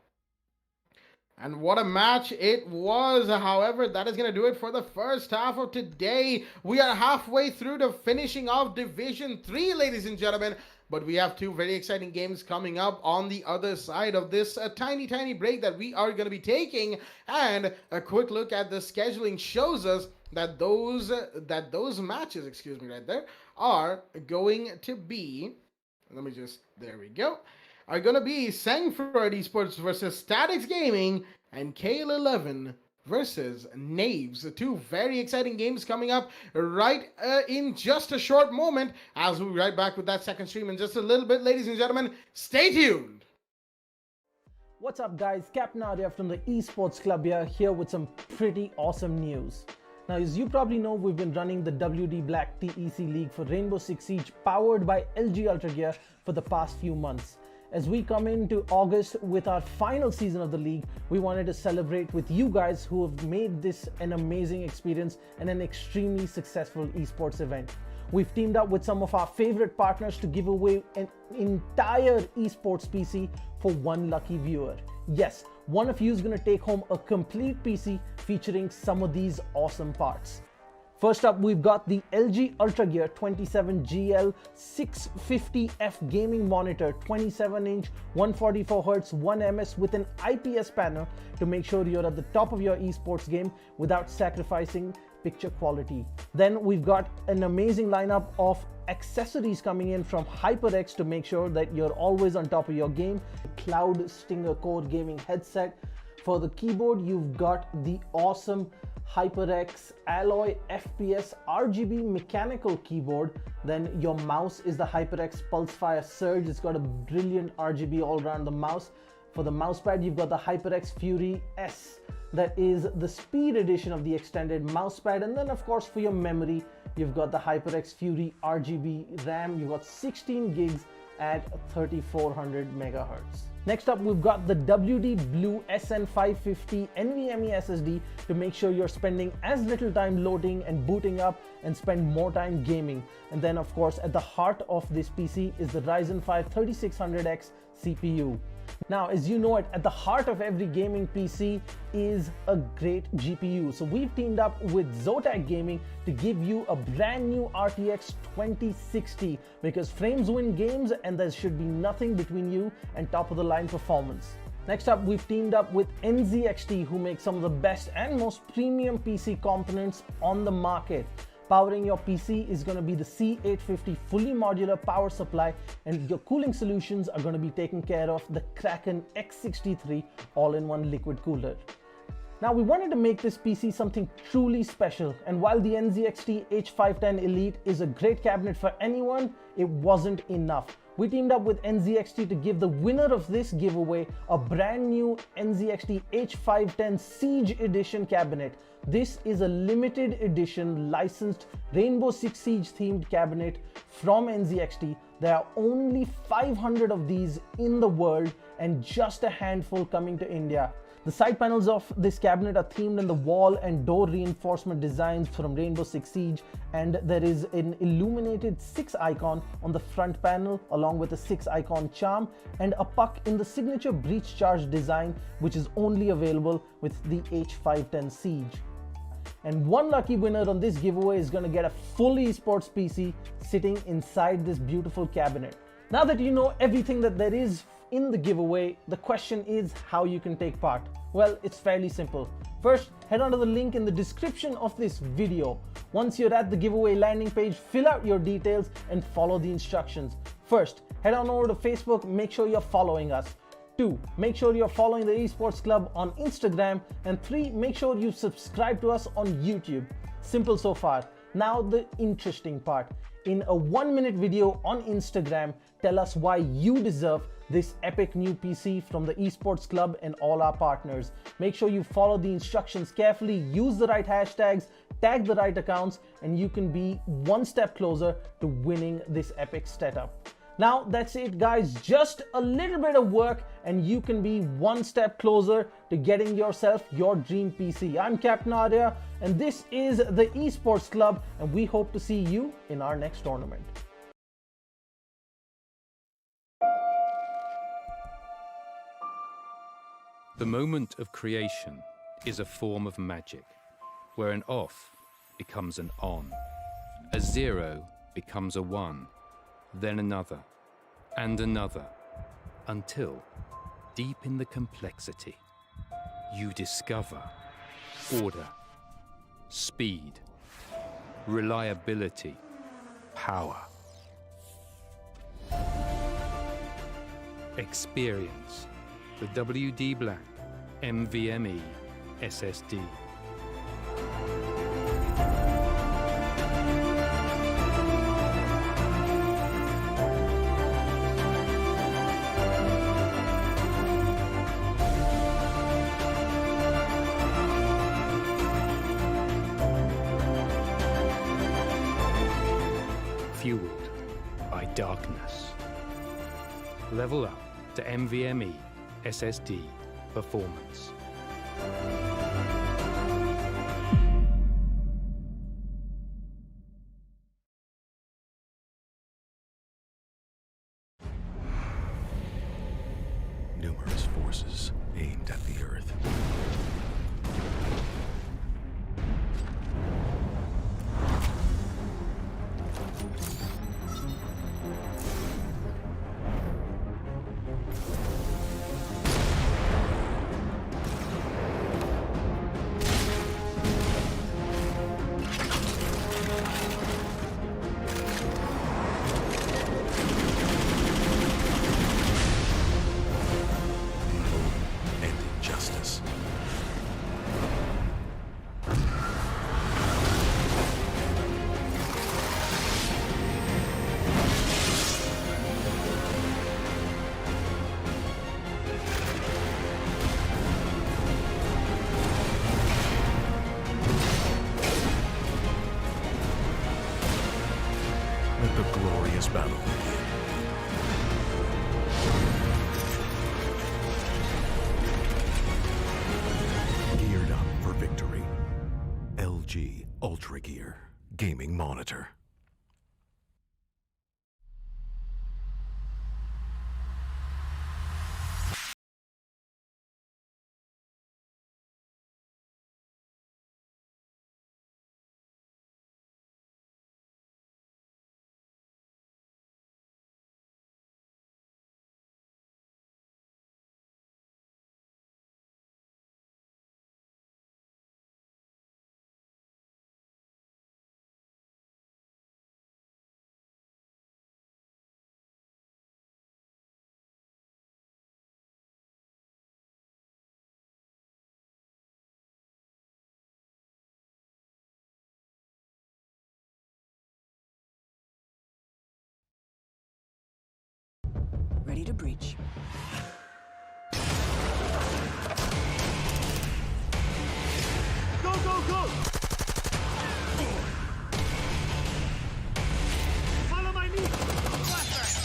And what a match it was. However, that is going to do it for the first half of today. We are halfway through the finishing of Division 3, ladies and gentlemen. But we have two very exciting games coming up on the other side of this tiny break that we are going to be taking. And a quick look at the scheduling shows us that those matches, excuse me, right there, are going to be, there we go, are going to be Sangford Esports versus Statics Gaming and KL11 versus Knaves. Two very exciting games coming up right in just a short moment, as we'll be right back with that second stream in just a little bit. Ladies and gentlemen, stay tuned. What's up, guys? Captain Arya from the Esports Club here with some pretty awesome news. Now, as you probably know, we've been running the WD Black TEC League for Rainbow Six Siege, powered by LG Ultragear, for the past few months. As we come into August with our final season of the league, we wanted to celebrate with you guys who have made this an amazing experience and an extremely successful esports event. We've teamed up with some of our favorite partners to give away an entire Esports PC for one lucky viewer. Yes, one of you is going to take home a complete PC featuring some of these awesome parts. First up, we've got the LG Ultragear 27GL 650F gaming monitor, 27-inch, 144Hz, 1ms with an IPS panel to make sure you're at the top of your esports game without sacrificing picture quality. Then we've got an amazing lineup of accessories coming in from HyperX to make sure that you're always on top of your game. Cloud Stinger Core gaming headset. For the keyboard, you've got the awesome HyperX Alloy FPS RGB mechanical keyboard. Then your mouse is the HyperX Pulsefire Surge. It's got a brilliant RGB all around the mouse. For the mousepad, you've got the HyperX Fury S. that is the speed edition of the extended mousepad. And then of course for your memory, you've got the HyperX Fury RGB RAM. You've got 16 gigs at 3400 megahertz. Next up, we've got the WD Blue SN550 NVMe SSD to make sure you're spending as little time loading and booting up and spend more time gaming. And then of course, at the heart of this PC is the Ryzen 5 3600X CPU. Now, as you know it, at the heart of every gaming PC is a great GPU. So we've teamed up with Zotac Gaming to give you a brand new RTX 2060 because frames win games and there should be nothing between you and top of the line performance. Next up, we've teamed up with NZXT, who make some of the best and most premium PC components on the market. Powering your PC is going to be the C850 fully modular power supply, and your cooling solutions are going to be taken care of the Kraken X63 all-in-one liquid cooler. Now, we wanted to make this PC something truly special, and while the NZXT H510 Elite is a great cabinet for anyone, it wasn't enough. We teamed up with NZXT to give the winner of this giveaway a brand new NZXT H510 Siege Edition cabinet. This is a limited edition licensed Rainbow Six Siege themed cabinet from NZXT. There are only 500 of these in the world and just a handful coming to India. The side panels of this cabinet are themed in the wall and door reinforcement designs from Rainbow Six Siege, and there is an illuminated 6 icon on the front panel along with a 6 icon charm and a puck in the signature breach charge design, which is only available with the H510 Siege. And one lucky winner on this giveaway is going to get a full esports PC sitting inside this beautiful cabinet. Now that you know everything that there is in the giveaway, the question is how you can take part. Well, it's fairly simple. First, head on to the link in the description of this video. Once you're at the giveaway landing page, fill out your details and follow the instructions. First, head on over to Facebook, make sure you're following us. 2, make sure you're following the Esports Club on Instagram. And 3, make sure you subscribe to us on YouTube. Simple so far. Now the interesting part. In a 1-minute video on Instagram, tell us why you deserve this epic new PC from the Esports Club and all our partners. Make sure you follow the instructions carefully, use the right hashtags, tag the right accounts, and you can be one step closer to winning this epic setup. Now that's it guys, just a little bit of work and you can be one step closer to getting yourself your dream PC. I'm Captain Arya and this is the Esports Club, and we hope to see you in our next tournament. The moment of creation is a form of magic, where an off becomes an on, a 0 becomes a 1, then another, and another, until, deep in the complexity, you discover order, speed, reliability, power. Experience the WD Black NVMe SSD. Fueled by darkness. Level up to NVMe SSD performance. Numerous forces aimed at the Earth. And injustice. Let the glorious battle begin. Geared up for victory. LG Ultragear Gaming Monitor. Ready to breach. Go, go, go! Follow my lead! Flashback!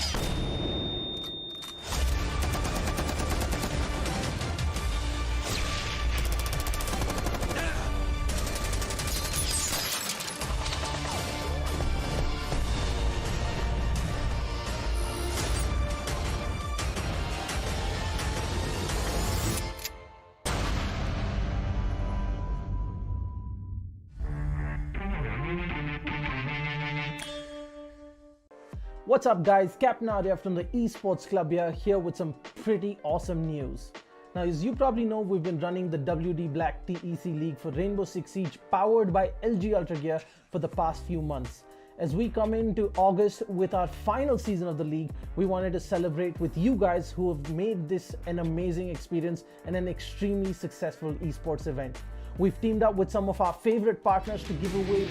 What's up guys, Captain Arya from the Esports Club here with some pretty awesome news. Now as you probably know, we've been running the WD Black TEC League for Rainbow Six Siege powered by LG Ultragear for the past few months. As we come into August with our final season of the league, we wanted to celebrate with you guys who have made this an amazing experience and an extremely successful esports event. We've teamed up with some of our favorite partners to give away